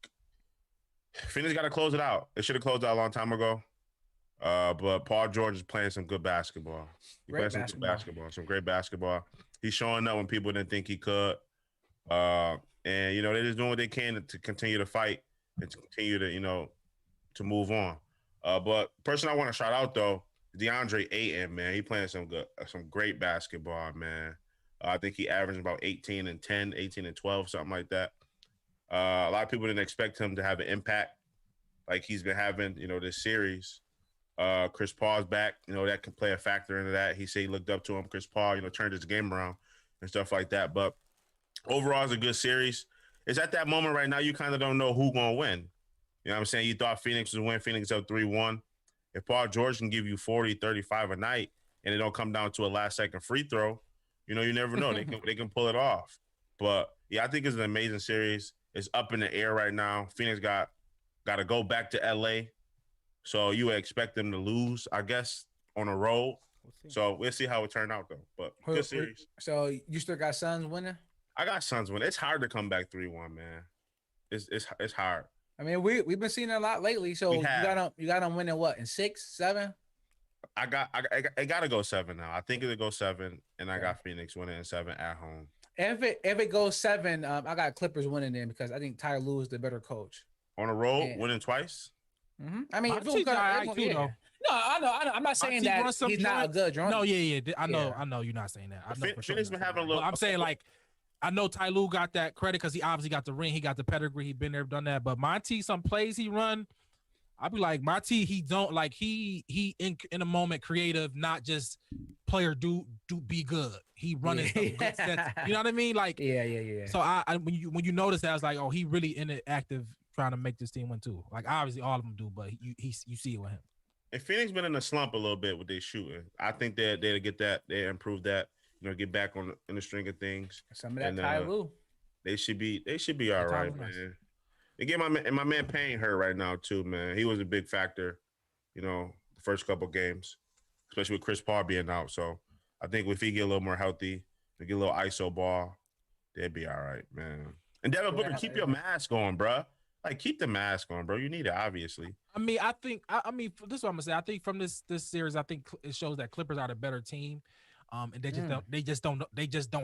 Phoenix got to close it out. It should have closed out a long time ago. But Paul George is playing some good basketball. He's playing some good basketball, some great basketball. He's showing up when people didn't think he could. And, you know, they're just doing what they can to continue to fight and to continue to, you know, to move on. But the person I want to shout out, though, DeAndre Ayton, man. He playing some great basketball, man. I think he averaged about 18 and 10, 18 and 12, something like that. A lot of people didn't expect him to have an impact like he's been having, you know, this series. Chris Paul's back, you know, that can play a factor into that. He said he looked up to him. Chris Paul, you know, turned his game around and stuff like that. But overall, it's a good series. It's at that moment right now, you kind of don't know who's going to win. You know what I'm saying? You thought Phoenix would win. Phoenix up 3-1. If Paul George can give you 40, 35 a night and it don't come down to a last-second free throw, you know, you never know. They can pull it off. But, yeah, I think it's an amazing series. It's up in the air right now. Phoenix got to go back to L.A., so you would expect them to lose, I guess, on a roll. So we'll see how it turned out, though. But good series. So you still got Suns winning? I got Suns winning. It's hard to come back 3-1, man. It's hard. I mean, we've been seeing it a lot lately. So you got them winning what, in 6, 7? I got to go 7 now. I think it'll go 7, and I got Phoenix winning in 7 at home. If it goes 7, I got Clippers winning then because I think Ty Lue is the better coach. On a roll, winning twice? Mm-hmm. I mean, Monty's all right too, though. No, I know. I'm not saying Monty that runs some he's not a joints. good drunk. No, yeah. I know you're not saying that. I know for sure. Phoenix been having a little. But I'm saying, like, I know Ty Lue got that credit because he obviously got the ring. He got the pedigree. He been there, done that. But Monty, some plays he run, I'll be like, Monty, he don't like he in a moment creative, not just player do be good. He running some good sets. You know what I mean? Like, yeah. So I when you notice that, I was like, oh, he really in it active trying to make this team win too. Like obviously all of them do, but you see it with him. And Phoenix been in a slump a little bit with their shooting. I think that they'll get that, they improve that, get back on in the string of things. Some of that And, Ty Lue. They should be all Ty right, Lue nice. man. They get my man Payne hurt right now too, man. He was a big factor, the first couple games, especially with Chris Paul being out. So I think if he get a little more healthy, and get a little ISO ball, they'd be all right, man. And Devin Booker, keep your mask on, bruh. Like, keep the mask on, bro. You need it, obviously. I mean, I think this is what I'm gonna say. I think from this series, I think it shows that Clippers are the better team. And they just don't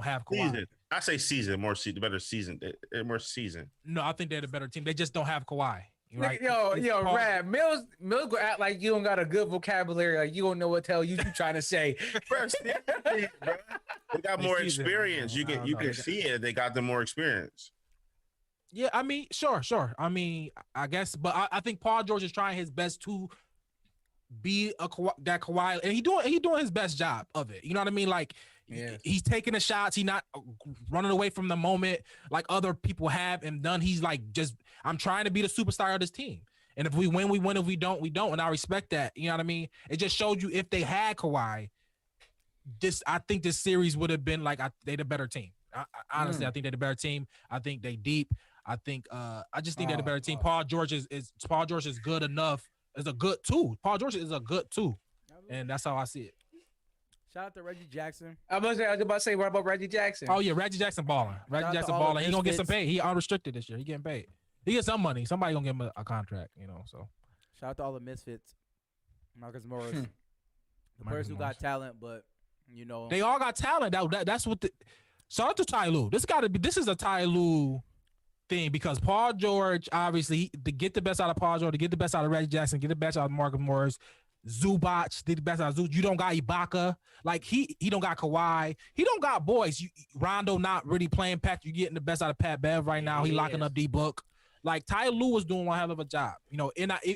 have Kawhi. Season. I say season, the better season. More season. No, I think they're the better team. They just don't have Kawhi. Right? Yo, Rad, Mills go act like you don't got a good vocabulary, like you don't know what the hell you trying to say. Bro, they got more experience. You can see it. They got the more experience. Yeah, I mean, sure. I mean, I guess, but I think Paul George is trying his best to be that Kawhi, and he doing his best job of it. You know what I mean? Like, he's taking the shots. He's not running away from the moment like other people have and done. He's like, I'm trying to be the superstar of this team. And if we win, we win. If we don't, we don't. And I respect that. You know what I mean? It just showed you if they had Kawhi, I think this series would have been like they the better team. Honestly, I think they're the better team. I think they deep. I think I just think they're the better team. Paul George is good enough. Is a good two. Paul George is a good two, and that's how I see it. Shout out to Reggie Jackson. I was about to say, what about Reggie Jackson? Oh yeah, Reggie Jackson balling. Reggie Jackson balling. He gonna get some pay. He unrestricted this year. He getting paid. He get some money. Somebody gonna give him a contract. So shout out to all the misfits. Marcus Morris, the person who got talent, but they all got talent. That's what the. Shout out to Ty Lue. This is a Ty Lue thing because Paul George, obviously, to get the best out of Paul George, to get the best out of Reggie Jackson, get the best out of Marcus Morris, Zubac did the best out of Zubac. You don't got Ibaka. Like, he don't got Kawhi. He don't got boys. Rondo not really playing Pat. You getting the best out of Pat Bev right now. He locking up D-Book. Like, Ty Lue was doing one hell of a job.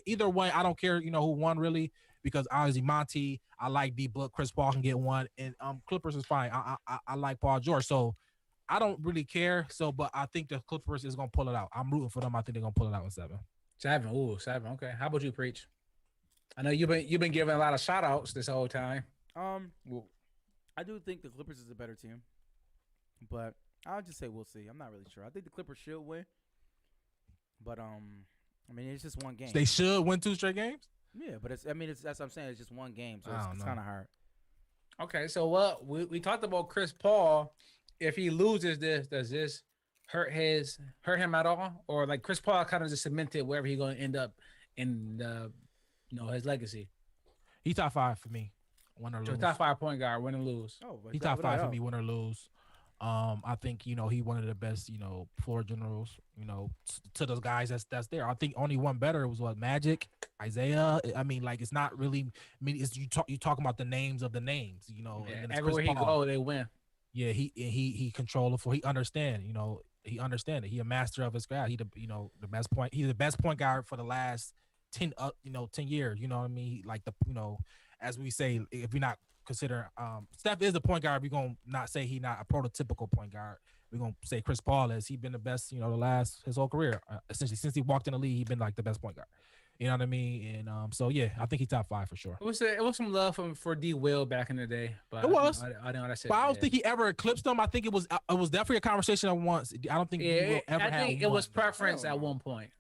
Either way, I don't care, who won really, because obviously Monty, I like D-Book. Chris Paul can get one. And Clippers is fine. I like Paul George. So, I don't really care. So, but I think the Clippers is going to pull it out. I'm rooting for them. I think they're going to pull it out in 7. 7. Ooh, 7. Okay. How about you, Preach? I know you've been giving a lot of shout outs this whole time. I do think the Clippers is a better team, but I'll just say we'll see. I'm not really sure. I think the Clippers should win, but I mean, it's just one game. They should win 2 straight games. Yeah, but that's what I'm saying. It's just one game, so it's kind of hard. Okay, so we talked about Chris Paul. If he loses this, does this hurt him at all, or like Chris Paul kind of just cemented wherever he's going to end up in his legacy? He top 5 for me, win or lose. So top 5 point guard, win or lose. Oh, he top 5 for me, win or lose. I think he one of the best floor generals to those guys that's there. I think only one better was Magic, Isaiah. I mean, like, it's not really. I mean, it's you talking about the names of the names. And everywhere he go, they win. Yeah, he control it for. He understand. He understand it. He a master of his craft. He the best point. He's the best point guard for the last 10 years. You know what I mean? He, like as we say, if we're not considering Steph is the point guard, we're gonna not say he not a prototypical point guard. We're gonna say Chris Paul is. He been the best, his whole career. Essentially, since he walked in the league, he been like the best point guard. You know what I mean? And so yeah, I think he's top 5 for sure. It was some love for D. Will back in the day, but it was. I know what I said. But I don't think he ever eclipsed him. I think it was definitely a conversation at once. I don't think he will ever have. I think it was preference at one point.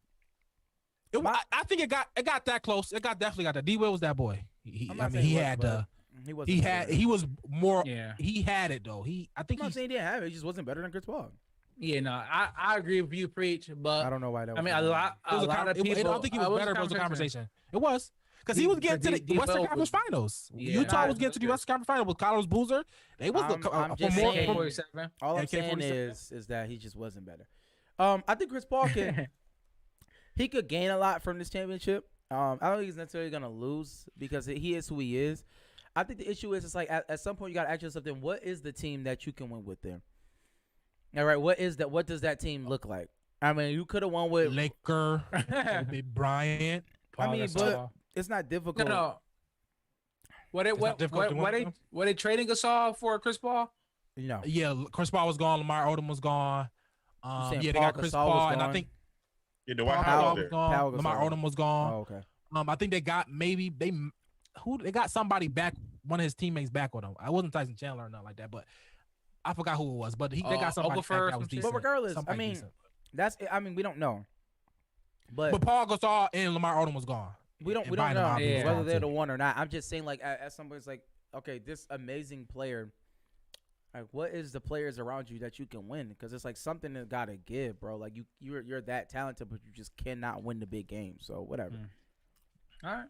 I think it got that close. It definitely got that. D. Will was that boy. He was more. Yeah. He had it though. I think I'm not saying he didn't have it. He just wasn't better than Chris Paul. Yeah, no, I agree with you, Preach, but I don't know why that was. I mean, a lot of people. I don't think he was better, but it was a conversation. It was. Because he was getting to the Western Conference Finals. Utah was getting to the Western Conference Finals with Carlos Boozer. They was all I'm saying is that he just wasn't better. I think Chris Paul he could gain a lot from this championship. I don't think he's necessarily gonna lose because he is who he is. I think the issue is it's like at some point you gotta ask yourself, then what is the team that you can win with them? All right, what is that? What does that team look like? I mean, you could have won with Laker, Kobe Bryant. But it's not difficult. No. What they trading Gasol for Chris Paul? Yeah, Chris Paul was gone. Lamar Odom was gone. They got Chris Paul, and I think Dwight Howard was gone. Lamar Odom was gone. Oh, okay. I think they got who they got somebody back, one of his teammates back with him. I wasn't Tyson Chandler or nothing like that, but I forgot who it was. But they got somebody back Okafor, that was decent. But regardless, somebody I mean, decent. we don't know. But Paul Gasol and Lamar Odom was gone. we don't And know Bynum obviously was whether gone, they're too. the one or not. I'm just saying, like, as somebody's like, okay, this amazing player, like, what is the players around you that you can win? Because it's like something that gotta give, bro. Like you're that talented, but you just cannot win the big game. So whatever. All right.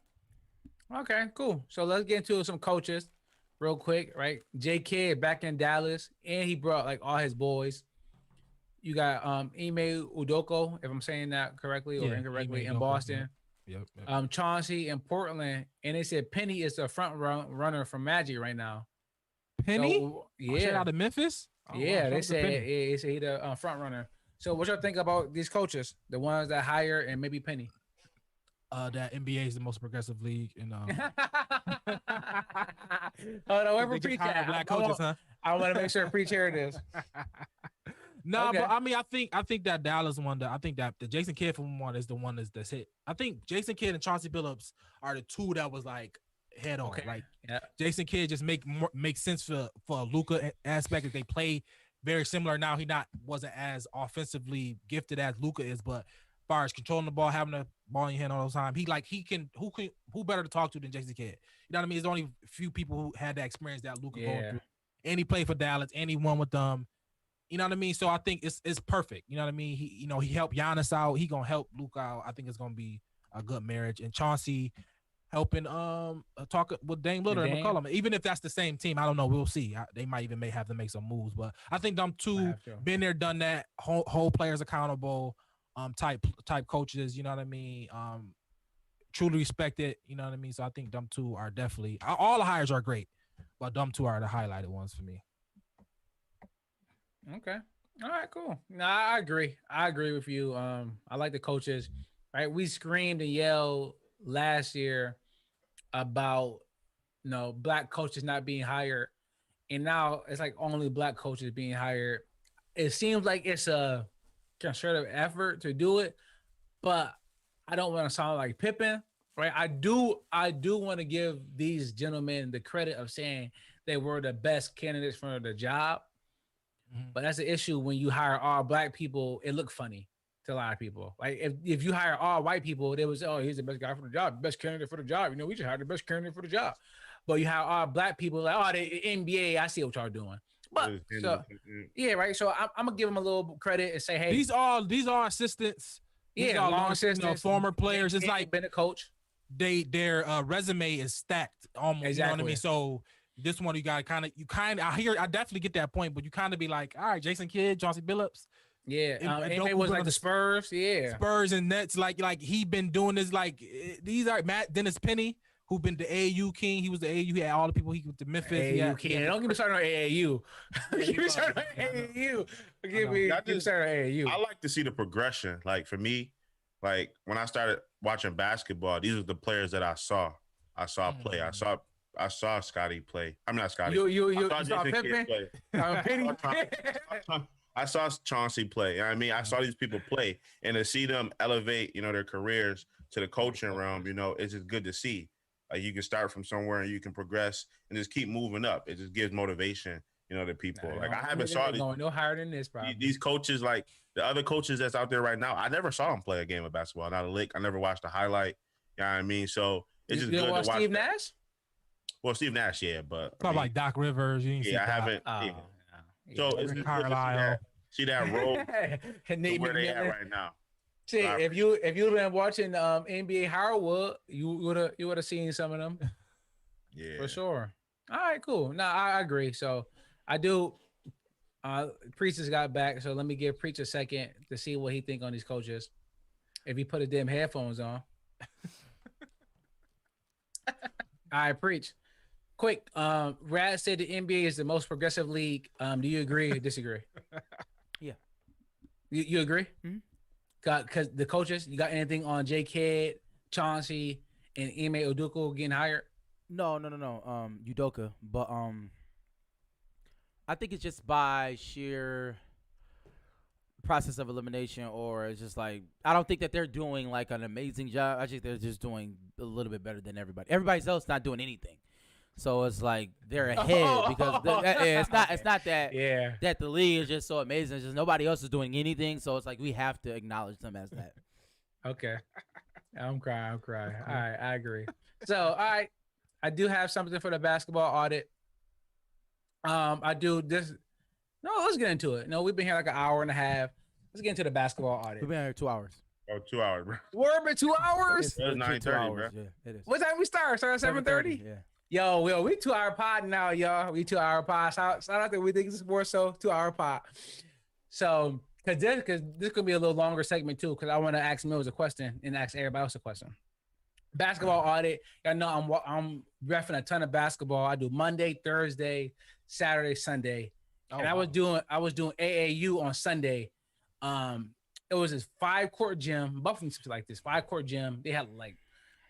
Okay, cool. So let's get into some coaches real quick, right? J. Kidd back in Dallas, and he brought like all his boys. You got Ime Udoka, if I'm saying that correctly or Yeah, incorrectly, Ime in Udoka, Boston. Yep. Chauncey in Portland, and they said Penny is the front runner for Magic right now. Penny? So, Straight out of Memphis? Oh, yeah, wow, they shout out to said Penny. he the front runner. So what y'all think about these coaches, the ones that hire and maybe Penny? That NBA is the most progressive league, and Hold on, where they we just preach hired at? black coaches, huh? I want to make sure preach here it is. No, Okay. but I mean, I think that Dallas one. I think that the Jason Kidd from one is the one that's hit. I think Jason Kidd and Chauncey Billups are the two that was like head on. Okay. Like Yeah. Jason Kidd just make sense for a Luka aspect that they play very similar. Now he wasn't as offensively gifted as Luka is, but as far as controlling the ball, having the ball in your hand all the time, who better to talk to than Jason Kidd? You know what I mean? There's only a few people who had that experience that Luka going through. And he played for Dallas, and he won with them. You know what I mean? So I think it's perfect. You know what I mean? He helped Giannis out. He gonna help Luka out. I think it's gonna be a good marriage. And Chauncey helping talk with Dame Lillard and McCollum. Even if that's the same team, I don't know. We'll see. They might even may have to make some moves. But I think them two been there, done that. Hold players accountable. Type coaches. You know what I mean? Truly respected. You know what I mean? So I think them two are definitely all the hires are great, but them two are the highlighted ones for me. Okay. All right, cool. No, I agree. I agree with you. I like the coaches. Right. We screamed and yelled last year about black coaches not being hired. And now it's like only black coaches being hired. It seems like it's a concerted effort to do it, but I don't want to sound like Pippen. Right. I do want to give these gentlemen the credit of saying they were the best candidates for the job. But that's the issue when you hire all black people. It look funny to a lot of people. Like if you hire all white people, they would say, "Oh, he's the best guy for the job, best candidate for the job." We should hire the best candidate for the job. But you hire all black people, like, "Oh, the NBA, I see what y'all doing." But yeah, right. So I'm gonna give them a little credit and say, "Hey, these are assistants. These are long assistants, former players. It's like been a coach. Their resume is stacked almost. Exactly. You know what I mean? So. This one you got I definitely get that point, but you kind of be like, all right, Jason Kidd, Chauncey Billups. Yeah. It was like the Spurs. Yeah. Spurs and Nets. Like he been doing this. Like these are Dennis Penny, who been the AAU king. He was the AAU. He had all the people. He went to Memphis. AAU king. Don't get me started on AAU. Get me started on AAU. Get me started on AAU. I like to see the progression. Like for me, like when I started watching basketball, these are the players that I saw. Play. I saw Scotty play. I'm not Scotty. You saw Pippen? I saw Chauncey play. I mean, I saw these people play, and to see them elevate, their careers to the coaching realm, it's just good to see. Like you can start from somewhere and you can progress and just keep moving up. It just gives motivation, to people. Like I haven't saw no higher than this, probably. These coaches, like the other coaches that's out there right now. I never saw them play a game of basketball, not a lick. I never watched a highlight. You know what I mean? So it's just good to watch. Steve Nash? Well, Steve Nash, yeah, but probably like Doc Rivers. You I haven't. So it's good to see that role where they at right now. See, if you'd been watching NBA Hardwood, you would have seen some of them. Yeah, for sure. All right, cool. No, I agree. So I do. Preach just got back, so let me give Preach a second to see what he think on these coaches. If he put his damn headphones on. All right, Preach. Quick, Rad said the NBA is the most progressive league. Do you agree or disagree? Yeah. You agree? Mm-hmm. Because the coaches, you got anything on J. Kidd, Chauncey, and Ime Udoka getting hired? No. Udoka, but I think it's just by sheer process of elimination, or it's just like I don't think that they're doing like an amazing job. I think they're just doing a little bit better than everybody. Everybody else not doing anything. So it's like they're ahead because it's not that that the league is just so amazing. It's just nobody else is doing anything. So it's like we have to acknowledge them as that. Okay. I'm crying. All right, I agree. So, all right, I do have something for the basketball audit. I do this. No, let's get into it. No, we've been here like an hour and a half. Let's get into the basketball audit. We've been here 2 hours. Oh, 2 hours, bro. We're been 2 hours. It's 9:30, 2 hours, bro. Yeah, it is. What time we start? Start at 7:30. Yeah. Yo, we 2 hour pod now, y'all. We 2 hour pod. Shout out to We Think It's More So 2 hour pod. So, cause this could be a little longer segment too, because I want to ask Mills a question and ask everybody else a question. Basketball audit. Y'all know I'm reffing a ton of basketball. I do Monday, Thursday, Saturday, Sunday, and I was doing AAU on Sunday. It was this 5-court gym. Buffalo like this 5-court gym. They had like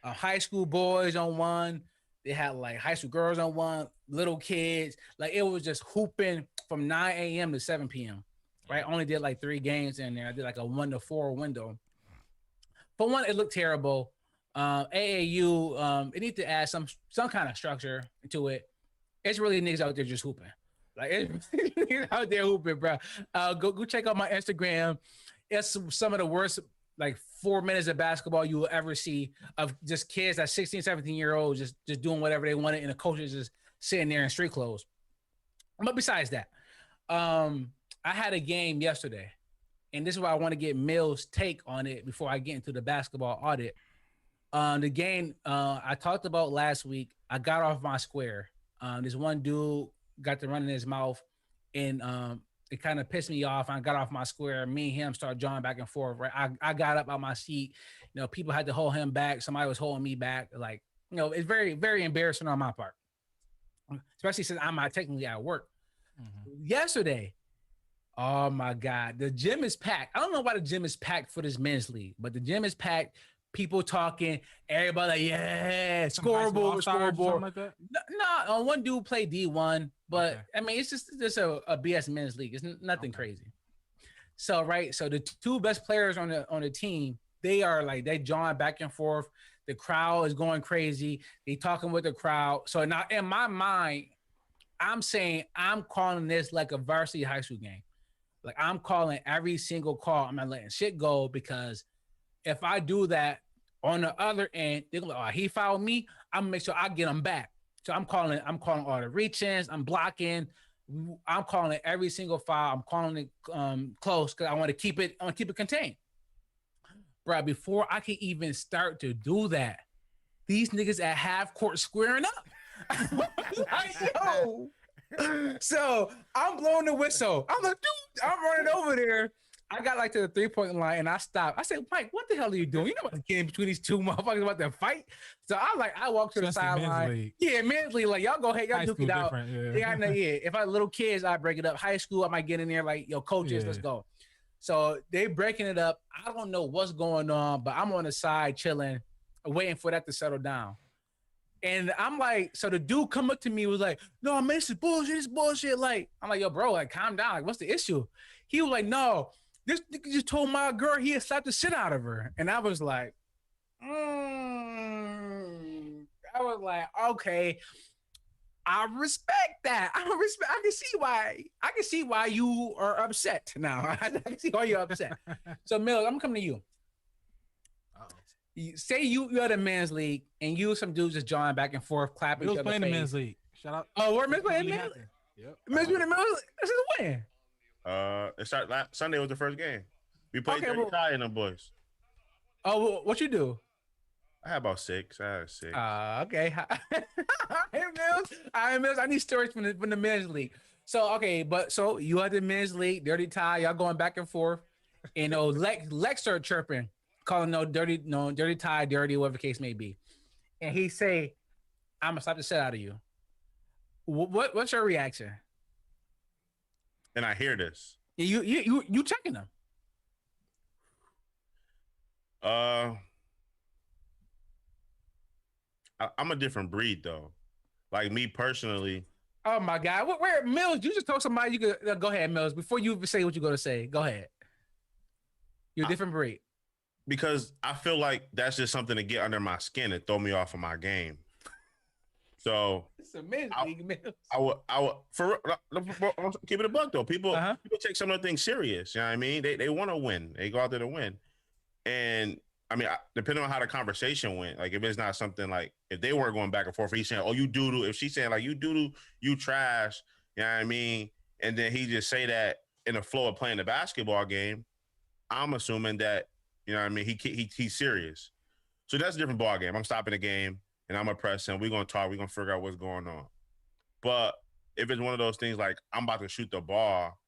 high school boys on one. They had like high school girls on one, little kids. Like it was just hooping from 9 a.m. to 7 p.m. Right? I only did like 3 games in there. I did like a 1 to 4 window. For one, it looked terrible. AAU, it needs to add some kind of structure to it. It's really niggas out there just hooping. Like it's niggas out there hooping, bro. Go check out my Instagram. It's some of the worst like 4 minutes of basketball you will ever see of just kids that 16, 17-year-olds just doing whatever they wanted, and the coaches just sitting there in street clothes. But besides that, I had a game yesterday, and this is why I want to get Mills' take on it before I get into the basketball audit. The game I talked about last week, I got off my square. This one dude got to run in his mouth, and it kind of pissed me off. I got off my square. Me and him started jawing back and forth. Right, I got up out my seat. You know, people had to hold him back. Somebody was holding me back. Like, you know, it's very, very embarrassing on my part, especially since I'm not technically at work. Mm-hmm. Yesterday, oh my God, the gym is packed. I don't know why the gym is packed for this men's league, but the gym is packed. People talking, everybody like, yeah, scoreboard. Like that? No, one dude played D1, but okay. I mean, it's just a BS men's league. It's nothing crazy. So, right. So the 2 best players on the team, they jawing back and forth. The crowd is going crazy. They talking with the crowd. So now in my mind, I'm saying I'm calling this like a varsity high school game. Like I'm calling every single call. I'm not letting shit go, because if I do that on the other end, they're gonna be like, oh, he fouled me. I'm gonna make sure I get him back. So I'm calling all the reach-ins. I'm blocking. I'm calling it every single foul. I'm calling it close because I want to keep it contained. Bro, before I can even start to do that, these niggas at half court squaring up. Like, yo. So I'm blowing the whistle. I'm like, dude, I'm running over there. I got like to the 3-point line and I stopped. I said, Mike, what the hell are you doing? You know about to get in between these 2 motherfuckers about to fight? So I walked to the sideline. Yeah, mentally, like y'all go ahead, y'all duke it out. Yeah. If I little kids, I break it up. High school, I might get in there like, yo, coaches, let's go. So they breaking it up. I don't know what's going on, but I'm on the side chilling, waiting for that to settle down. And I'm like, so the dude come up to me, was like, no, man, this is bullshit. Like, I'm like, yo, bro, like, calm down. Like, what's the issue? He was like, no, this nigga just told my girl he had slapped the shit out of her. And I was like, okay, I respect that. I can see why you are upset now. I can see why you're upset. So Mills, I'm coming to you. Say you're the men's league and you some dudes just jawing back and forth, clapping. Mills playing the men's league. Shout out. Oh, we're Mills playing men's league. Yep. Mills playing the men's league. This is a win. It started Sunday was the first game. We played Dirty Ty and them boys. Oh, what you do? I had about 6. I had 6. Okay. All right, Mills. I need stories from the men's league. So okay, so you had the men's league, Dirty Ty, y'all going back and forth. You know, Lex started chirping, calling Dirty Ty, dirty, whatever the case may be. And he say, I'm gonna slap the shit out of you. What's your reaction? And I hear this. You checking them? I'm a different breed though. Like me personally. Oh my God! Where Mills? You just told somebody you could go ahead, Mills. Before you say what you're gonna say, go ahead. You're a different breed. Because I feel like that's just something to get under my skin and throw me off of my game. So It's a men's league, man. I would keep it a buck though. People take some of the things serious. You know what I mean? They want to win. They go out there to win. And I mean, depending on how the conversation went, like if it's not something like if they weren't going back and forth, he's saying, "Oh, you doodle." If she's saying like you doodle, you trash. You know what I mean? And then he just say that in the flow of playing the basketball game. I'm assuming that you know what I mean. He's serious. So that's a different ball game. I'm stopping the game. And I'm gonna press him. We're gonna talk. We're gonna figure out what's going on. But if it's one of those things like I'm about to shoot the ball,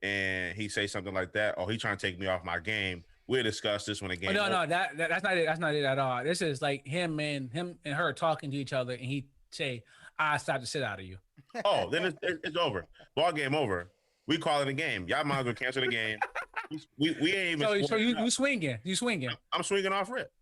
and he say something like that, or he trying to take me off my game, we'll discuss this when the game. No, that's not it. That's not it at all. This is like him and her talking to each other, and he say, "I slap the shit out of you." Oh, then it's over. Ball game over. We call it a game. Y'all might as well cancel the game. We ain't even. So you swinging? You swinging? I'm swinging off rip.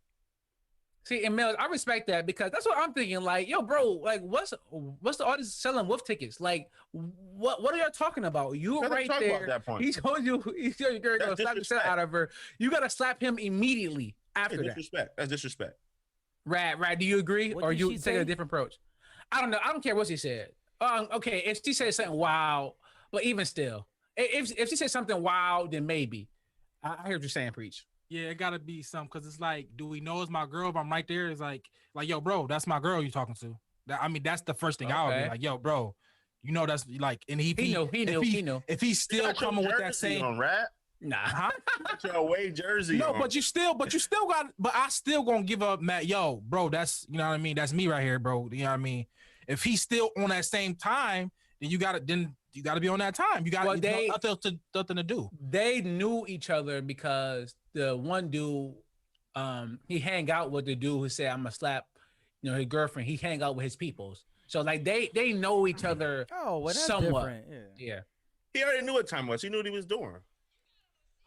See, and Mel, I respect that because that's what I'm thinking. Like, yo, bro, like, what's the artist selling wolf tickets? Like, what are y'all talking about? You right there. About that point. He's told you, he's your girl gonna slap the shit out of her. You gotta slap him immediately after that. Disrespect. That's disrespect. Rad, do you agree, or you take a different approach? I don't know. I don't care what she said. Okay, if she said something wild, but even still, if she said something wild, then maybe. I hear what you're saying, preach. Yeah, it gotta be something because it's like, do we know it's my girl? If I'm right there, it's like, yo, bro, that's my girl you talking to. I mean, that's the first thing I would be like, yo, bro, you know that's like, and he knew. If he's still coming with that same, nah, your away jersey. No, but you still got, but I still gonna give up, Matt. Yo, bro, that's you know what I mean. That's me right here, bro. You know what I mean. If he's still on that same time, then you gotta be on that time. You got nothing to do. They knew each other because the one dude, he hang out with the dude who said, "I'm gonna slap," his girlfriend. He hang out with his peoples. So like they know each other. Oh, well, that's somewhat. different. Yeah. He already knew what time was. He knew what he was doing.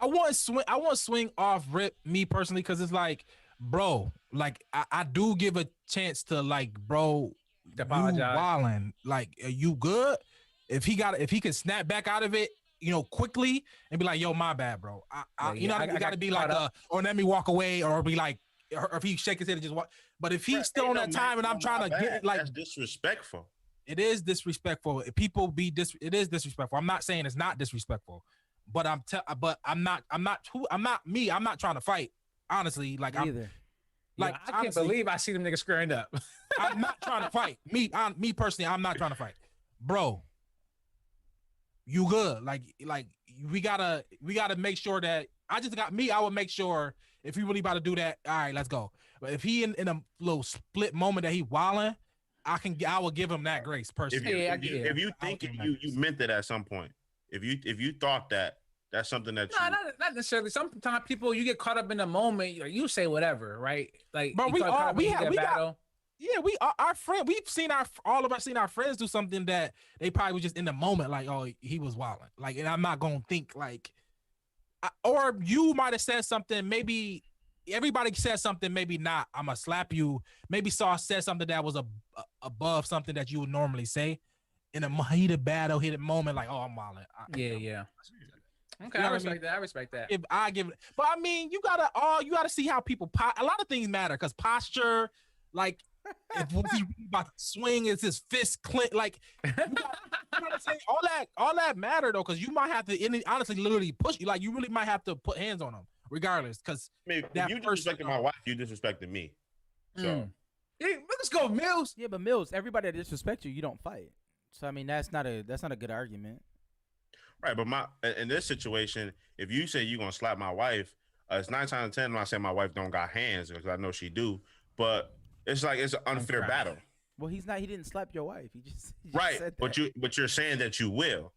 I want swing off rip me personally because it's like, bro, like I do give a chance to like, bro, to apologize. You wildin'. Like, are you good? If he can snap back out of it, quickly and be like, yo, my bad, bro. I gotta be like, or let me walk away, or be like, or if he shake his head and just walk. But if he's still on that time and I'm trying to get it, like, that's disrespectful. It is disrespectful. It is disrespectful. I'm not saying it's not disrespectful, but I'm not trying to fight. Honestly, like either. Like I can't believe I see them niggas squaring up. I'm not trying to fight. Me personally, I'm not trying to fight, bro. You good? Like we gotta make sure that I would make sure if he really about to do that. All right, let's go. But if he in a little split moment that he wilding, I will give him that grace personally. If you think you meant it at some point, if you thought that's something that not necessarily. Sometimes people you get caught up in the moment. You say whatever, right? Like, but we've seen our friends do something that they probably was just in the moment, like, oh, he was wilding. Like, and I'm not gonna think like, or you might have said something. Maybe everybody said something. Maybe not. I'm gonna slap you. Maybe said something that was above something that you would normally say in a heated battle, heated moment. Like, oh, I'm wilding. Yeah. Okay, I respect that. If I give it, but I mean, you gotta see how people. A lot of things matter because posture, like. If was he about to swing, is his fist clenched? Like, you gotta say all that matter though, because you might have to honestly literally push you. Like, you really might have to put hands on him, regardless. Because if you disrespected my wife, you disrespected me. So let's go, Mills. Yeah, but Mills, everybody that disrespects you don't fight. So I mean, that's not a good argument. Right, but in this situation, if you say you're gonna slap my wife, it's 9 times out of 10. I'm not saying my wife don't got hands because I know she do, but it's like it's an unfair battle. Well, he didn't slap your wife. He just right. said that. But you're saying that you will,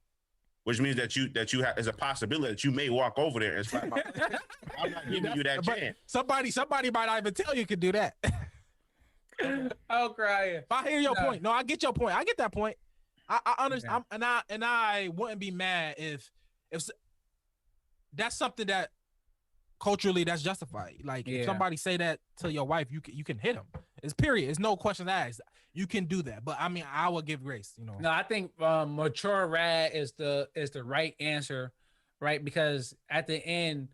which means that you have is a possibility that you may walk over there and slap my wife. I'm not giving you that chance. Somebody might not even tell you could do that. I'm crying. If I hear your point, no, I get your point. I get that point. I understand, and I wouldn't be mad if that's something that culturally that's justified. Like if somebody say that to your wife, you can hit him. It's period. It's no question asked. You can do that. But I mean, I would give grace. No, I think mature rad is the right answer, right? Because at the end,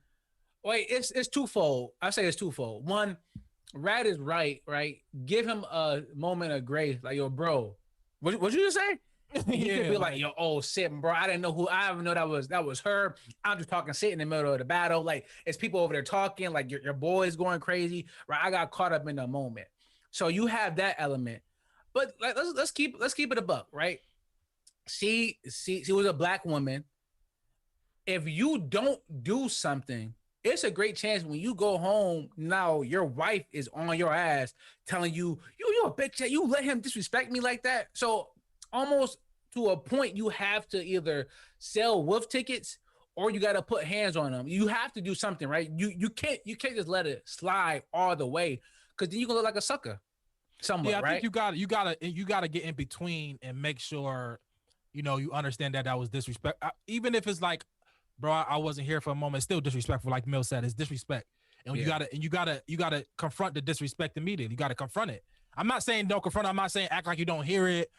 Wait, it's twofold. I say it's twofold. One, Rad is right. Give him a moment of grace. Like, yo, bro, what you just say? He could be like, yo, oh shit, bro. I didn't know I didn't know that was her. I'm just talking shit in the middle of the battle. Like, it's people over there talking, like your boy's going crazy. Right. I got caught up in the moment. So you have that element. But like let's keep it a buck, right? She was a black woman. If you don't do something, it's a great chance when you go home, now your wife is on your ass telling you a bitch, you let him disrespect me like that. So almost to a point, you have to either sell wolf tickets or you got to put hands on them. You have to do something, right? You can't just let it slide all the way, because then you can look like a sucker. Somewhat, I right? think you gotta get in between and make sure, you understand that was disrespect. Even if it's like, bro, I wasn't here for a moment. It's still disrespectful, like Mill said. It's disrespect, and you gotta confront the disrespect immediately. You gotta confront it. I'm not saying don't confront it. I'm not saying act like you don't hear it.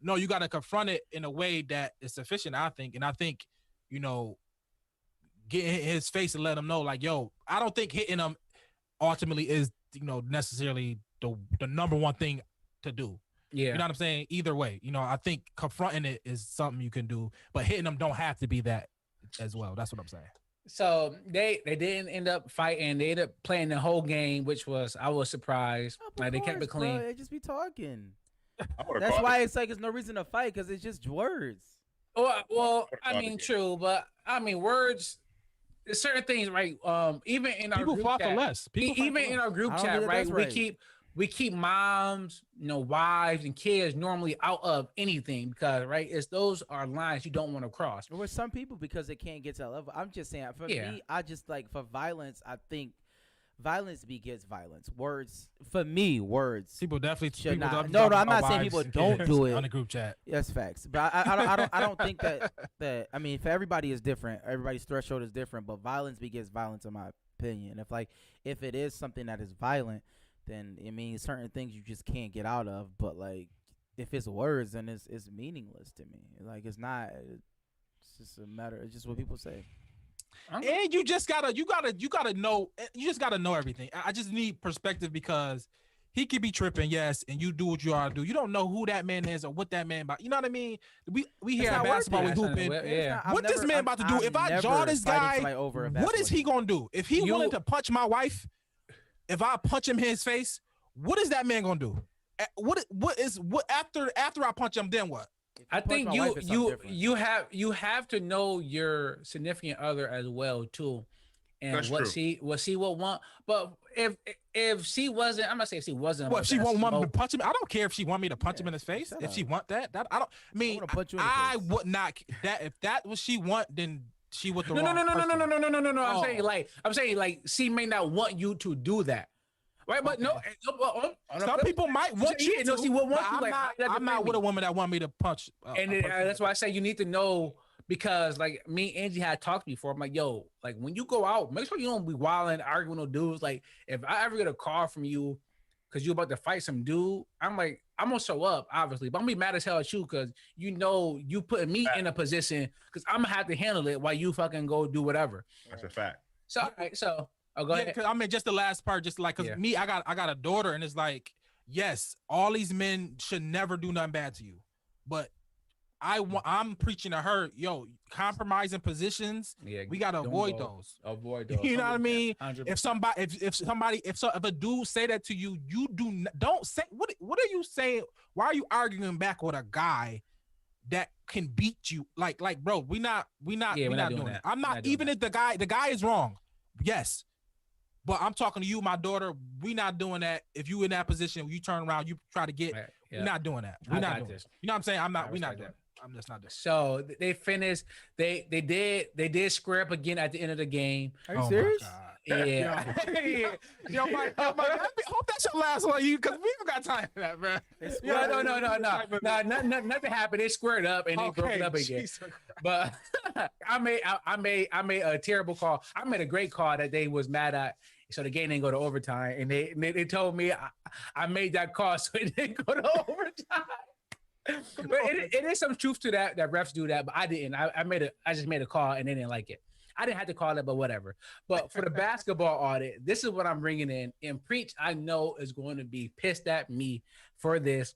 No, you gotta confront it in a way that is sufficient, I think. And I think, get in his face and let him know, like, yo, I don't think hitting him ultimately is, necessarily the number one thing to do. Yeah. You know what I'm saying? Either way, I think confronting it is something you can do, but hitting them don't have to be that as well. That's what I'm saying. So they didn't end up fighting. They ended up playing the whole game, which I was surprised. Like, they kept it clean. Bro, they just be talking. That's why it's like it's no reason to fight, because it's just words. Well, I mean, true, but I mean, words. Certain things, right? Even in our people fought chat, for less. Even in our group chat, right? We keep moms, wives and kids normally out of anything, because those are lines you don't want to cross. With some people, because they can't get to that level. I'm just saying, for me, I just like, for violence, I think violence begets violence. Words, for me, words. People definitely should not. No, I'm not saying people don't do it on the group chat. Yes, facts. But I don't think that. I mean, for everybody is different. Everybody's threshold is different. But violence begets violence, in my opinion. If it is something that is violent, then it means certain things you just can't get out of. But like, if it's words, then it's meaningless to me. Like, it's not. It's just a matter. It's just what people say. And you gotta know everything. I just need perspective, because he could be tripping, yes, and you do what you ought to do. You don't know who that man is or what that man about. You know what I mean? We here at basketball, we hooping. What this man about to do? If I jaw this guy, what is he gonna do? If he willing to punch my wife, if I punch him in his face, what is that man gonna do? What after I punch him? Then what? I think you have to know your significant other as well too, and That's what true. she will want. But if she wasn't, I'm gonna say if she wasn't. What, if she won't want me to punch him? I don't care if she want me to punch him in his face. If she want that, I don't. I mean, I would not. That if that was she want, then she would. No. I'm saying like she may not want you to do that. Right, but no. Some people might want you to. She would want you. I'm not with a woman that want me to punch. That's why I say you need to know, because like me and Angie had talked before. I'm like, yo, like when you go out, make sure you don't be wilding, arguing with dudes. Like, if I ever get a call from you because you about to fight some dude, I'm like, I'm gonna show up, obviously, but I'm gonna be mad as hell at you, because you putting me in a position, because I'm gonna have to handle it while you fucking go do whatever. That's a fact. So, all right, so. Oh, go ahead. I mean, just the last part, just like, because me, I got a daughter, and it's like, yes, all these men should never do nothing bad to you, but I'm preaching to her, yo, compromising positions, we gotta avoid those. Avoid those. You know what I mean? 100%. If a dude say that to you, don't say what are you saying? Why are you arguing back with a guy that can beat you? Like, bro, we not doing that. I'm not even if the guy is wrong. Yes. But I'm talking to you, my daughter. We not doing that. If you in that position, you turn around, you try to get. We're not doing that. We're not doing this. You know what I'm saying? We're not doing it. I'm just not doing it. So they finished. They did square up again at the end of the game. Are you serious? Yeah. Yo, Mike, I hope that's your last one, because we don't got time for that, bro. No. Nothing happened. They squared up and they broke it up again. But I made a terrible call. I made a great call that they was mad at. So the game didn't go to overtime, and they told me I made that call so it didn't go to overtime. But it is some truth to that refs do that, but I didn't. I just made a call and they didn't like it. I didn't have to call it, but whatever. But for the basketball audit, this is what I'm bringing in. And Preach, I know, is going to be pissed at me for this.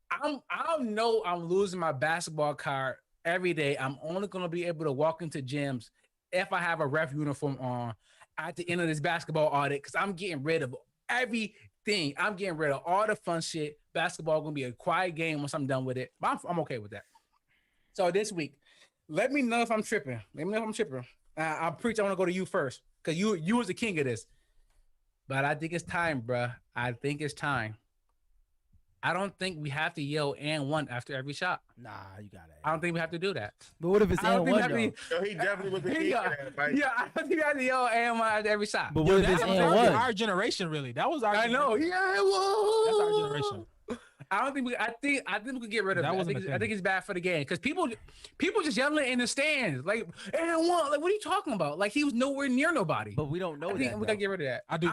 I know I'm losing my basketball card every day. I'm only going to be able to walk into gyms if I have a ref uniform on at the end of this basketball audit, because I'm getting rid of everything. I'm getting rid of all the fun shit. Basketball going to be a quiet game once I'm done with it. But I'm okay with that. So this week, let me know if I'm tripping. Let me know if I'm tripping. I'm Preach. I want to go to you first because you was the king of this. But I think it's time, bruh. I think it's time. I don't think we have to yell and one after every shot. Nah, you got it. I don't think we have to do that. But what if it's and one though? Yo, he definitely was the king of that, Mike. Yeah, I don't think we have to yell and one after every shot. But what if it's and one? Our generation, really. That was our. I know. Yeah, it was. That's our generation. I don't think we. I think we could get rid of it. I think it's bad for the game because people just yelling in the stands like and one. Like, what are you talking about? Like he was nowhere near nobody. But we don't know that. We gotta get rid of that. I do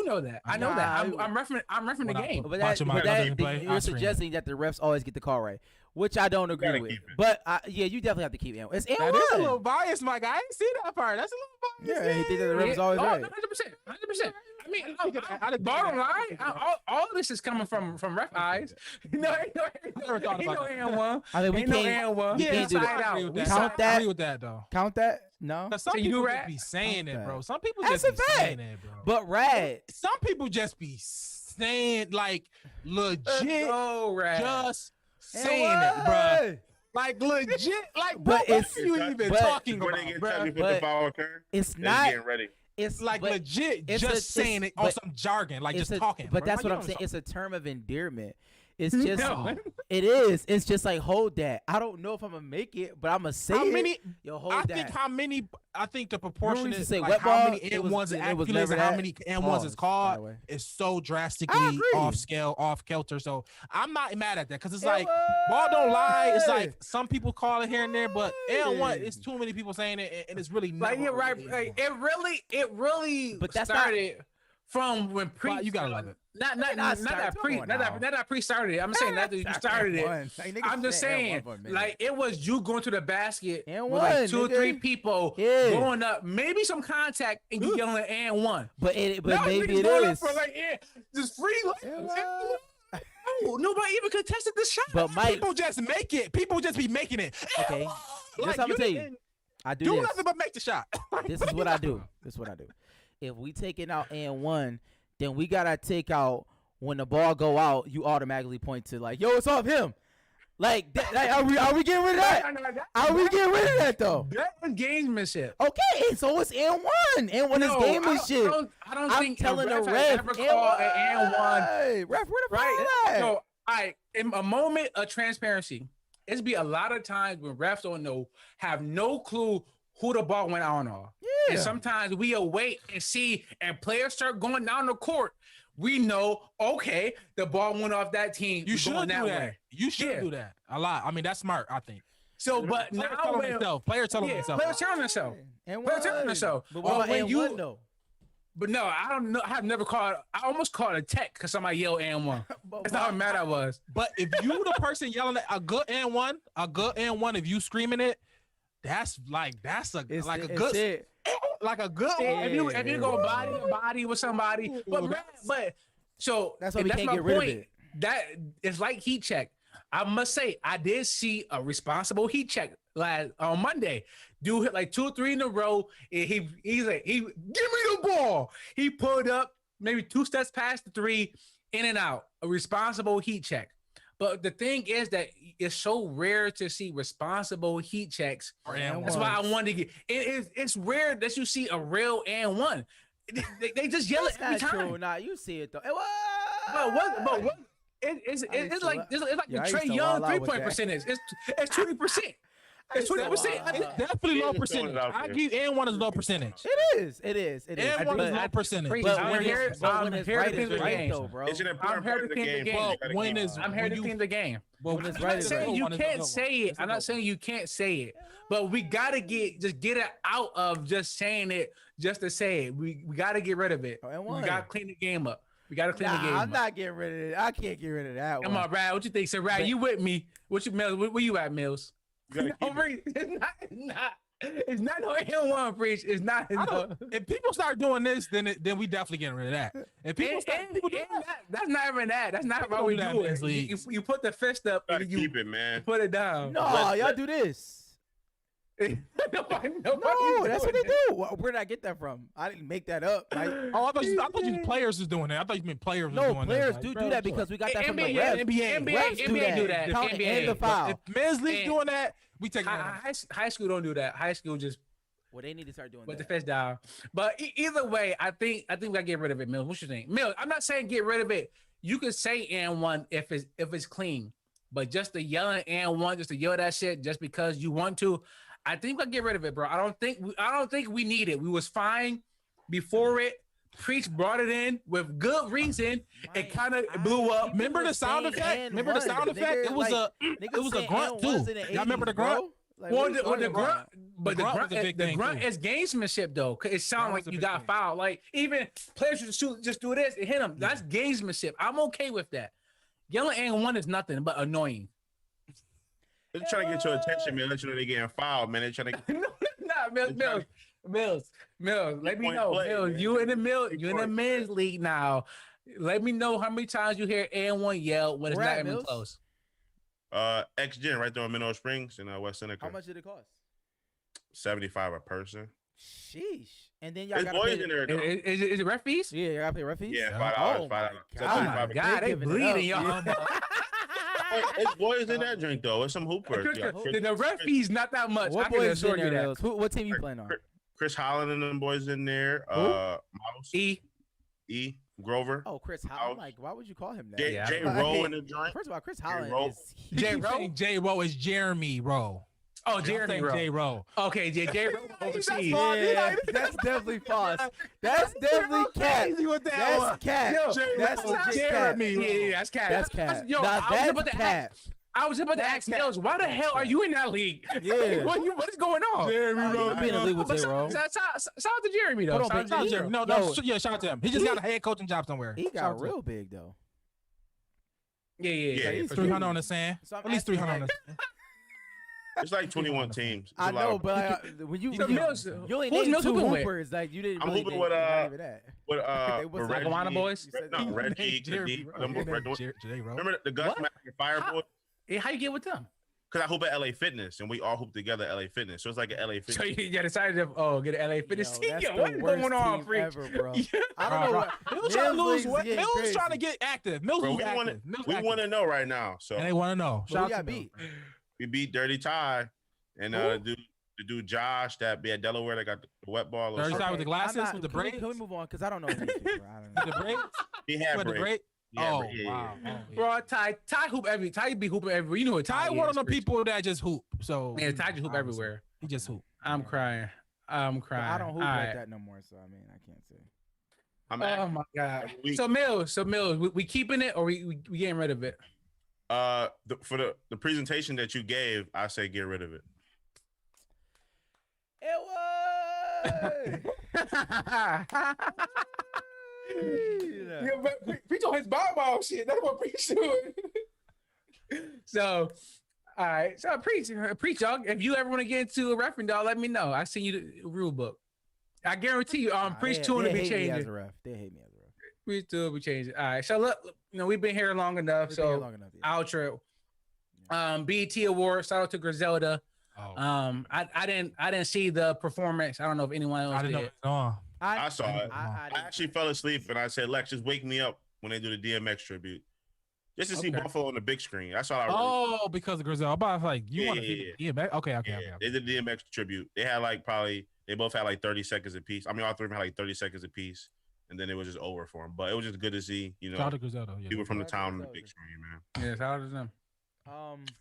know that. I know that. I'm referencing the game. But you're suggesting that the refs always get the call right, which I don't agree with. But yeah, you definitely have to keep it. It's and that is a little biased, Mike. I ain't see that part. That's a little biased. Yeah, he think that the refs always right. 100%. I mean, bottom line, all this is coming from ref eyes. Ain't no and one. I mean, we can't. Yeah, do that. Count that. I agree with that though. Count that. No. Some people just be saying it, bro. Some people just be saying it, bro. But Rad. Some people just be saying like legit, just saying it, bro. Like legit, like bro, what are you even talking about, bro? It's not. It's like legit, just saying it on some jargon, like just talking. But that's what I'm saying. It's a term of endearment. It's just, it is. It's just like, hold that. I don't know if I'm gonna make it, but I'm gonna say it. Yo, hold that. I think the proportion is say like how many N1s and how many N1s is called is so drastically off scale, off kilter. So I'm not mad at that because it's like ball don't lie. It's like some people call it here and there, but N1 is too many people saying it, and it's really not. Like, right. Like, it really. But that's started from when you gotta love it. Not that pre started it. I'm saying that you started it. I'm just saying, like it was you going to the basket with like 2 or 3 people going up, maybe some contact, and you yelling and one. But maybe it is. For like, just free. Nobody even contested the shot. But Mike, people just make it. People just be making it. Okay, like, I'm gonna tell you. I do nothing but make the shot. This is what I do. If we taking out and one, then we gotta take out when the ball go out. You automatically point to like, yo, it's off him. Like are we getting rid of that? Are we getting rid of that though? That was gamesmanship. Okay, so it's and one. And one is gamesmanship. I don't think telling the ref ever called an one. Ref, where the right? So in a moment of transparency, it's be a lot of times when refs don't know, have no clue who the ball went on. Yeah. And sometimes we'll wait and see, and players start going down the court. We know, okay, the ball went off that team. You should do that. You should do that a lot. I mean, that's smart, I think. So, but now player telling himself. Player telling himself. But when you know. But no, I don't know. I have never called. I almost called a tech because somebody yelled and one. That's not how mad I was. But if you the person yelling at a good and one, if you screaming it, that's a good one. If you go body to body with somebody, but so that's why we can't get rid of it. That it's like heat check. I must say, I did see a responsible heat check on Monday. Dude hit like 2 or 3 in a row. And he's like, give me the ball. He pulled up maybe 2 steps past the 3, in and out. A responsible heat check. But the thing is that it's so rare to see responsible heat checks. That's why I wanted to get. It's rare that you see a real and one. They just yell it every time. True. Nah, you see it though. But what? It's like the Trae Young 3-point percentage. It's 20%. It's 20%. It's definitely low percentage. I give N1 is low percentage. It is. N1 is low percentage. But when it's right, it's right though, bro. It's an important part of the game. I'm here to clean the game. But when it's right, it's right. You can't say it. I'm not saying you can't say it. But we gotta get it out of just saying it just to say it. We gotta get rid of it. We gotta clean the game up. We gotta clean the game. I'm not getting rid of it. I can't get rid of that. Come on, Brad. What you think? So, Brad, you with me? What you, Mills? Where you at, Mills? You gotta keep not It's not no N1 preach. It's not. I don't, if people start doing this, then we definitely getting rid of that. If people people do that's not even that. That's not how we do it. You put the fist up and you keep it, man. put it down. No, y'all do this. nobody No, that's what they do. Where did I get that from? I didn't make that up. Like, I thought you players was doing that. I thought you meant players was no, doing players that. do Like, do that because we got that from the NBA, refs. NBA do that. Count and the foul. If men's league doing that, we take high school don't do that. High school just well, they need to start doing put that. the fist down. But either way, I think we gotta get rid of it, Mills. What you think, Mills? I'm not saying get rid of it. You could say and one if it's clean, but just to yelling and one, just to yell that shit just because you want to. I think we gotta get rid of it, bro. I don't think we need it. We was fine before it. Preach brought it in with good reason. It kind of blew up. Remember the sound effect? Remember the sound effect? It was a grunt too. Y'all remember the grunt? Like, well, the grunt, but the grunt was a big thing, grunt too. is gamesmanship though. Cause it sounds like you got fouled. Like even players just do this and hit them. That's gamesmanship. I'm okay with that. Yelling and one is nothing but annoying. They're trying to get your attention, man. Let you know they're getting fouled, man. They're trying to. No, Mills. Let me know, play, Mills. man. You in the men's league now. Let me know how many times you hear and one yell when it's Where not at, even Mills? close. X Gen right there in Minnow Springs in West Seneca. How much did it cost? $75 a person. Sheesh. And then y'all There's got boys pay in there though. Is it ref fees? Yeah, you gotta pay ref fees. Yeah, $5. Oh my $5. God. Oh my God, they giving it bleeding, up. y'all. It's boys in that drink though. It's some hoopers. Yeah, The ref fees not that much. What I can boys in assure you there, that. Mills? What team you playing on? Chris Holland and them boys in there. Mouse E Grover. Oh, Chris Holland. Like, why would you call him that? Jay Rowe in the joint. First of all, Chris Holland Rowe. is J Rowe. J Rowe is Jeremy Rowe. Oh, Jeremy Rowe. J Rowe. Okay, J Rowe overseas. Yeah, that's definitely false. That's definitely cat. That's cat. That's legit Jeremy. cat. Yeah, that's cat. That's cat. Yo, Now that's cat. I was about to ask Mills, why the hell are you in that league? Yeah. What is going on? Jeremy Rowe. You be in the league with J Rowe. Shout out to Jeremy though. Hold on, Shout out to Jeremy. No, yeah, shout out to him. He just got a head coaching job somewhere. He Shout got out to him. real big though. Yeah. he's 300 on the sand. So I'm At least asking, 300 on like, the sand. It's like 21 teams. It's I a lot know, of- but when you Mills, only who's named Mills two hooping with? hoopers, like you didn't. I'm really hooping name with, not even that. with What's Reggie, Lackawanna boys? Reggie, Jeremy Kadeem, Rowe. them- J Rowe. remember the Gus What? Mack and Fire How- Boy? Yeah, how you get with them? Because I hoop at LA Fitness and we all hoop together at LA Fitness. So it's like an LA Fitness. So you decided to get an LA Fitness Yo, team. that's Yo, the what's worst going on, team Freak? ever, bro. Yeah. I don't know what. Mills trying to lose. Mills is getting Mills trying to crazy. get active. Mills Bro, is we active. want to Mills we active. want to know right now. So And they want to know. But Shout we out got to beat. we beat Dirty Ty and the dude Josh that be at Delaware that got the wet ball. Dirty Or Ty something. with the glasses, I'm not- with the can we- braids. Can we move on? Because I don't know. Anything, bro. I don't know. The braids. He had With the break. braid. Yeah, Oh yeah, wow. yeah. Oh, yeah. Bro, Ty hoop every. Ty be hooping everywhere. You know what Ty Ty one is, of them Freak. people that just hoop. So Yeah, Ty just hoop obviously, everywhere. He just hoop. I'm crying. I'm But crying. I don't hoop All like right. that no more. So I mean, I can't say. I'm Oh at, my God. We- So Mills, we keeping it or we getting rid of it? for the presentation that you gave, I say get rid of it. It was. Yeah, but Preach on his ball shit. That's what Preach doing. So, all right. So Preach, y'all. If you ever want to get into a reference, dog, let me know. I send you the rule book. I guarantee you, Preach They- 2 will they be hate me as changing. a ref. They hate me as a ref. Preach 2 will be changing. All right. So look, we've been here long enough. We've been here So long enough, yeah. outro. BET Award. Shout out to Griselda. Oh, I didn't see the performance. I don't know if anyone else I didn't know. did. It was on. I saw it. I I actually fell asleep and I said, Lex, just wake me up when they do the DMX tribute. Just to see Okay. Buffalo on the big screen. That's all I really Oh, because of Grizel. But I was like, you Yeah, want to yeah, see the DMX? Okay. Yeah, they did the DMX tribute. They had they both had like 30 seconds apiece. I mean, all three of them had like 30 seconds apiece, and then it was just over for them. But it was just good to see, Shout out to Grizel, though. Yeah. people from the Shout out to town on the Griselda. big screen, man. Yeah, shout out to them.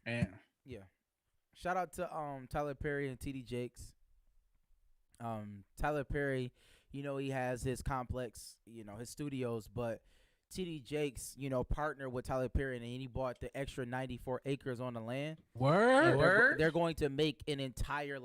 And Yeah. Shout out to Tyler Perry and TD Jakes. Tyler Perry, he has his complex, his studios, but TD Jakes, partner with Tyler Perry, and he bought the extra 94 acres on the land. Word. And they're going to make an entire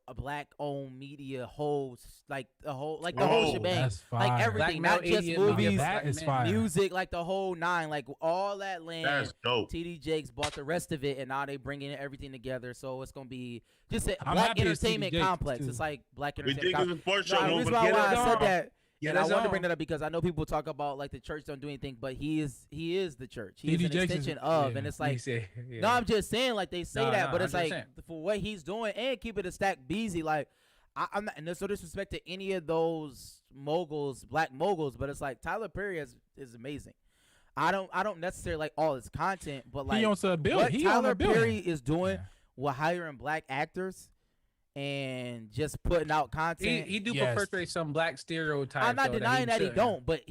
a black-owned media whole shebang, That's like fire. everything, Black not just idiot movies, media. That is fire. music, like the whole nine, like all that land. That's dope. TD Jakes bought the rest of it, and now they bringing everything together. So it's gonna be just a I'm black happy it's TD entertainment Jakes, complex. too. It's like black We entertainment. think it's a sports show. No, the no, reason but why get I it said on. that, Yeah, and I that's wanted to on. bring that up because I know people talk about like the church don't do anything, but he is the church. He is TD an Jakes is- extension of, yeah. and it's You like. say, yeah. No, I'm just saying, like they say No, that, no, but it's like 100%. for what he's doing and keep it a stack Beezy. Like I'm not, and there's no disrespect to any of those moguls, black moguls, but it's like Tyler Perry is amazing. I don't necessarily like all his content, but like He owns a building. what He owns Tyler a building. Perry is doing Yeah. with hiring black actors and just putting out content. He do Yes. perpetuate some black stereotypes. I'm not though, denying that he shouldn't. don't, but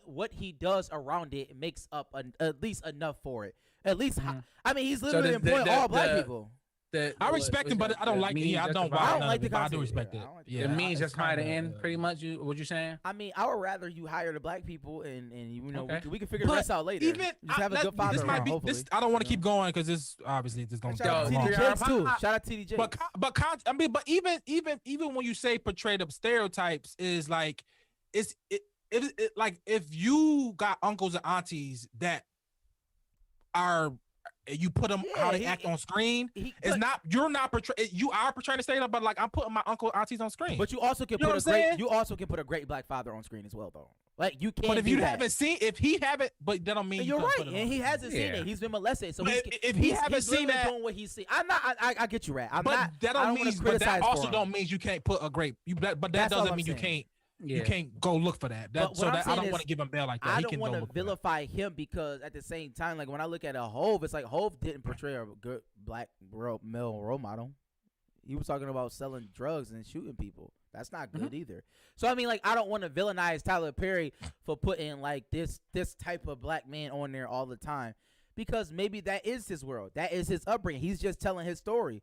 what he does around it makes up at least enough for it. At least I mean, he's literally employing all black people. I respect him, but I don't like it. Yeah, I don't I don't buy like none of the it, but I do content. respect Yeah, it. I don't like the Yeah, It means it's just kind of kinda, end, pretty much. What you saying? I mean, I would rather you hire the black people and Okay. we can figure the But rest out later. Even just have a good father this might around, be hopefully. this. I don't want to keep going because this obviously this going to Shout out go to long. TD Jakes too. Shout out to TD Jakes. I mean, but even when you say portray the stereotypes is like it like if you got uncles and aunties that are you put them how they act on screen. It's not you're not portraying. You are portraying the stereotype, but like I'm putting my uncle and aunties on screen. But you also can You know put what I'm saying? you also can put a great black father on screen as well, though. Like you can't. But if do you that. haven't seen, if he haven't, but that don't mean You're you right, put it and on. he hasn't seen Yeah. it. He's been molested, so But he's, if he he's haven't seen literally that- doing what he's seen. I'm not. I get you, Rat. I'm but not. that I don't don't wanna mean, but that criticize also for him. don't mean you can't put a great. But that That's all doesn't I'm mean you saying. can't. Yeah. You can't go look for that. But So what I'm that I saying don't is, want to give him bail like that. I He don't can go want to look for that. vilify him because at the same time, like when I look at a Hove, it's like Hove didn't portray a good black male role model. He was talking about selling drugs and shooting people. That's not good either. So I mean, like I don't want to villainize Tyler Perry for putting like this type of black man on there all the time because maybe that is his world. That is his upbringing. He's just telling his story.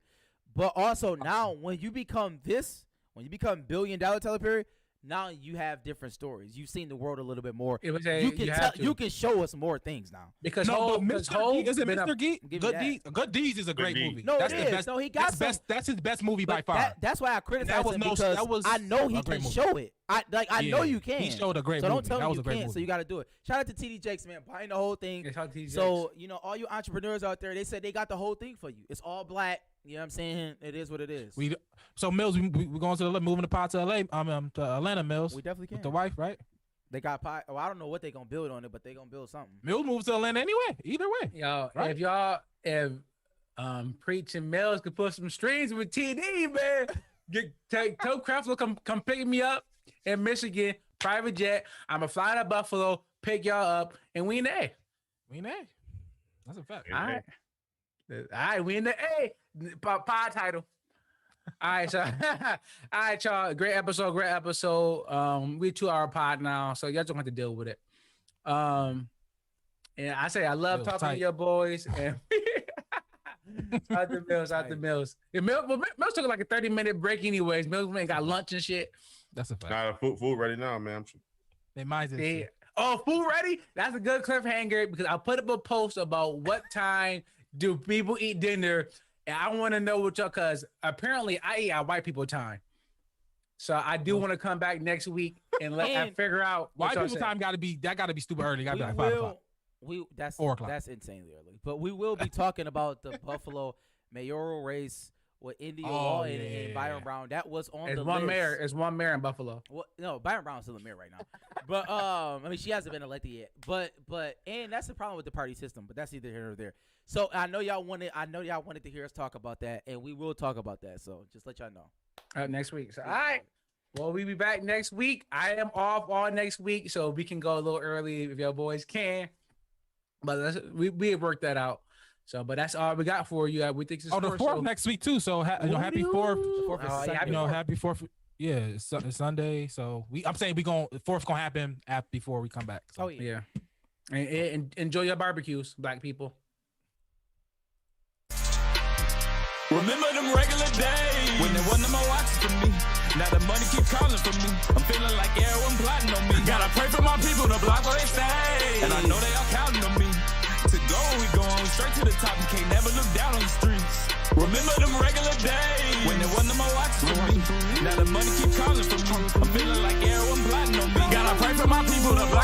But also now, when you become $1 billion Tyler Perry, now you have different stories. You've seen the world a little bit more. It was a, You can have to. you can show us more things now. because No, Hov, but because Mr. Hov Geek, is it been a- Mr. Geek? Give me Good that. Deeds. Good Deeds is a great Deeds. movie. No, that's it the is. best. No, he got that's some. best. That's his best movie by But far. that's why I criticize was him no- because that was I know a he great can movie. show it. I know Yeah, you can. he showed a great so don't movie. tell That me was you a great can't. So movie. you got to do it. Shout out to TD Jakes, man, buying the whole thing. Yeah, shout out to TD So all you entrepreneurs out there, they said they got the whole thing for you. It's all black. You know what I'm saying? It is what it is. So Mills, we going to moving the pod to LA. To Atlanta, Mills. We definitely can. With the wife, right? They got pie. Oh, I don't know what they gonna build on it, but they gonna build something. Mills moves to Atlanta anyway. Either way. Yo, Right. if preaching Mills could put some strings with TD, man, tell Kraft will come pick me up in Michigan, private jet. I'ma fly to Buffalo, pick y'all up, and we in the A. We know. That's a fact. All right, we in the A. Pod title. All right, so all right, y'all. Great episode. We 2-hour pod now, so y'all just have to deal with it. And I say I love Mills talking tight. to your boys. And out the Mills. Yeah, Mills took like a 30-minute break, anyways. Mills ain't got lunch and shit. That's a fact. Nah, food ready now, man. They minds it. Yeah. Oh, food ready? That's a good cliffhanger because I put up a post about what time do people eat dinner, and I want to know what y'all. Because apparently I eat at white people time, so I do want to come back next week and let I figure out what White y'all people say. time got to be stupid early. Got to be We like 5 o'clock. That's 4 o'clock. That's insanely early. But we will be talking about the Buffalo mayoral race with India Law and Byron Brown. That was on It's the one list. mayor. It's one mayor in Buffalo. Well, no, Byron Brown's still a mayor right now. But I mean, she hasn't been elected yet. But and that's the problem with the party system. But that's either here or there. So I know y'all wanted to hear us talk about that, and we will talk about that. So just let y'all know. Next week. So all right. Well, we be back next week. I am off all next week, so we can go a little early if your boys can. But we have worked that out. So, but that's all we got for you. We think it's Oh, the 4th next week too. So happy 4th. The 4th is Sunday. Happy 4th. Yeah, it's Sunday. So I'm saying the 4th gonna happen before we come back. So. Oh yeah. Yeah. And enjoy your barbecues, black people. Remember them regular days when there wasn't no more watches for me. Now the money keep calling for me. I'm feeling like everyone plotting on me. Gotta pray for my people to block where they stay. And I know they all counting on me. To go, we going straight to the top. You can't never look down on the streets. Remember them regular days when there wasn't no more watches for me. Now the money keep calling for me. I'm feeling like everyone plotting on me. Gotta pray for my people to block